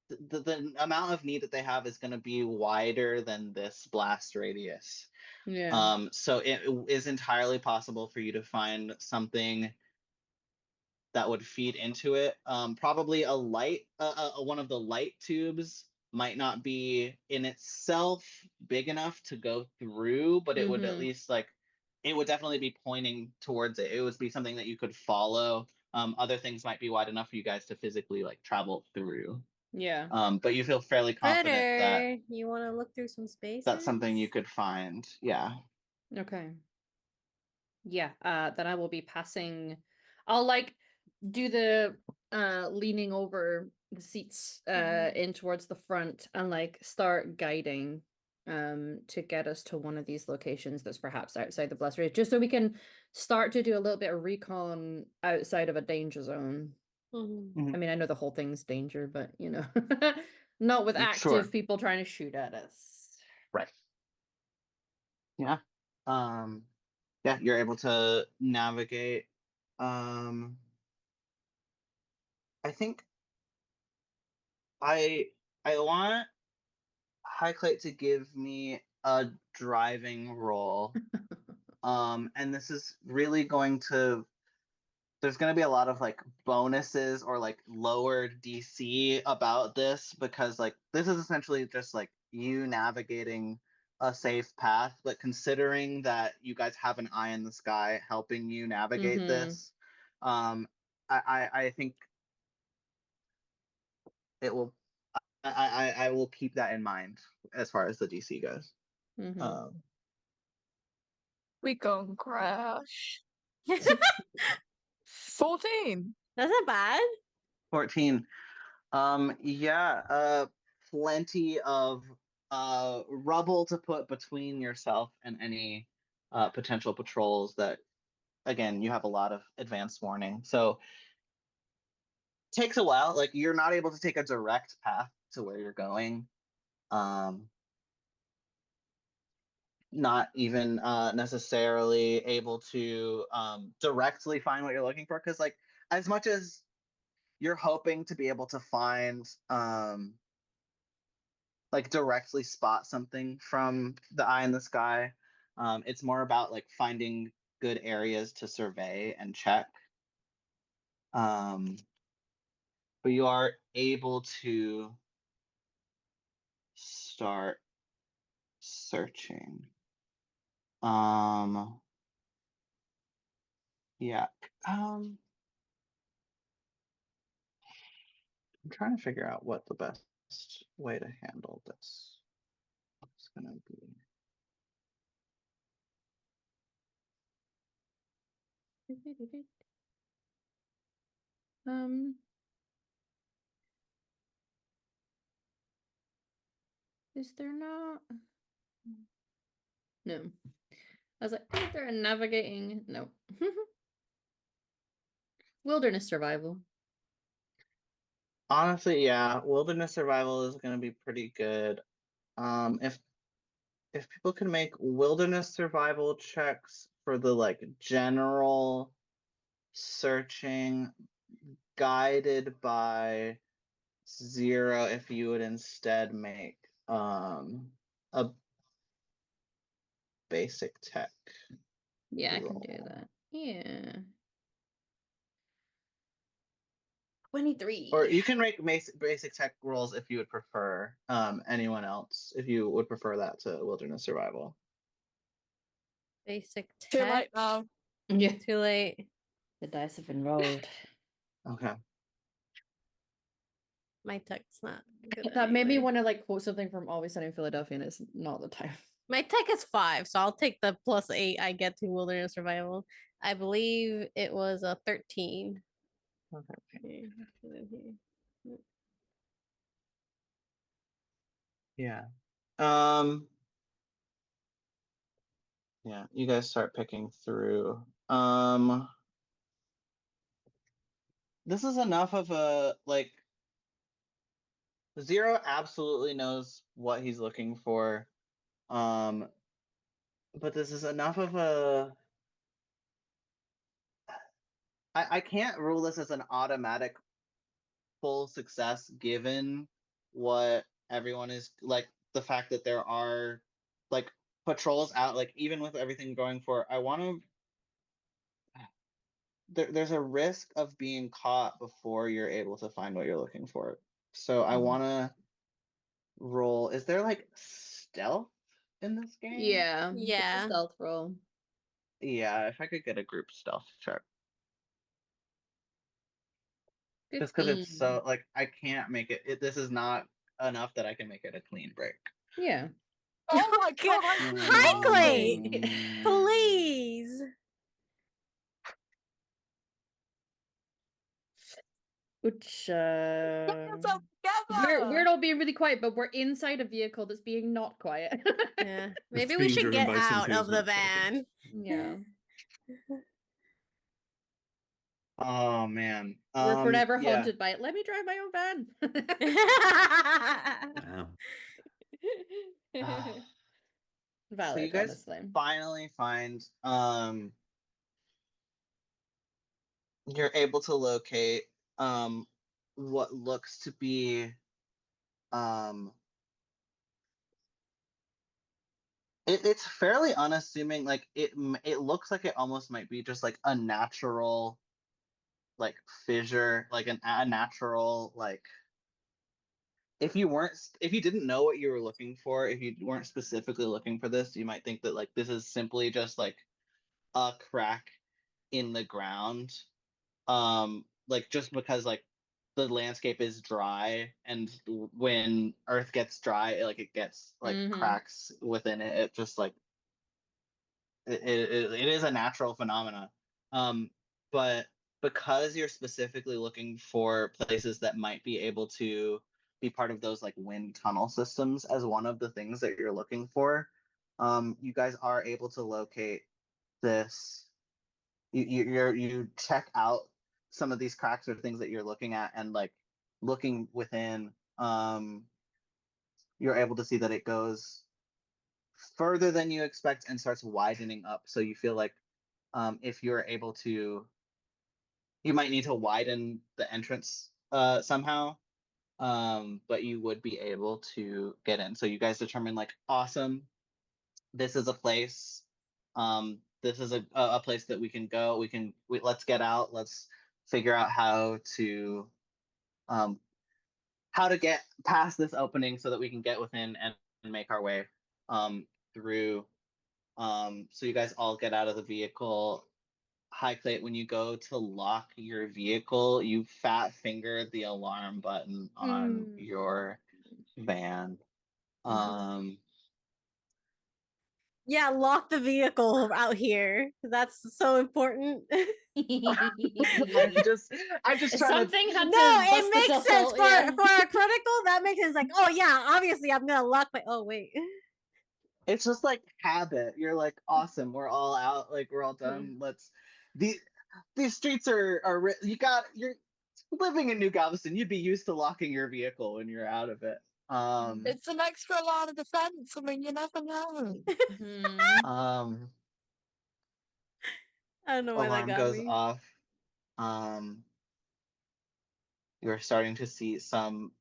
Speaker 1: the amount of need that they have is going to be wider than this blast radius.
Speaker 3: Yeah.
Speaker 1: So it is entirely possible for you to find something that would feed into it. Probably a light, one of the light tubes might not be in itself big enough to go through, but it would at least like, it would definitely be pointing towards it. It would be something that you could follow Other things might be wide enough for you guys to physically like travel through.
Speaker 3: Yeah.
Speaker 1: But you feel fairly confident that
Speaker 2: Critter, you want to look through some spaces?
Speaker 1: that's something you could find. Yeah.
Speaker 3: Okay. Yeah, then I will be passing. I'll like do the leaning over the seats in towards the front and like start guiding to get us to one of these locations that's perhaps outside the blast radius, just so we can start to do a little bit of recon outside of a danger zone.
Speaker 2: Mhm.
Speaker 3: I mean, I know the whole thing's danger, but you know, not with active
Speaker 1: Sure.
Speaker 3: people trying to shoot at us.
Speaker 1: Right. Yeah. Yeah, you're able to navigate. I think I want Highclate to give me a driving role. And this is really going to there's going to be a lot of like bonuses or like lowered DC about this, because like this is essentially just like you navigating a safe path, but considering that you guys have an eye in the sky helping you navigate this, I think it will I will keep that in mind as far as the DC goes.
Speaker 5: We gon' crash. 14.
Speaker 2: That's not bad.
Speaker 1: 14. Yeah, plenty of rubble to put between yourself and any potential patrols that, again, you have a lot of advanced warning. So takes a while. Like you're not able to take a direct path to where you're going. Not even necessarily able to directly find what you're looking for, because like as much as you're hoping to be able to find like directly spot something from the eye in the sky, it's more about like finding good areas to survey and check. But you are able to start searching. Yeah. I'm trying to figure out what the best way to handle this is gonna be.
Speaker 3: Is there not? No. I was like, is there a navigating? No. Wilderness survival.
Speaker 1: Honestly, yeah, wilderness survival is gonna be pretty good. If people can make wilderness survival checks for the like general searching, guided by 0 if you would instead make a basic tech.
Speaker 3: Yeah, I can
Speaker 1: roll.
Speaker 3: do that. Yeah. 23.
Speaker 1: Or you can make basic tech rolls if you would prefer. Anyone else, if you would prefer that to wilderness survival.
Speaker 2: Basic
Speaker 5: Too
Speaker 2: tech.
Speaker 5: late now.
Speaker 3: Yeah.
Speaker 2: Too late.
Speaker 3: The dice have been rolled.
Speaker 1: Okay.
Speaker 2: My tech's not good.
Speaker 3: That made me
Speaker 2: anyway.
Speaker 3: want to like quote something from Always Sunny in Philadelphia, and it's not the time.
Speaker 2: My tech is 5, so I'll take the +8 I get to wilderness survival. I believe it was a 13.
Speaker 1: Okay.
Speaker 2: Okay.
Speaker 1: Yeah. Yeah, you guys start picking through. This is enough of a like 0 absolutely knows what he's looking for. But this is enough of a I can't rule this as an automatic full success given what everyone is like, the fact that there are like patrols out, like even with everything going for I want to there's a risk of being caught before you're able to find what you're looking for. So I want to roll. Is there like stealth in this game?
Speaker 3: Yeah. It's a
Speaker 2: Yeah.
Speaker 3: stealth roll.
Speaker 1: Yeah, if I could get a group stealth check. just because it's
Speaker 3: 15.
Speaker 1: so like I can't make it. This is not enough that I can make it a clean break.
Speaker 3: Yeah.
Speaker 5: Oh my god, I
Speaker 2: Hi, Clay.
Speaker 1: Mm.
Speaker 2: Please.
Speaker 3: Which
Speaker 5: Get yourself
Speaker 3: we're
Speaker 5: together!
Speaker 3: all being really quiet, but we're inside a vehicle that's being not quiet.
Speaker 2: Yeah. Maybe we
Speaker 4: being
Speaker 2: should
Speaker 4: driven
Speaker 2: get
Speaker 4: by
Speaker 2: out
Speaker 4: somebody
Speaker 2: of
Speaker 4: who's
Speaker 2: the
Speaker 4: not talking.
Speaker 2: van.
Speaker 3: Yeah.
Speaker 1: Oh man.
Speaker 3: We're forever
Speaker 1: Yeah.
Speaker 3: haunted by it. Let me drive my own van.
Speaker 4: Wow.
Speaker 1: So
Speaker 3: Valid,
Speaker 1: you guys
Speaker 3: honestly.
Speaker 1: finally find you're able to locate what looks to be um it's fairly unassuming, like it looks like it almost might be just like a natural like fissure, like a natural like if you didn't know what you were looking for, if you weren't specifically looking for this, you might think that like this is simply just like a crack in the ground. Like just because like the landscape is dry, and when earth gets dry, it gets like cracks within it. It just like it is a natural phenomena. But because you're specifically looking for places that might be able to be part of those like wind tunnel systems as one of the things that you're looking for, you guys are able to locate this. You check out some of these cracks or things that you're looking at, and like looking within, you're able to see that it goes further than you expect and starts widening up. So you feel like if you're able to, you might need to widen the entrance somehow, but you would be able to get in. So you guys determine like, awesome, this is a place. This is a place that we can go. Let's get out. Let's figure out how to get past this opening so that we can get within and make our way through. So you guys all get out of the vehicle. Hi, Clayt, when you go to lock your vehicle, you fat finger the alarm button on your van.
Speaker 2: Yeah, lock the vehicle out here. That's so important.
Speaker 1: I'm just trying
Speaker 3: Something had
Speaker 2: No,
Speaker 3: to
Speaker 2: it
Speaker 3: bust this
Speaker 2: makes sense
Speaker 3: up,
Speaker 2: for
Speaker 3: yeah.
Speaker 2: a critical. That makes sense. Like, oh yeah, obviously I'm gonna lock my. Oh wait.
Speaker 1: It's just like habit. You're like, awesome, we're all out, like we're all done. Let's these streets are you're living in New Galveston. You'd be used to locking your vehicle when you're out of it.
Speaker 5: It's an extra line of defense. I mean, you never know.
Speaker 2: I don't know why that
Speaker 1: Alarm
Speaker 2: got
Speaker 1: goes
Speaker 2: me.
Speaker 1: off. You're starting to see some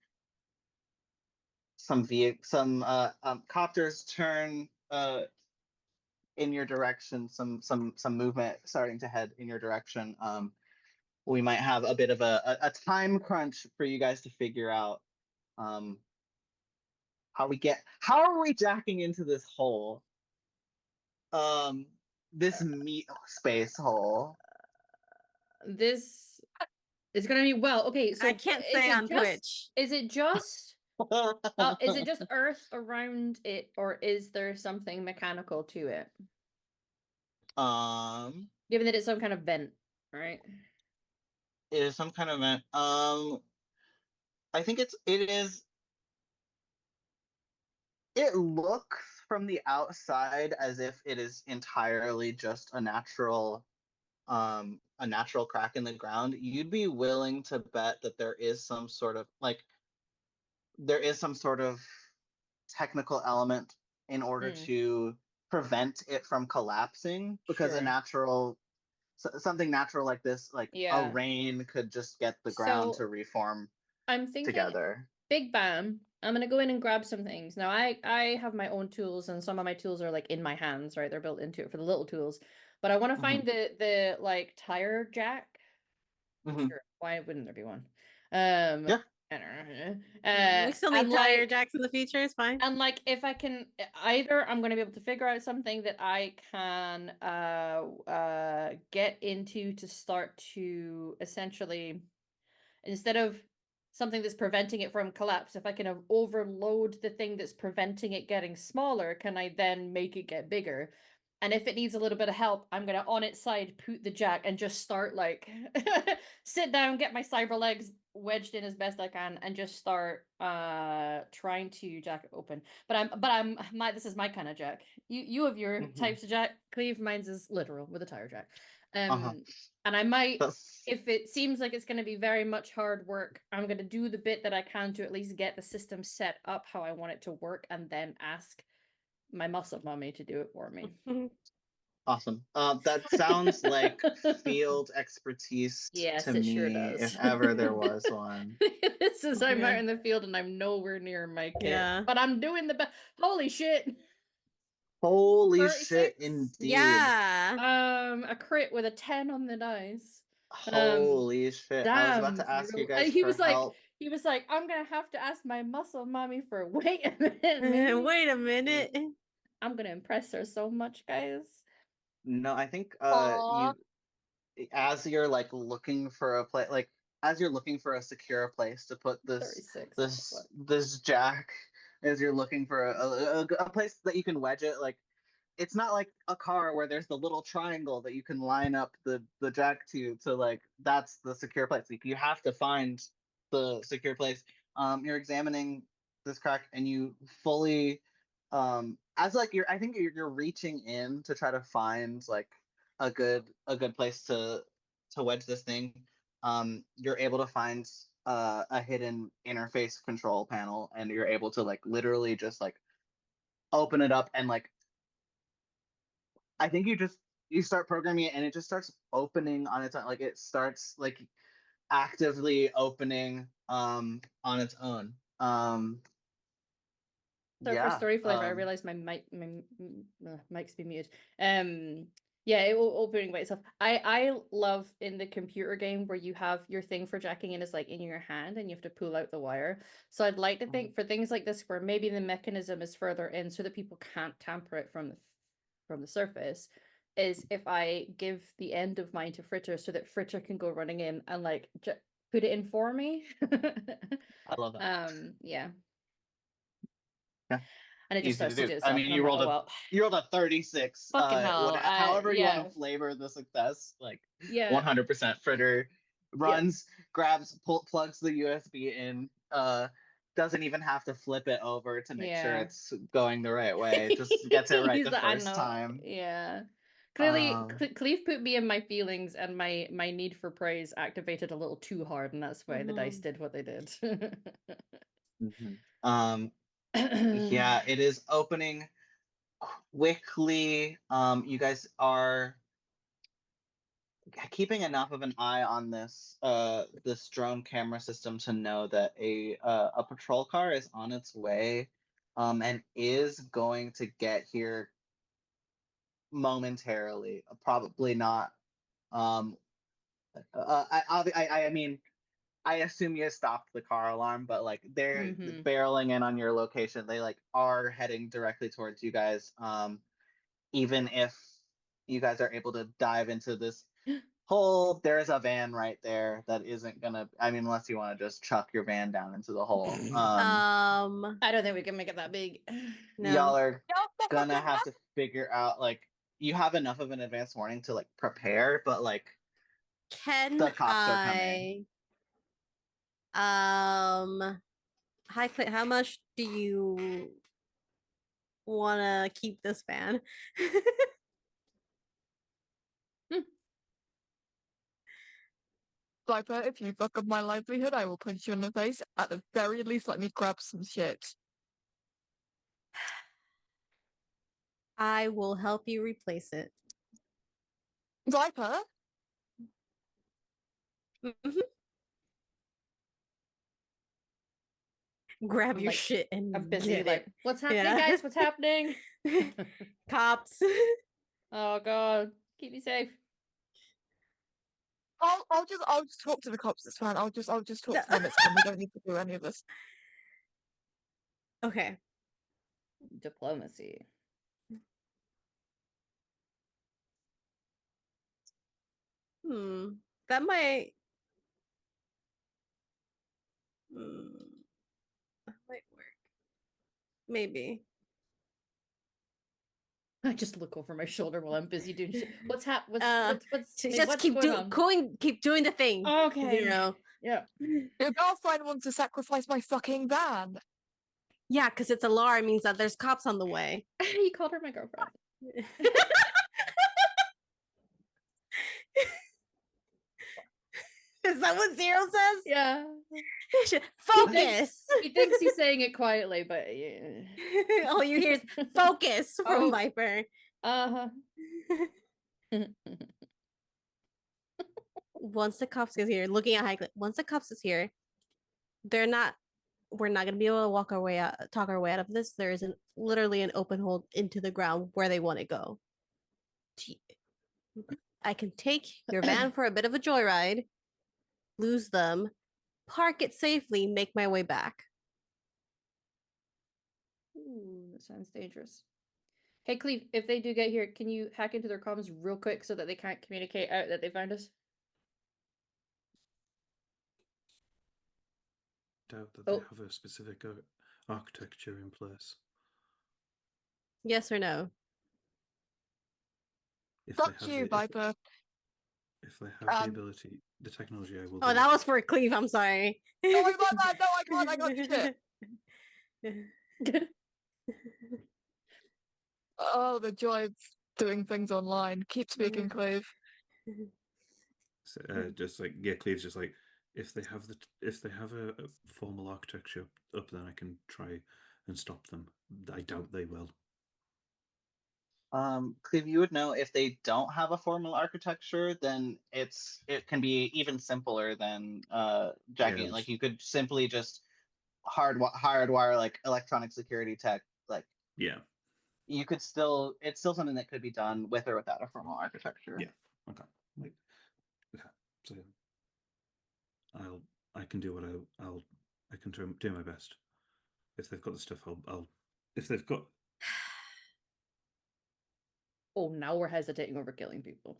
Speaker 1: copters turn in your direction, some movement starting to head in your direction. We might have a bit of a time crunch for you guys to figure out how are we jacking into this hole, this meat space hole.
Speaker 3: This is gonna be okay. So
Speaker 2: I can't say on Twitch.
Speaker 3: Is it just is it just earth around it, or is there something mechanical to it? Given that it's some kind of vent, right?
Speaker 1: It is some kind of vent. I think it is. It looks from the outside as if it is entirely just a natural crack in the ground. You'd be willing to bet that there is some sort of technical element in order to prevent it from collapsing, because something natural like this, like a rain, could just get the ground to reform
Speaker 3: I'm thinking
Speaker 1: together.
Speaker 3: Big Bam. I'm gonna go in and grab some things. Now I have my own tools, and some of my tools are like in my hands, right? They're built into it for the little tools. But I want to find the like tire jack. Sure, why wouldn't there be one?
Speaker 1: Yeah.
Speaker 3: I don't know.
Speaker 2: We still need tire jacks in the future. It's fine.
Speaker 3: And like, if I can, either I'm going to be able to figure out something that I can get into to start to essentially instead of something that's preventing it from collapse, if I can overload the thing that's preventing it getting smaller, can I then make it get bigger? And if it needs a little bit of help, I'm gonna on its side put the jack and just start like sit down, get my cyber legs wedged in as best I can, and just start trying to jack it open. But this is my kind of jack. You have your types of jack. Cleve, mine's is literal with a tire jack. And I might, if it seems like it's going to be very much hard work, I'm going to do the bit that I can to at least get the system set up how I want it to work, and then ask my muscle mommy to do it for me.
Speaker 1: Awesome. That sounds like field expertise
Speaker 3: Yes,
Speaker 1: to
Speaker 3: it
Speaker 1: me,
Speaker 3: sure does.
Speaker 1: if ever there was one.
Speaker 3: This is I'm out in the field and I'm nowhere near my kit.
Speaker 2: Yeah.
Speaker 3: But I'm doing the best. Holy shit.
Speaker 1: Holy
Speaker 3: 36?
Speaker 1: shit, indeed.
Speaker 2: Yeah.
Speaker 3: A crit with a 10 on the dice.
Speaker 1: Holy shit. I was about to ask you guys
Speaker 3: he
Speaker 1: for
Speaker 3: was
Speaker 1: help.
Speaker 3: he was like, I'm gonna have to ask my muscle mommy for wait a minute.
Speaker 2: Wait a minute.
Speaker 3: I'm gonna impress her so much, guys.
Speaker 1: No, I think
Speaker 5: Aw.
Speaker 1: as you're like looking for a place, like as you're looking for a secure place to put this
Speaker 3: 36.
Speaker 1: this jack, as you're looking for a place that you can wedge it, like it's not like a car where there's the little triangle that you can line up the jack to like that's the secure place. Like you have to find the secure place. You're examining this crack and you fully as like I think you're reaching in to try to find like a good place to wedge this thing. You're able to find a hidden interface control panel, and you're able to like literally just like open it up, and like I think you start programming it and it just starts opening on its own. Like it starts like actively opening on its own.
Speaker 3: So for story flavor, I realized my mic's been muted. Yeah, it will opening by itself. I love in the computer game where you have your thing for jacking in is like in your hand and you have to pull out the wire. So I'd like to think for things like this where maybe the mechanism is further in so that people can't tamper it from the surface, is if I give the end of mine to Fritter so that Fritter can go running in and like put it in for me.
Speaker 1: I love that.
Speaker 3: Yeah.
Speaker 1: Yeah.
Speaker 3: And it just
Speaker 1: Easy
Speaker 3: starts
Speaker 1: to
Speaker 3: to
Speaker 1: do.
Speaker 3: do
Speaker 1: I
Speaker 3: itself.
Speaker 1: mean, you rolled a 36.
Speaker 3: Fucking hell.
Speaker 1: However you want
Speaker 3: Yeah.
Speaker 1: to flavor the success, like
Speaker 3: Yeah.
Speaker 1: 100% Fritter runs, grabs, plugs the USB in, doesn't even have to flip it over to make sure it's going the right way. Just gets it right the first time.
Speaker 3: Yeah. Clearly, Cleve put me in my feelings, and my need for praise activated a little too hard, and that's why the dice did what they did.
Speaker 1: Yeah, it is opening quickly. You guys are keeping enough of an eye on this drone camera system to know that a patrol car is on its way, and is going to get here momentarily. Probably not. I mean, I assume you stopped the car alarm, but like they're barreling in on your location. They like are heading directly towards you guys. Even if you guys are able to dive into this hole, there's a van right there that isn't gonna. I mean, unless you want to just chuck your van down into the hole.
Speaker 3: I don't think we can make it that big.
Speaker 2: No.
Speaker 1: Y'all are gonna have to figure out like you have enough of an advance warning to like prepare, but like the cops are coming.
Speaker 2: Hi, Clint. How much do you want to keep this van?
Speaker 5: Viper, if you fuck up my livelihood, I will punch you in the face. At the very least, let me grab some shit.
Speaker 2: I will help you replace it.
Speaker 5: Viper?
Speaker 2: Grab your shit and
Speaker 3: I'm busy. Like,
Speaker 2: it.
Speaker 3: what's happening, guys? What's happening?
Speaker 2: Cops.
Speaker 3: Oh god, keep me safe.
Speaker 5: I'll just talk to the cops. It's fine. I'll just talk to them. It's fine. We don't need to do any of this.
Speaker 2: Okay.
Speaker 3: Diplomacy.
Speaker 2: That might That might work. Maybe.
Speaker 3: I just look over my shoulder while I'm busy doing shit. What's
Speaker 2: Just
Speaker 3: what's
Speaker 2: keep
Speaker 3: going on?
Speaker 2: keep doing the thing.
Speaker 3: Okay.
Speaker 2: Zero.
Speaker 3: Yeah.
Speaker 5: Your girlfriend wants to sacrifice my fucking van.
Speaker 2: Yeah, because it's a LAR, it means that there's cops on the way.
Speaker 3: You called her my girlfriend.
Speaker 2: Is that what Zero says?
Speaker 3: Yeah.
Speaker 2: Focus.
Speaker 3: He thinks he's saying it quietly, but yeah.
Speaker 2: All you hear is focus from
Speaker 5: Oh.
Speaker 2: Viper.
Speaker 3: Uh-huh.
Speaker 2: Once the cops is here, looking at Hagrid, once the cops is here, we're not gonna be able to talk our way out of this. There is literally an open hole into the ground where they want to go. I can take your van for a bit of a joyride, lose them, park it safely, make my way back.
Speaker 3: Ooh, that sounds dangerous. Hey, Cleve, if they do get here, can you hack into their comms real quick so that they can't communicate out that they found us?
Speaker 4: Doubt that
Speaker 3: Oh.
Speaker 4: they have a specific architecture in place.
Speaker 2: Yes or no?
Speaker 4: If
Speaker 5: Fuck
Speaker 4: they have
Speaker 5: you, Viper.
Speaker 4: if they have the
Speaker 5: Um,
Speaker 4: ability, the technology, I will.
Speaker 2: Oh, that was for Cleve. I'm sorry.
Speaker 5: No, my bad. No, I can't. I got shit. Oh, the joy of doing things online. Keep speaking, Cleve.
Speaker 4: So, just like Cleve's just like if they have a formal architecture up, then I can try and stop them. I doubt they will.
Speaker 1: Cleve, you would know if they don't have a formal architecture, then it can be even simpler than jacking it. Like you could simply just hardwire like electronic security tech. Like
Speaker 4: Yeah.
Speaker 1: you could still, it's still something that could be done with or without a formal architecture.
Speaker 4: Yeah. Okay. Okay. So I can do what I can do my best. If they've got the stuff, I'll if they've got.
Speaker 3: Oh, now we're hesitating over killing people.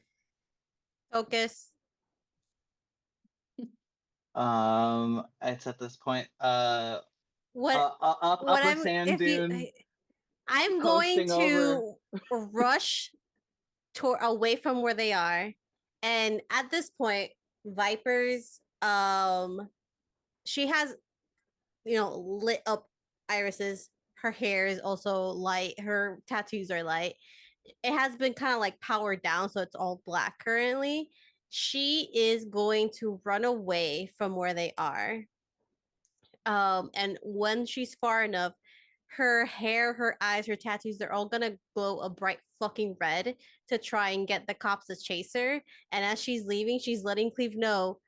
Speaker 2: Focus.
Speaker 1: It's at this point.
Speaker 2: What?
Speaker 1: Upper sand dune.
Speaker 2: I'm going
Speaker 1: coasting over.
Speaker 2: to rush away from where they are, and at this point, Viper's she has lit up irises. Her hair is also light. Her tattoos are light. It has been kind of like powered down, so it's all black currently. She is going to run away from where they are. And when she's far enough, her hair, her eyes, her tattoos, they're all gonna glow a bright fucking red to try and get the cops to chase her. And as she's leaving, she's letting Cleve know,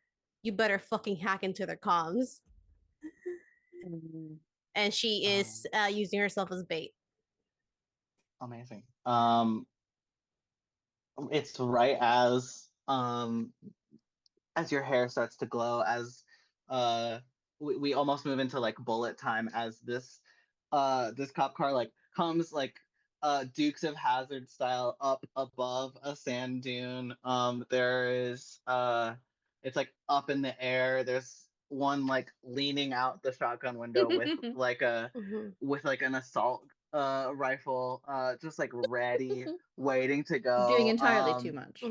Speaker 2: you better fucking hack into their comms. And she is using herself as bait.
Speaker 1: Amazing. It's right as your hair starts to glow, as we almost move into like bullet time as this cop car like comes like Dukes of Hazzard style up above a sand dune. There is it's like up in the air. There's one like leaning out the shotgun window with like an assault rifle just like ready, waiting to go.
Speaker 3: Doing entirely too much.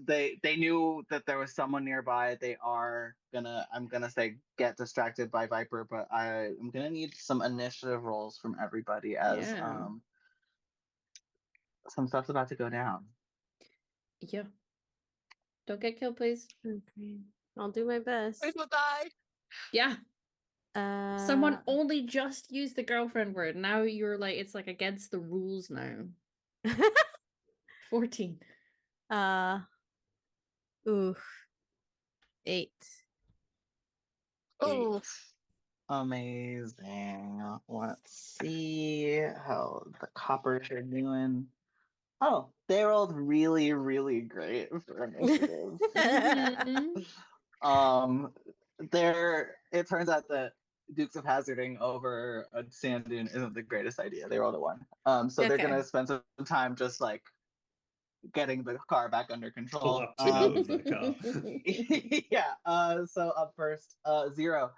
Speaker 1: They knew that there was someone nearby. I'm gonna say get distracted by Viper, but I'm gonna need some initiative rolls from everybody as some stuff's about to go down.
Speaker 3: Yeah. Don't get killed, please.
Speaker 2: Okay. I'll do my best.
Speaker 5: Please will die.
Speaker 3: Yeah. Someone only just used the girlfriend word. Now you're like, it's like against the rules now. 14.
Speaker 2: Oof. 8.
Speaker 5: Oh,
Speaker 1: Amazing. Let's see how the coppers are doing. Oh, they rolled really, really great for initiative. It turns out that Dukes of Hazarding over a sand dune isn't the greatest idea. They rolled a 1. So they're gonna spend some time just like getting the car back under control.
Speaker 4: Collapsing out of the car.
Speaker 1: Yeah. So up first, Zero.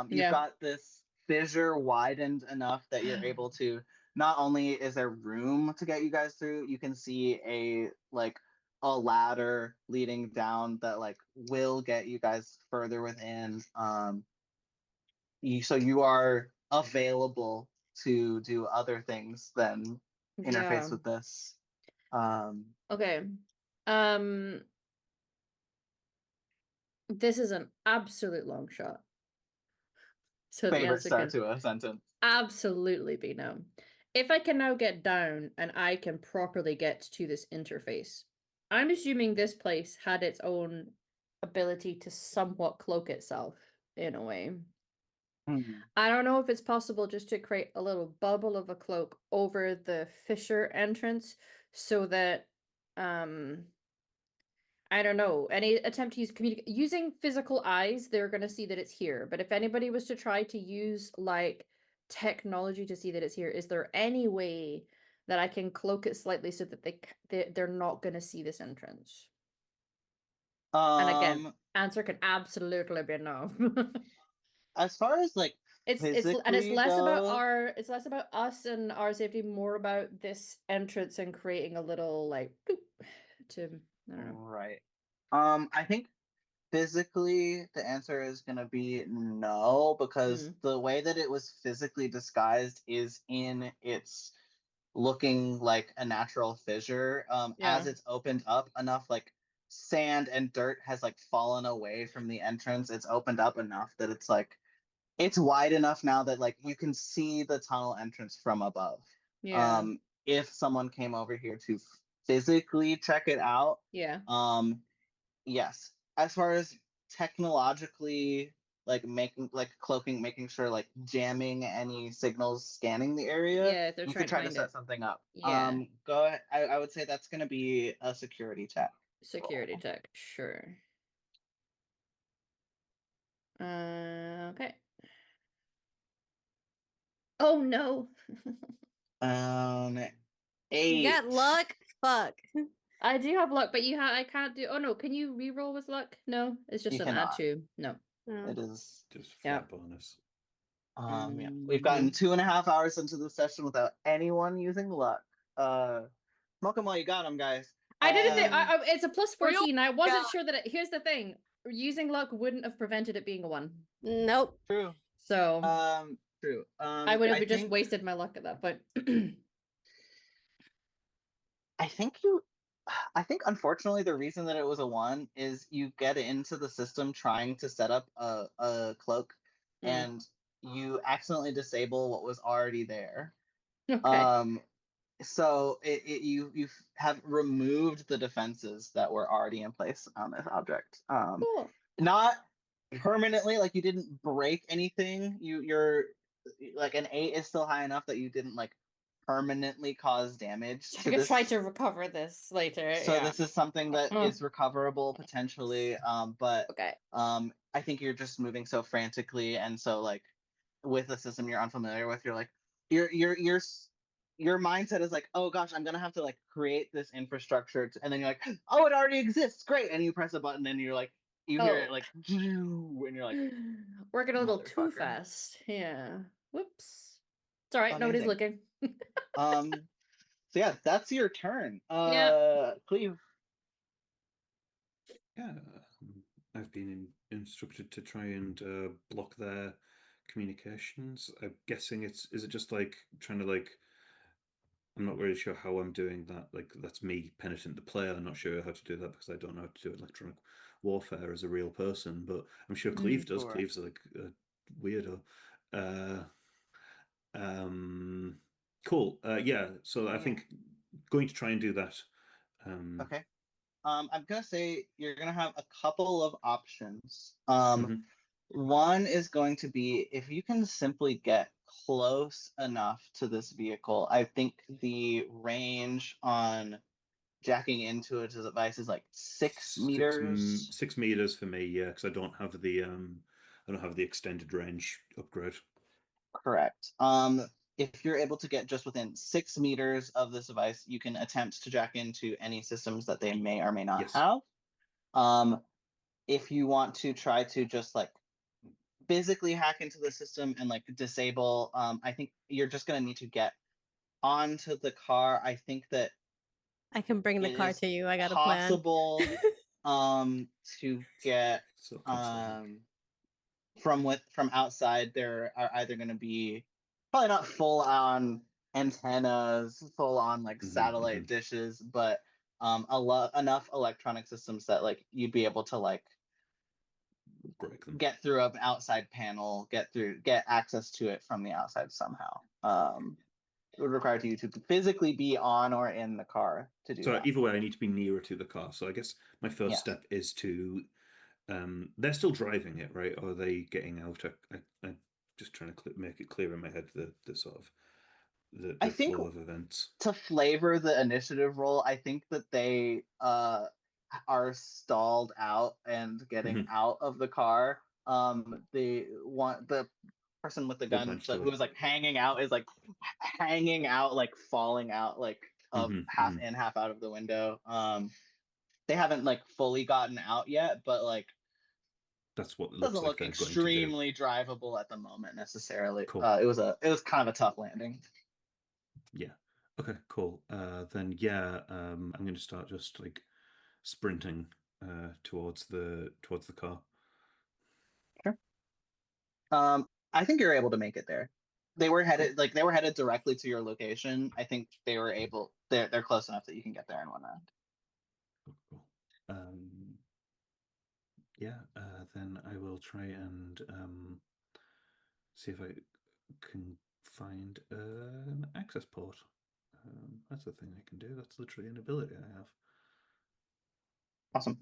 Speaker 1: You've
Speaker 3: Yeah.
Speaker 1: got this fissure widened enough that you're able to. Not only is there room to get you guys through, you can see a ladder leading down that will get you guys further within. So you are available to do other things than interface
Speaker 3: Yeah.
Speaker 1: with this.
Speaker 3: Okay. This is an absolute long shot. So the
Speaker 1: Favorite
Speaker 3: answer
Speaker 1: start
Speaker 3: can
Speaker 1: to a sentence.
Speaker 3: absolutely be no. If I can now get down and I can properly get to this interface, I'm assuming this place had its own ability to somewhat cloak itself in a way. I don't know if it's possible just to create a little bubble of a cloak over the fissure entrance so that I don't know, any attempt to use using physical eyes, they're going to see that it's here. But if anybody was to try to use technology to see that it's here, is there any way that I can cloak it slightly so that they're not going to see this entrance? And again, answer can absolutely be no.
Speaker 1: As far as
Speaker 3: it's
Speaker 1: physically
Speaker 3: less about
Speaker 1: go,
Speaker 3: it's less about us and our safety, more about this entrance and creating a little boop to I don't know.
Speaker 1: right. I think physically the answer is gonna be no, because the way that it was physically disguised is in its looking like a natural fissure.
Speaker 3: Yeah.
Speaker 1: As it's opened up enough, sand and dirt has fallen away from the entrance. It's opened up enough that it's wide enough now that you can see the tunnel entrance from above.
Speaker 3: Yeah.
Speaker 1: If someone came over here to physically check it out,
Speaker 3: Yeah.
Speaker 1: yes. As far as technologically making cloaking, making sure jamming any signals scanning the area,
Speaker 3: Yeah, if they're
Speaker 1: you
Speaker 3: trying
Speaker 1: could
Speaker 3: to
Speaker 1: try to
Speaker 3: find
Speaker 1: set
Speaker 3: it.
Speaker 1: something up.
Speaker 3: Yeah.
Speaker 1: Go ahead. I would say that's gonna be a security check.
Speaker 3: Security tech, sure. Okay. Oh no.
Speaker 1: 8.
Speaker 2: You got luck? Fuck.
Speaker 3: I do have luck, but I can't do. Oh no, can you re-roll with luck? No, it's just
Speaker 1: You
Speaker 3: an add
Speaker 1: cannot.
Speaker 3: 2. No.
Speaker 1: It is
Speaker 4: Just
Speaker 3: Yeah.
Speaker 4: flat bonus.
Speaker 1: yeah. We've gotten 2.5 hours into the session without anyone using luck. Smoke 'em while you got them, guys.
Speaker 3: I didn't think it's a plus
Speaker 5: Real
Speaker 3: 14. I wasn't
Speaker 5: guy.
Speaker 3: sure that here's the thing. Using luck wouldn't have prevented it being a 1.
Speaker 2: Nope.
Speaker 1: True.
Speaker 3: So
Speaker 1: True.
Speaker 3: I would have just wasted my luck at that point.
Speaker 1: I think unfortunately the reason that it was a 1 is you get into the system trying to set up a cloak and you accidentally disable what was already there.
Speaker 3: Okay.
Speaker 1: So you have removed the defenses that were already in place on this object.
Speaker 3: Cool.
Speaker 1: Not permanently, you didn't break anything. You're an 8 is still high enough that you didn't permanently cause damage
Speaker 3: I
Speaker 1: to
Speaker 3: could
Speaker 1: this.
Speaker 3: try to recover this later.
Speaker 1: So this is something that is recoverable potentially. But
Speaker 3: okay.
Speaker 1: I think you're just moving so frantically, and so with a system you're unfamiliar with, you're your mindset is oh gosh, I'm gonna have to create this infrastructure, and then you're oh, it already exists, great, and you press a button and you're you hear it and you're
Speaker 3: working a little too fast. Yeah. Whoops. It's all right.
Speaker 1: Amazing.
Speaker 3: Nobody's looking.
Speaker 1: So yeah, that's your turn. Cleve.
Speaker 4: Yeah, I've been instructed to try and block their communications. I'm guessing is it just trying to I'm not really sure how I'm doing that. That's me penitent the player. I'm not sure how to do that because I don't know how to do electronic warfare as a real person. But I'm sure Cleve does.
Speaker 1: Sure.
Speaker 4: Cleve's a weirdo. Cool. Yeah. So I think going to try and do that.
Speaker 1: Okay. I'm gonna say you're gonna have a couple of options. One is going to be if you can simply get close enough to this vehicle. I think the range on jacking into a device is 6 meters.
Speaker 4: 6 meters for me, yeah, because I don't have the extended range upgrade.
Speaker 1: Correct. if you're able to get just within 6 meters of this device, you can attempt to jack into any systems that they may or may not
Speaker 4: Yes.
Speaker 1: have. If you want to try to just like physically hack into the system and like disable, I think you're just gonna need to get onto the car. I think that
Speaker 2: I can bring the
Speaker 1: it
Speaker 2: car
Speaker 1: is
Speaker 2: to you. I got a
Speaker 1: possible
Speaker 2: plan.
Speaker 1: to get
Speaker 4: So concerning.
Speaker 1: from outside. There are either going to be probably not full on antennas, full on like satellite dishes, but enough electronic systems that like you'd be able to like
Speaker 4: break them.
Speaker 1: get through an outside panel, get access to it from the outside somehow. It would require you to physically be on or in the car to do
Speaker 4: So
Speaker 1: that.
Speaker 4: either way, I need to be nearer to the car. So I guess my first step is to. They're still driving it, right? Or are they getting out? I'm just trying to make it clear in my head the sort of the flow of events.
Speaker 1: To flavor the initiative roll, I think that they are stalled out and getting out of the car. The person with the gun who was like hanging out is like hanging out, like falling out, like of half in, half out of the window. They haven't like fully gotten out yet, but like
Speaker 4: that's what it
Speaker 1: doesn't
Speaker 4: looks
Speaker 1: look
Speaker 4: like
Speaker 1: extremely drivable at the moment necessarily.
Speaker 4: Cool.
Speaker 1: It was kind of a tough landing.
Speaker 4: Yeah. Okay, cool. Then yeah, I'm going to start just like sprinting towards the car.
Speaker 1: Sure. I think you're able to make it there. They were headed directly to your location. I think they were able. They're close enough that you can get there in one round.
Speaker 4: Cool. Yeah. Then I will try and see if I can find an access port. That's a thing I can do. That's literally an ability I have.
Speaker 1: Awesome.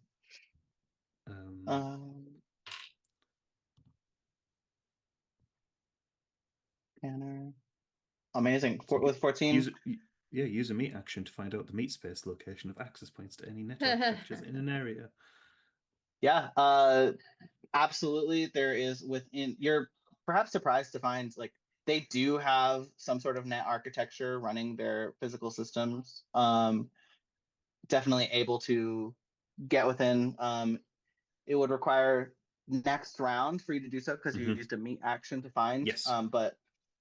Speaker 1: Scanner. Amazing. With 14.
Speaker 4: Use a meet action to find out the meet space location of access points to any net architectures in an area.
Speaker 1: Yeah, absolutely. There is within. You're perhaps surprised to find like they do have some sort of net architecture running their physical systems. Definitely able to get within. It would require next round for you to do so because you used a meet action to find.
Speaker 4: Yes.
Speaker 1: But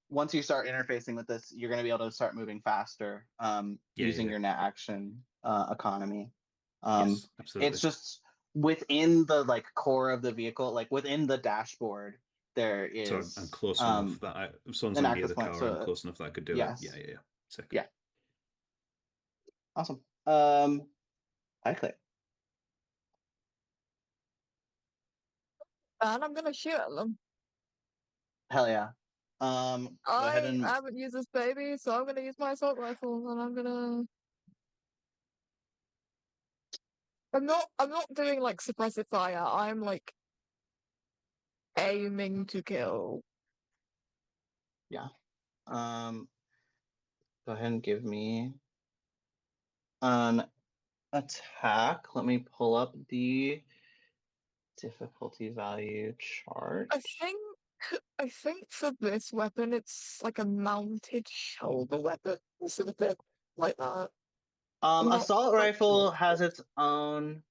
Speaker 1: once you start interfacing with this, you're going to be able to start moving faster using your net action economy.
Speaker 4: Yes, absolutely.
Speaker 1: It's just within the like core of the vehicle, like within the dashboard, there is.
Speaker 4: So I'm close enough that as long as I'm near the car, I'm close enough that I could do it. Yeah. Sick.
Speaker 1: Yeah. Awesome. I click.
Speaker 5: And I'm gonna shoot at them.
Speaker 1: Hell yeah. Go ahead and...
Speaker 5: I haven't used this baby, so I'm gonna use my assault rifle, and I'm not doing like suppressive fire. I'm like aiming to kill.
Speaker 1: Yeah. Go ahead and give me an attack. Let me pull up the difficulty value chart.
Speaker 5: I think for this weapon, it's like a mounted shoulder weapon. It's a bit like that.
Speaker 1: Assault rifle has its own.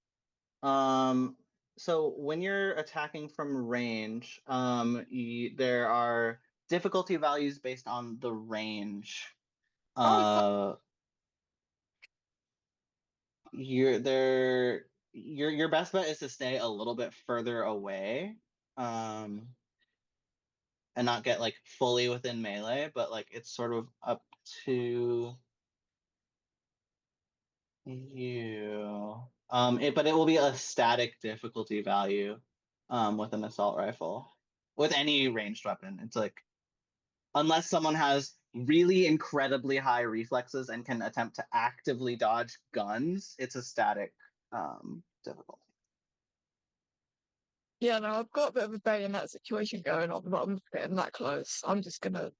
Speaker 1: So when you're attacking from range, there are difficulty values based on the range. Your best bet is to stay a little bit further away, and not get like fully within melee, but like it's sort of up to you. But it will be a static difficulty value with an assault rifle. With any ranged weapon, it's like unless someone has really incredibly high reflexes and can attempt to actively dodge guns, it's a static difficulty.
Speaker 5: Yeah, no, I've got a bit of a bayonet situation going on, but I'm getting that close. I'm just gonna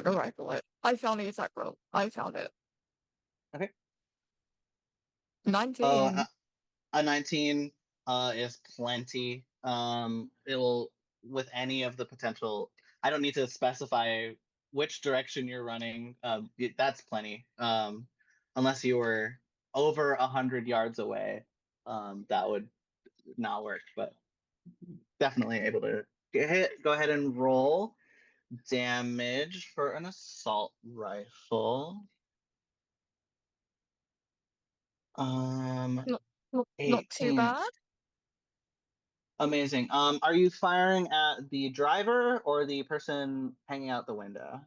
Speaker 5: rifle it. I found the attack roll. I found it.
Speaker 1: Okay.
Speaker 5: 19.
Speaker 1: A 19 is plenty. It will, with any of the potential. I don't need to specify which direction you're running, that's plenty. Unless you were over 100 yards away, that would not work. But definitely able to get hit. Go ahead and roll damage for an assault rifle.
Speaker 5: Not too
Speaker 1: 18.
Speaker 5: bad.
Speaker 1: Amazing. Are you firing at the driver or the person hanging out the window?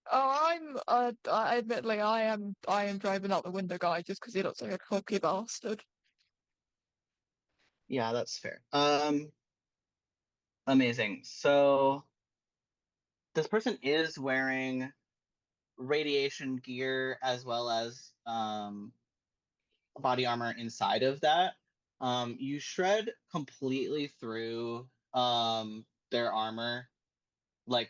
Speaker 5: Oh, admittedly, I am driving out the window guy just because he looks like a cocky bastard.
Speaker 1: Yeah, that's fair. Amazing. So this person is wearing radiation gear as well as body armor inside of that. You shred completely through their armor, like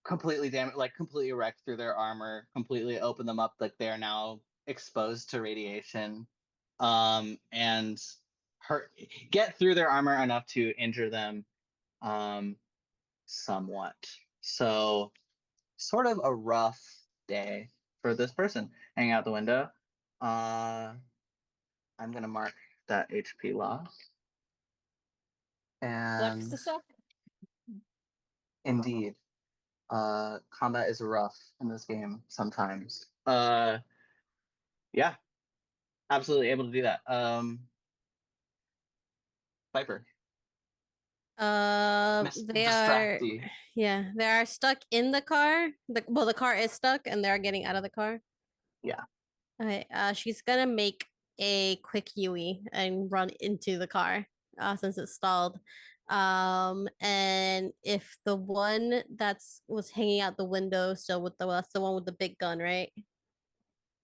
Speaker 1: completely damage, like completely wrecked through their armor, completely open them up, like they're now exposed to radiation, and hurt, get through their armor enough to injure them, somewhat. So, sort of a rough day for this person hanging out the window. I'm gonna mark that HP loss.
Speaker 3: Sucks
Speaker 1: And
Speaker 3: to suck.
Speaker 1: indeed, combat is rough in this game sometimes. Yeah, absolutely able to do that. Viper,
Speaker 2: They are,
Speaker 1: Distracty.
Speaker 2: yeah, they are stuck in the car. The car is stuck, and they're getting out of the car.
Speaker 1: Yeah.
Speaker 2: Okay. She's gonna make a quick Yui and run into the car. Since it's stalled. And if the one that's was hanging out the window still with that's the one with the big gun, right?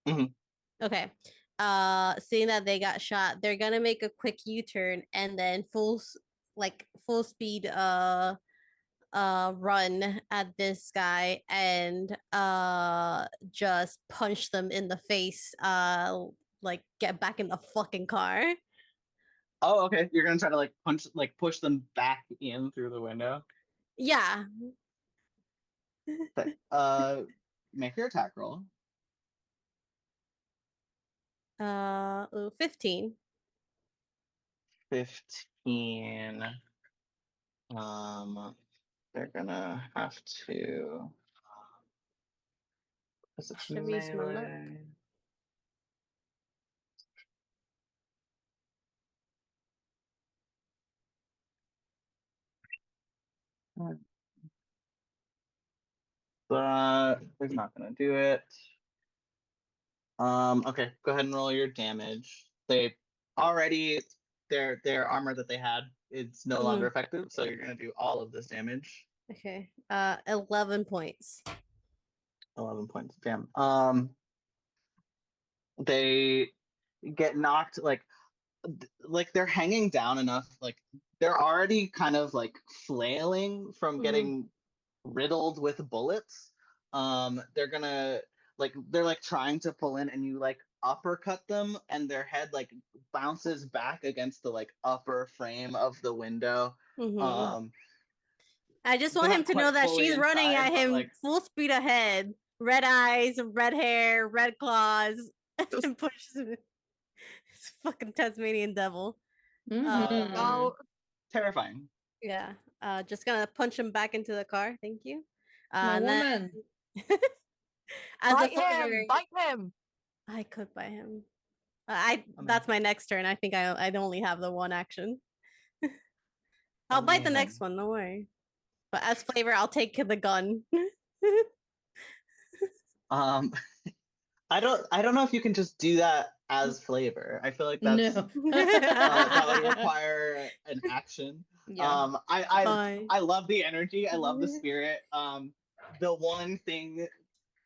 Speaker 1: Mhm.
Speaker 2: Okay. Seeing that they got shot, they're gonna make a quick U-turn and then full speed run at this guy and just punch them in the face, like get back in the fucking car.
Speaker 1: Oh, okay. You're gonna try to like punch, like push them back in through the window.
Speaker 2: Yeah.
Speaker 1: Okay. Make your attack roll.
Speaker 2: Ooh, 15.
Speaker 1: 15. They're gonna have to. Is it
Speaker 2: Should use my luck.
Speaker 1: melee? But he's not gonna do it. Okay, go ahead and roll your damage. They already their armor that they had, it's no longer effective, so you're gonna do all of this damage.
Speaker 2: Okay. 11 points.
Speaker 1: 11 points. Damn. They get knocked like they're hanging down enough, like they're already kind of like flailing from getting riddled with bullets. They're gonna they're like trying to pull in and you like uppercut them and their head like bounces back against the like upper frame of the window.
Speaker 2: I just want
Speaker 1: They're
Speaker 2: him
Speaker 1: not
Speaker 2: to know
Speaker 1: quite
Speaker 2: that
Speaker 1: fully
Speaker 2: she's running
Speaker 1: inside,
Speaker 2: at
Speaker 1: but,
Speaker 2: him
Speaker 1: like,
Speaker 2: full speed ahead. Red eyes, red hair, red claws, and pushes him. It's fucking Tasmanian devil.
Speaker 3: Mhm.
Speaker 1: terrifying.
Speaker 2: Yeah. Just gonna punch him back into the car. Thank you.
Speaker 3: My
Speaker 2: And then
Speaker 3: woman.
Speaker 2: as a
Speaker 5: Bite
Speaker 2: flavor,
Speaker 5: him! Bite him!
Speaker 2: I could buy him. I
Speaker 1: Amazing.
Speaker 2: that's my next turn. I think I only have the one action. I'll bite the next
Speaker 1: Amazing.
Speaker 2: one. Don't worry. But as flavor, I'll take the gun.
Speaker 1: Um, I don't know if you can just do that as flavor. I feel like that's
Speaker 3: No.
Speaker 1: that would require an action.
Speaker 3: Yeah.
Speaker 2: Fine.
Speaker 1: I love the energy. I love the spirit. The one thing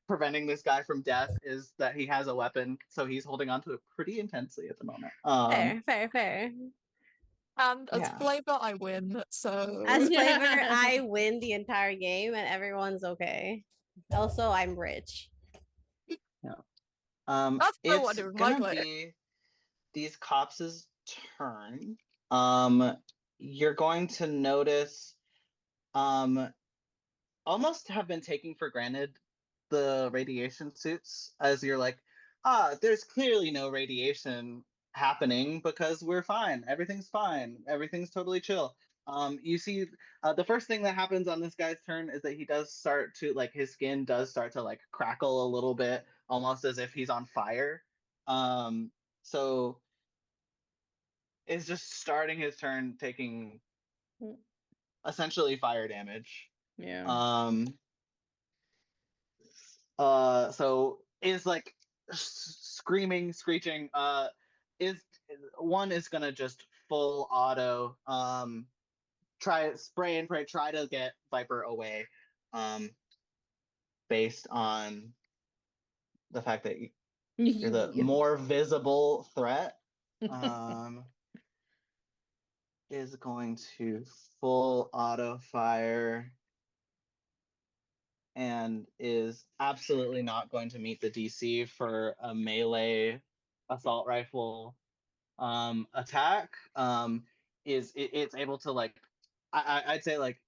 Speaker 1: preventing this guy from death is that he has a weapon, so he's holding on to it pretty intensely at the moment.
Speaker 2: Fair.
Speaker 5: And as
Speaker 1: Yeah.
Speaker 5: flavor, I win. So
Speaker 2: As
Speaker 3: Yeah.
Speaker 2: flavor, I win the entire game and everyone's okay. Also, I'm rich.
Speaker 5: That's still what I
Speaker 1: It's
Speaker 5: do with
Speaker 1: gonna
Speaker 5: Michael.
Speaker 1: be these cops' turn. You're going to notice almost have been taking for granted the radiation suits, as you're like, there's clearly no radiation happening because we're fine. Everything's fine. Everything's totally chill. You see, the first thing that happens on this guy's turn is that he does start to, like, his skin does start to like crackle a little bit, almost as if he's on fire. So is just starting his turn taking essentially fire damage.
Speaker 3: Yeah.
Speaker 1: So is like screaming, screeching. Is one is gonna just full auto try spray and pray, try to get Viper away, based on the fact that you're the more visible threat. Is going to full auto fire and is absolutely not going to meet the DC for a melee assault rifle attack. It's able to, like, I'd say, like,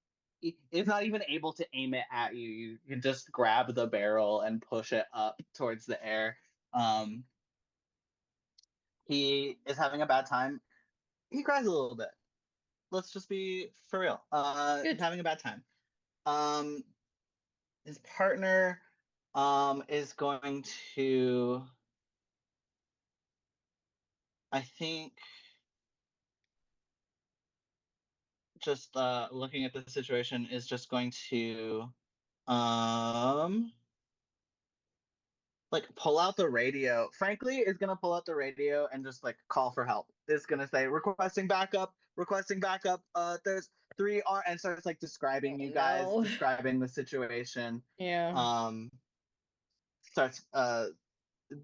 Speaker 1: it's not even able to aim it at you. You can just grab the barrel and push it up towards the air. He is having a bad time. He cries a little bit. Let's just be for real. He's having a bad time. His partner is going to, I think, just looking at the situation, is just going to like pull out the radio. Frankly, is gonna pull out the radio and just like call for help. Is gonna say requesting backup, there's 3R, and starts like describing you guys, describing the situation.
Speaker 3: Yeah.
Speaker 1: Starts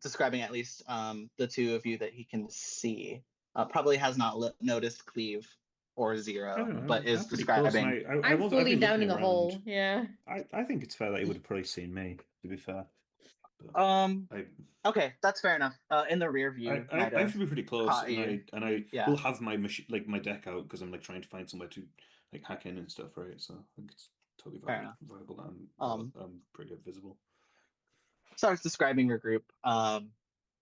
Speaker 1: describing at least the two of you that he can see. Probably has not noticed Cleve or Zero, but is describing.
Speaker 3: I'm fully down in the hole. Yeah.
Speaker 4: I think it's fair that he would have probably seen me, to be fair.
Speaker 1: Okay, that's fair enough. In the rear view,
Speaker 4: I should be pretty close, and I
Speaker 1: yeah.
Speaker 4: will have my like my deck out because I'm like trying to find somewhere to like hack in and stuff, right? So I think it's totally viable that I'm pretty visible.
Speaker 1: Starts describing your group,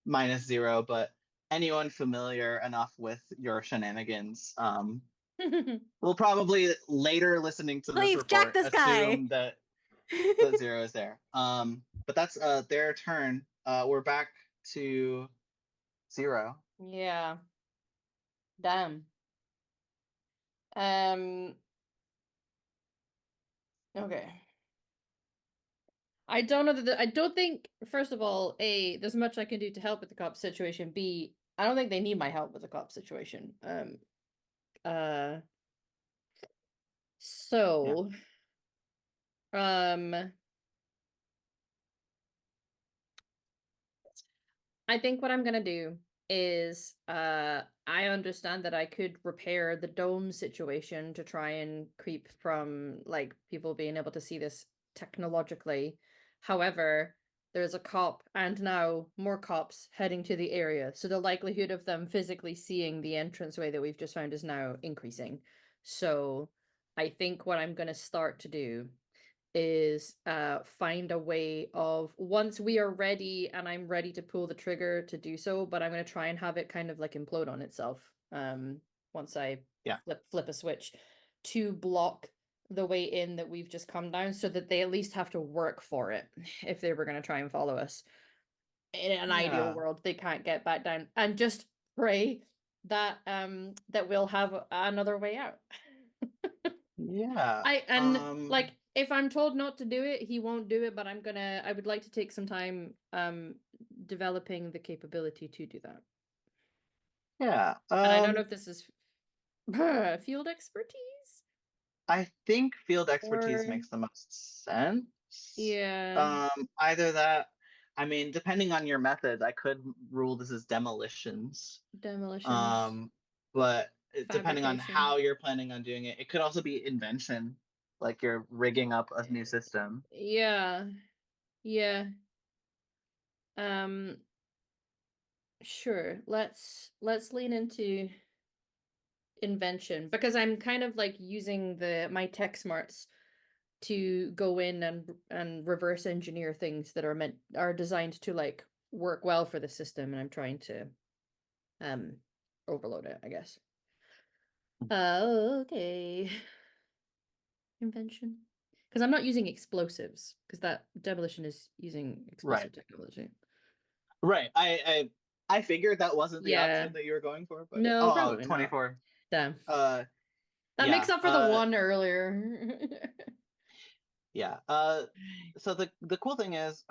Speaker 1: minus Zero, but anyone familiar enough with your shenanigans will probably later listening to this report assume that Zero is there. But that's their turn. We're back to Zero.
Speaker 3: Yeah. Damn. Okay. I don't know that I don't think, first of all, A, there's much I can do to help with the cop situation. B, I don't think they need my help with the cop situation. So I think what I'm gonna do is I understand that I could repair the dome situation to try and creep from like people being able to see this technologically. However, there's a cop and now more cops heading to the area, so the likelihood of them physically seeing the entranceway that we've just found is now increasing. So I think what I'm gonna start to do is find a way of, once we are ready and I'm ready to pull the trigger to do so, but I'm going to try and have it kind of like implode on itself once I flip a switch to block the way in that we've just come down, so that they at least have to work for it if they were going to try and follow us. In an ideal world, they can't get back down, and just pray that that we'll have another way out. Like, if I'm told not to do it, he won't do it, but I would like to take some time developing the capability to do that.
Speaker 1: Yeah.
Speaker 3: And I don't know if this is field expertise.
Speaker 1: I think field expertise makes the most sense.
Speaker 3: Yeah.
Speaker 1: Either that, I mean, depending on your method, I could rule this as demolitions. But depending on how you're planning on doing it, it could also be invention, like you're rigging up a new system.
Speaker 3: Yeah. Sure. Let's lean into invention, because I'm kind of like using my tech smarts to go in and reverse engineer things that are designed to like work well for the system, and I'm trying to overload it, I guess. Okay. Invention. Because I'm not using explosives, because that demolition is using explosive technology.
Speaker 1: Right. I figured that wasn't the
Speaker 3: Yeah.
Speaker 1: option that you were going for, but
Speaker 3: No, probably not.
Speaker 1: 24.
Speaker 3: Damn.
Speaker 1: That
Speaker 3: That makes up for the one earlier.
Speaker 1: Yeah. So the cool thing is,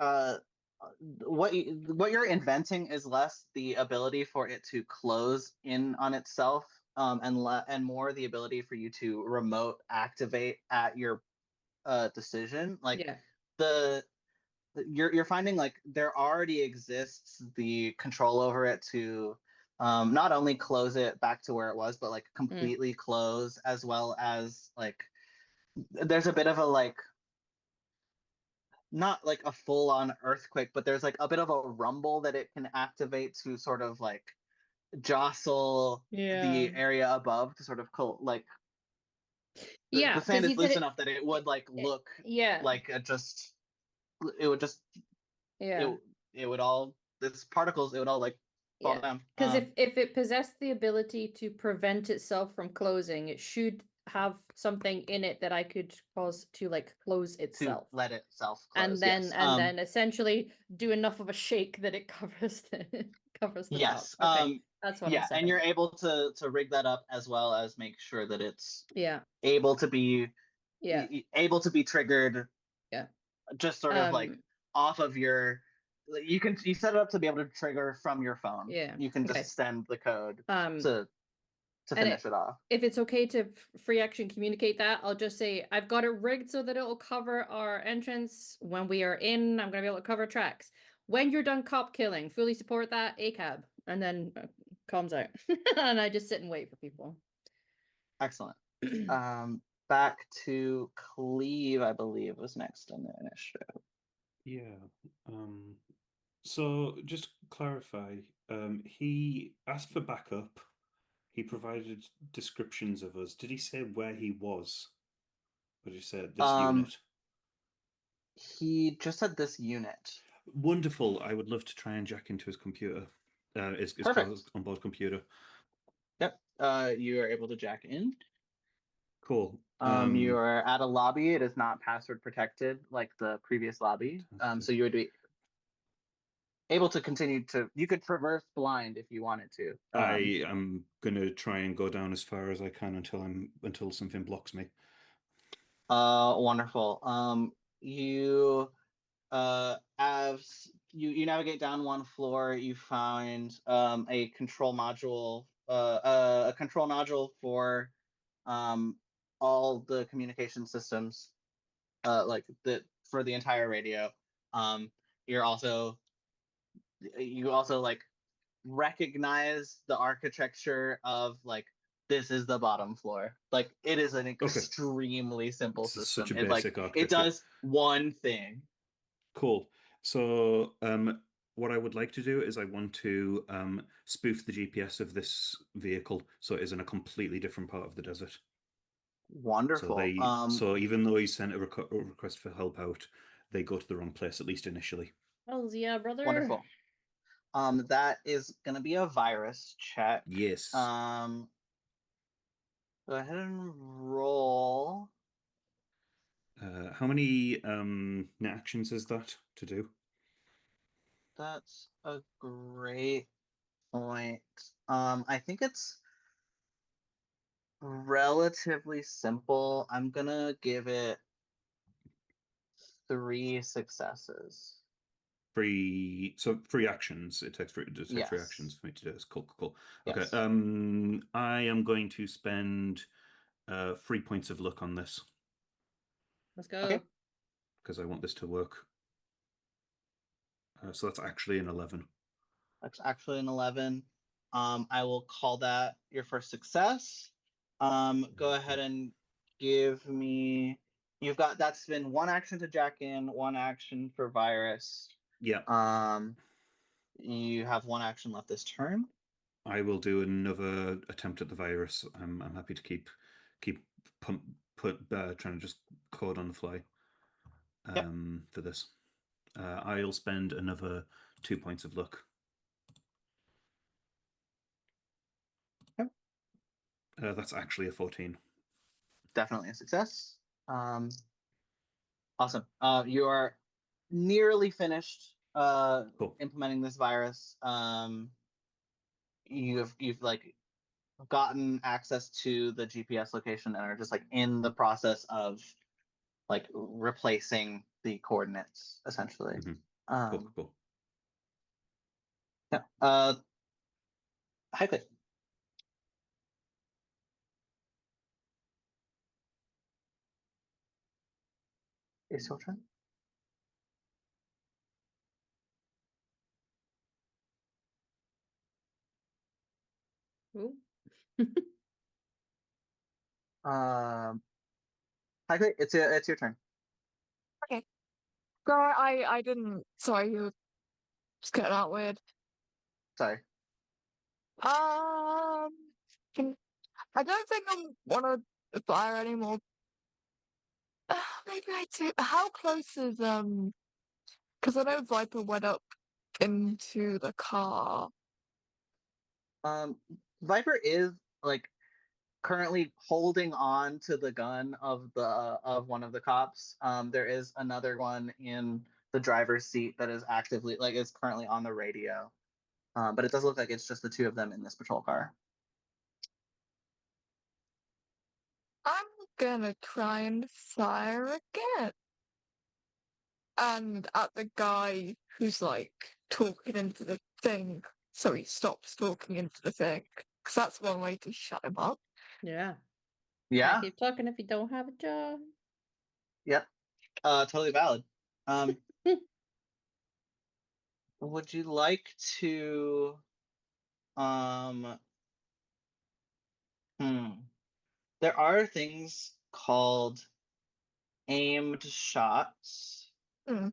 Speaker 1: what you're inventing is less the ability for it to close in on itself, and more the ability for you to remote activate at your decision. Like
Speaker 3: Yeah.
Speaker 1: you're finding like there already exists the control over it to not only close it back to where it was, but like completely close, as well as like there's a bit of a like, not like a full-on earthquake, but there's like a bit of a rumble that it can activate to sort of like jostle the area above to sort of like the sand is loose enough that it would like look like it would just it would all, this particles, it would all like fall down.
Speaker 3: Because if it possessed the ability to prevent itself from closing, it should have something in it that I could cause to like close itself.
Speaker 1: To let itself close.
Speaker 3: And then
Speaker 1: yes.
Speaker 3: then essentially do enough of a shake that it covers the
Speaker 1: yes.
Speaker 3: top. Okay. That's what I'm saying.
Speaker 1: And you're able to rig that up, as well as make sure that it's
Speaker 3: Yeah.
Speaker 1: able to be triggered.
Speaker 3: Yeah.
Speaker 1: Just sort of like off of your, you set it up to be able to trigger from your phone.
Speaker 3: Yeah.
Speaker 1: You can just send the code to
Speaker 3: and
Speaker 1: finish it off.
Speaker 3: If it's okay to free action communicate that, I'll just say I've got it rigged so that it'll cover our entrance when we are in. I'm gonna be able to cover tracks. When you're done cop killing, fully support that ACAB, and then calms out, and I just sit and wait for people.
Speaker 1: Excellent. Back to Cleve, I believe, was next on the initiative.
Speaker 4: Yeah. So just to clarify, he asked for backup. He provided descriptions of us. Did he say where he was? Or did he say this unit?
Speaker 1: He just said this unit.
Speaker 4: Wonderful. I would love to try and jack into his computer. His onboard computer.
Speaker 1: Yep. You are able to jack in.
Speaker 4: Cool.
Speaker 1: You are at a lobby. It is not password protected like the previous lobby. So you would be able to continue to. You could traverse blind if you wanted to.
Speaker 4: I am gonna try and go down as far as I can until something blocks me.
Speaker 1: Wonderful. You you navigate down one floor. You find a control module, a control nodule for all the communication systems, like for the entire radio. You also like recognize the architecture of like, this is the bottom floor. Like, it is an extremely simple system.
Speaker 4: Such a basic architecture.
Speaker 1: It does one thing.
Speaker 4: Cool. So what I would like to do is I want to spoof the GPS of this vehicle so it is in a completely different part of the desert.
Speaker 1: Wonderful.
Speaker 4: So even though he sent a request for help out, they go to the wrong place, at least initially.
Speaker 3: Oh yeah, brother.
Speaker 1: Wonderful. That is gonna be a virus check.
Speaker 4: Yes.
Speaker 1: Go ahead and roll.
Speaker 4: How many net actions is that to do?
Speaker 1: That's a great point. I think it's relatively simple. I'm gonna give it 3 successes.
Speaker 4: Free actions. It takes 3 actions for me to do this. Cool. Okay.
Speaker 1: Yes.
Speaker 4: I am going to spend 3 points of luck on this.
Speaker 3: Let's go.
Speaker 1: Okay.
Speaker 4: Because I want this to work. So that's actually an 11.
Speaker 1: That's actually an 11. I will call that your first success. Go ahead and give me. That's been 1 action to jack in, 1 action for virus.
Speaker 4: Yeah.
Speaker 1: You have 1 action left this turn.
Speaker 4: I will do another attempt at the virus. I'm happy to keep trying to just code on the fly
Speaker 1: Yep.
Speaker 4: for this. I'll spend another 2 points of luck.
Speaker 1: Yep.
Speaker 4: That's actually a 14.
Speaker 1: Definitely a success. Awesome. You are nearly finished
Speaker 4: Cool.
Speaker 1: implementing this virus. You've like gotten access to the GPS location and are just like in the process of like replacing the coordinates essentially.
Speaker 4: Cool.
Speaker 1: Yeah. Hi, Clay. It's your turn.
Speaker 3: Ooh.
Speaker 1: Hi, Clay. It's your turn.
Speaker 5: So I didn't. Sorry, you just cut out weird.
Speaker 1: Sorry.
Speaker 5: I don't think I want to fire anymore. Maybe I do. How close is Because I know Viper went up into the car.
Speaker 1: Viper is like currently holding on to the gun of one of the cops. There is another one in the driver's seat that is actively like is currently on the radio. But it does look like it's just the two of them in this patrol car.
Speaker 5: I'm gonna try and fire again. And at the guy who's like talking into the thing, so he stops talking into the thing. Because that's one way to shut him up.
Speaker 3: Yeah.
Speaker 1: Yeah.
Speaker 3: Can't keep talking if you don't have a job.
Speaker 1: Yep. Totally valid. Would you like to there are things called aimed shots. You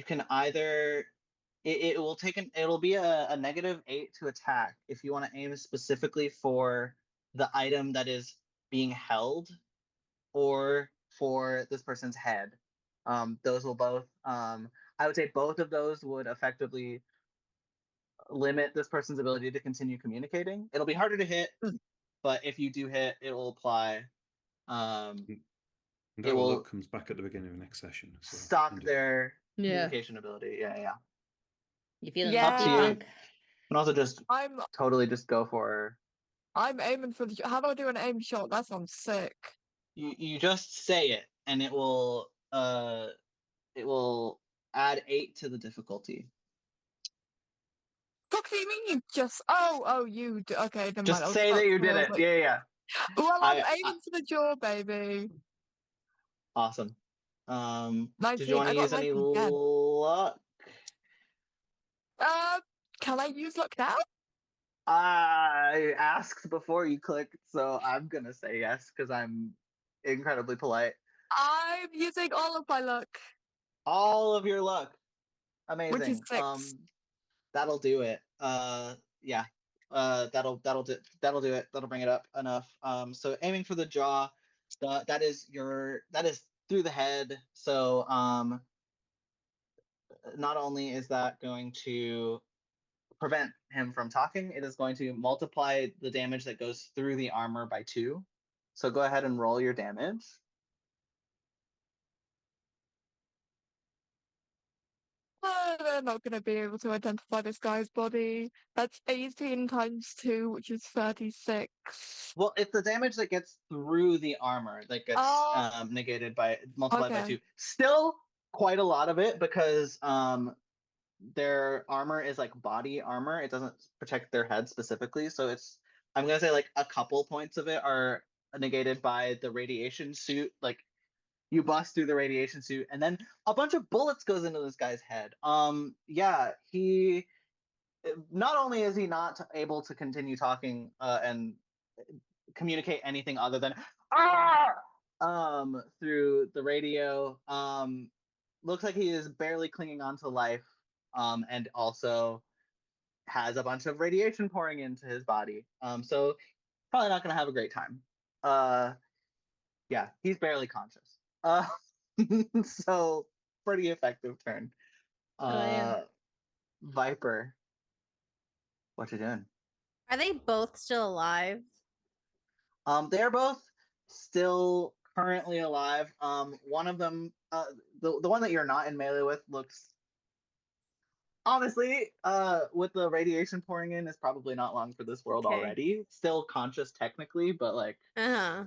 Speaker 1: can either it will take it'll be a -8 to attack if you want to aim specifically for the item that is being held or for this person's head. Those will both I would say both of those would effectively limit this person's ability to continue communicating. It'll be harder to hit, but if you do hit, it will apply
Speaker 4: That will comes back at the beginning of next session. So
Speaker 1: stop their
Speaker 3: Yeah.
Speaker 1: communication ability. Yeah.
Speaker 3: You feeling
Speaker 5: Yeah.
Speaker 1: Up to you. And also just
Speaker 5: I'm
Speaker 1: totally just go for
Speaker 5: I'm aiming for the. How do I do an aim shot? That sounds sick.
Speaker 1: you just say it and it will add 8 to the difficulty.
Speaker 5: Fuck do you mean you just? Oh, you. Okay, never mind.
Speaker 1: Just
Speaker 5: I was
Speaker 1: say
Speaker 5: about
Speaker 1: that you
Speaker 5: to- I
Speaker 1: did
Speaker 5: was
Speaker 1: it.
Speaker 5: like,
Speaker 1: Yeah.
Speaker 5: well, I'm
Speaker 1: I-
Speaker 5: aiming for the jaw, baby.
Speaker 1: Awesome.
Speaker 5: 19.
Speaker 1: Did you want
Speaker 5: I
Speaker 1: to
Speaker 5: got
Speaker 1: use any
Speaker 5: 19 again.
Speaker 1: luck?
Speaker 5: Can I use luck now?
Speaker 1: I asked before you clicked, so I'm gonna say yes because I'm incredibly polite.
Speaker 5: I'm using all of my luck.
Speaker 1: All of your luck. Amazing.
Speaker 5: Which is 6.
Speaker 1: That'll do it. Yeah. That'll do it. That'll bring it up enough. So aiming for the jaw, that is through the head. So not only is that going to prevent him from talking, it is going to multiply the damage that goes through the armor by 2. So go ahead and roll your damage.
Speaker 5: They're not going to be able to identify this guy's body. That's 18 times 2, which is 36.
Speaker 1: Well, it's the damage that gets through the armor that gets negated by multiplied by 2. Still quite a lot of it because their armor is like body armor. It doesn't protect their head specifically. So it's I'm gonna say like a couple points of it are negated by the radiation suit. Like you bust through the radiation suit, and then a bunch of bullets goes into this guy's head. Yeah, he not only is he not able to continue talking and communicate anything other than through the radio. Looks like he is barely clinging on to life, and also has a bunch of radiation pouring into his body. So probably not going to have a great time. Yeah, he's barely conscious. So pretty effective turn.
Speaker 2: Oh, yeah.
Speaker 1: Viper, what you doing?
Speaker 2: Are they both still alive?
Speaker 1: They're both still currently alive. One of them, the one that you're not in melee with, looks honestly, with the radiation pouring in, is probably not long for this world
Speaker 2: Okay.
Speaker 1: already. Still conscious technically, but like
Speaker 2: Uh-huh.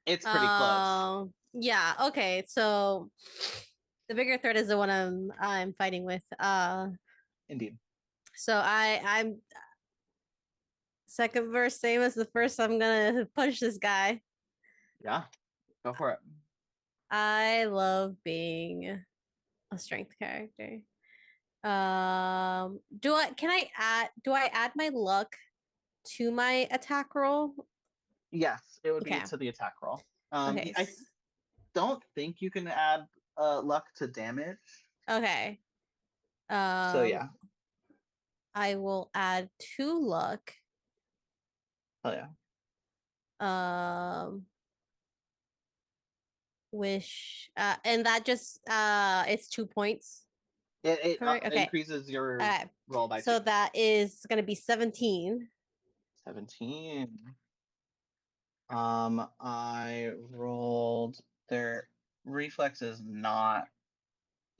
Speaker 1: it's pretty close.
Speaker 2: Yeah, okay. So the bigger threat is the one I'm fighting with.
Speaker 1: Indeed.
Speaker 2: So I'm second verse, same as the first. I'm gonna punch this guy.
Speaker 1: Yeah, go for it.
Speaker 2: I love being a strength character. Do I add my luck to my attack roll?
Speaker 1: Yes, it would be
Speaker 2: Okay.
Speaker 1: to the attack roll.
Speaker 2: Okay.
Speaker 1: I don't think you can add luck to damage.
Speaker 2: Okay.
Speaker 1: So yeah.
Speaker 2: I will add 2 luck.
Speaker 1: Oh yeah.
Speaker 2: Wish and that just it's 2 points.
Speaker 1: It
Speaker 2: Correct? Okay.
Speaker 1: increases your
Speaker 2: Okay.
Speaker 1: roll by
Speaker 2: So
Speaker 1: 2.
Speaker 2: that is gonna be 17.
Speaker 1: 17. I rolled their reflex is not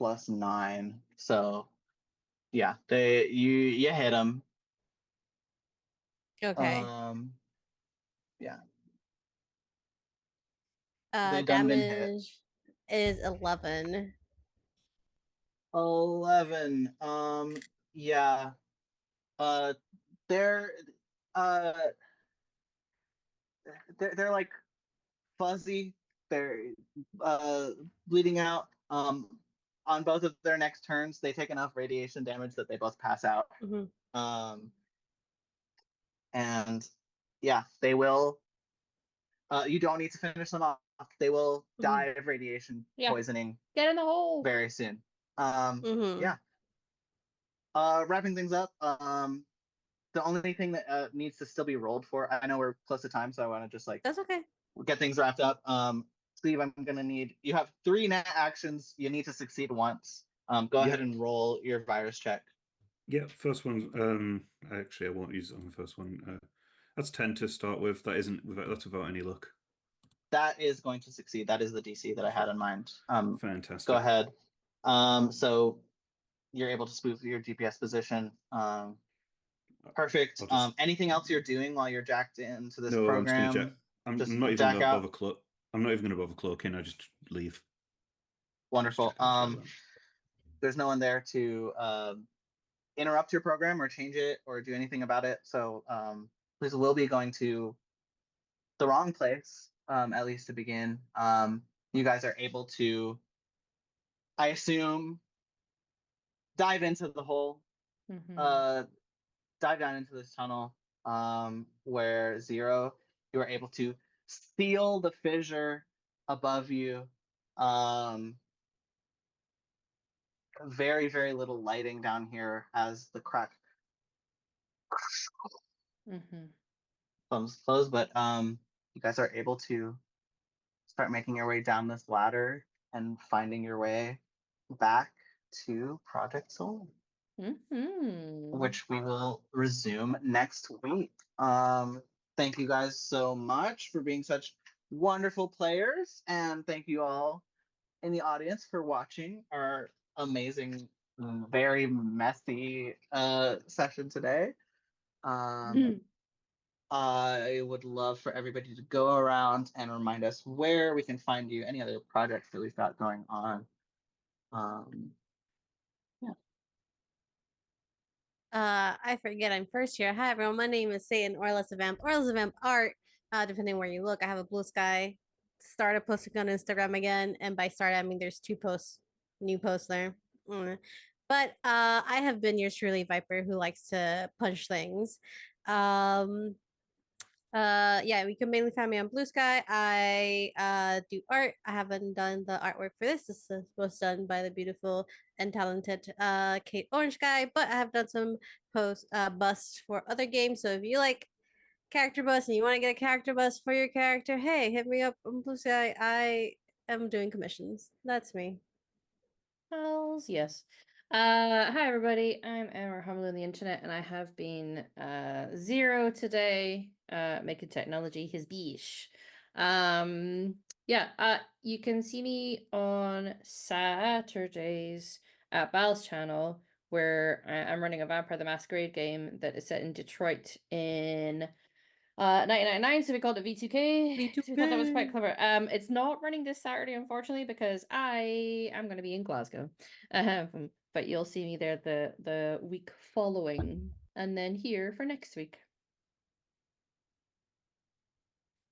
Speaker 1: +9, so yeah, you hit them.
Speaker 2: Okay.
Speaker 1: Yeah. They done been hit.
Speaker 2: Damage is 11.
Speaker 1: 11. Yeah. Uh, they're uh they're like fuzzy. They're uh bleeding out. On both of their next turns, they take enough radiation damage that they both pass out. And yeah, they will. You don't need to finish them off. They will die of radiation poisoning.
Speaker 3: Get in the hole
Speaker 1: very soon.
Speaker 2: Mm-hmm.
Speaker 1: Yeah. Wrapping things up. The only thing that needs to still be rolled for. I know we're close to time, so I want to just like
Speaker 2: That's okay.
Speaker 1: get things wrapped up. Steve, I'm gonna need you have 3 net actions. You need to succeed once. Go ahead and roll your virus check.
Speaker 4: Yeah, first one. Actually, I won't use it on the first one. That's 10 to start with. That's without any luck.
Speaker 1: That is going to succeed. That is the DC that I had in mind.
Speaker 4: Fantastic.
Speaker 1: Go ahead. So you're able to spoof your GPS position. Perfect. Anything else you're doing while you're jacked into this program?
Speaker 4: I'm not even going to bother cloak. I'm not even going to bother cloaking. I just leave.
Speaker 1: Wonderful. There's no one there to interrupt your program or change it or do anything about it. So please will be going to the wrong place, at least to begin. You guys are able to, I assume, dive into the hole, dive down into this tunnel, where Zero, you are able to seal the fissure above you. Very, very little lighting down here as the crack comes close, but you guys are able to start making your way down this ladder and finding your way back to Project Soul, which we will resume next week. Thank you guys so much for being such wonderful players, and thank you all in the audience for watching our amazing, very messy session today. I would love for everybody to go around and remind us where we can find you, any other projects that we've got going on.
Speaker 2: I forget I'm first here. Hi everyone, my name is Satan or Less Vamp Art. Depending where you look, I have a blue sky. Started posting on Instagram again, and by start I mean there's 2 posts, new posts there. But I have been yours truly, Viper, who likes to punch things. Yeah, we can mainly find me on Blue Sky. I do art. I haven't done the artwork for this. This was done by the beautiful and talented Kate Orange Guy, but I have done some busts for other games. So if you like character bus and you want to get a character bus for your character, hey, hit me up on Blue Sky. I am doing commissions. That's me.
Speaker 3: Hells yes. Hi everybody, I'm Emma Humble on the internet, and I have been Zero today, making technology his biche. You can see me on Saturdays at Bal's channel, where I'm running a Vampire the Masquerade game that is set in Detroit in 1999, so we called it V2K.
Speaker 2: V2K.
Speaker 3: We thought that was quite clever. It's not running this Saturday, unfortunately, because I am going to be in Glasgow. But you'll see me there the week following, and then here for next week.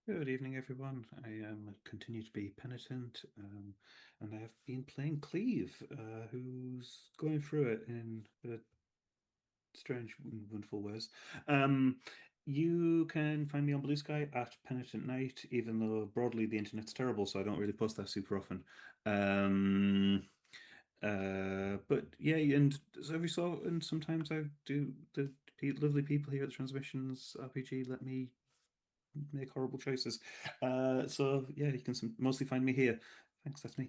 Speaker 4: Good evening, everyone. I continue to be Penitent, and I have been playing Cleve, who's going through it in strange, wonderful ways. You can find me on Blue Sky at Penitent Knight, even though broadly the internet's terrible, so I don't really post that super often. But yeah, and so every so and sometimes I do the lovely people here at the Transmissions RPG let me make horrible choices. So yeah, you can mostly find me here. Thanks, that's me.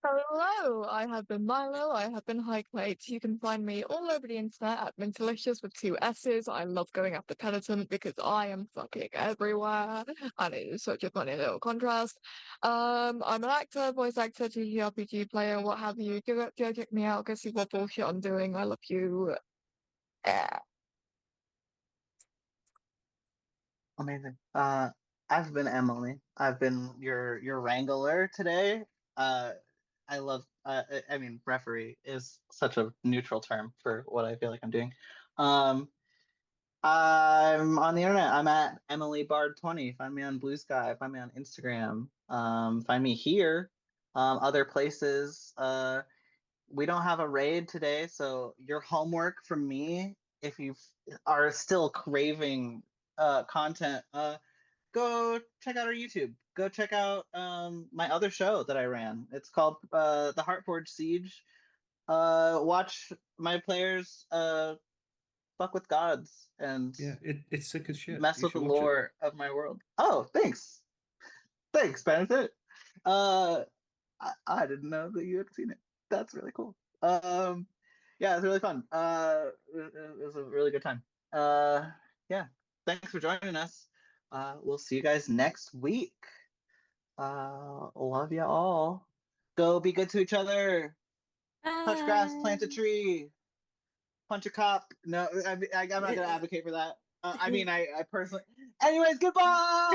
Speaker 5: Hello, I have been Milo, I have been Highclate. You can find me all over the internet at Mintalicious with 2 S's. I love going after Penitent because I am fucking everywhere, and it is such a funny little contrast. I'm an actor, voice actor, TTRPG player, what have you. Go check me out, go see what bullshit I'm doing. I love you.
Speaker 1: Amazing. I've been Emily. I've been your wrangler today. I love. I mean, referee is such a neutral term for what I feel like I'm doing. I'm on the internet. I'm at Emily Bard 20. Find me on Blue Sky. Find me on Instagram. Find me here. Other places. We don't have a raid today, so your homework from me, if you are still craving content, go check out our YouTube. Go check out my other show that I ran. It's called the Heartforged Siege. Watch my players fuck with gods and
Speaker 4: Yeah, it's sick as shit.
Speaker 1: mess
Speaker 4: You
Speaker 1: with the
Speaker 4: should watch it.
Speaker 1: lore of my world. Oh, thanks. Thanks, Benefit. I didn't know that you had seen it. That's really cool. Yeah, it's really fun. It was a really good time. Yeah, thanks for joining us. We'll see you guys next week. Love you all. Go be good to each other. Touch grass, plant a tree, punch a cop. No, I'm not gonna advocate for that. I mean, I personally. Anyways, goodbye.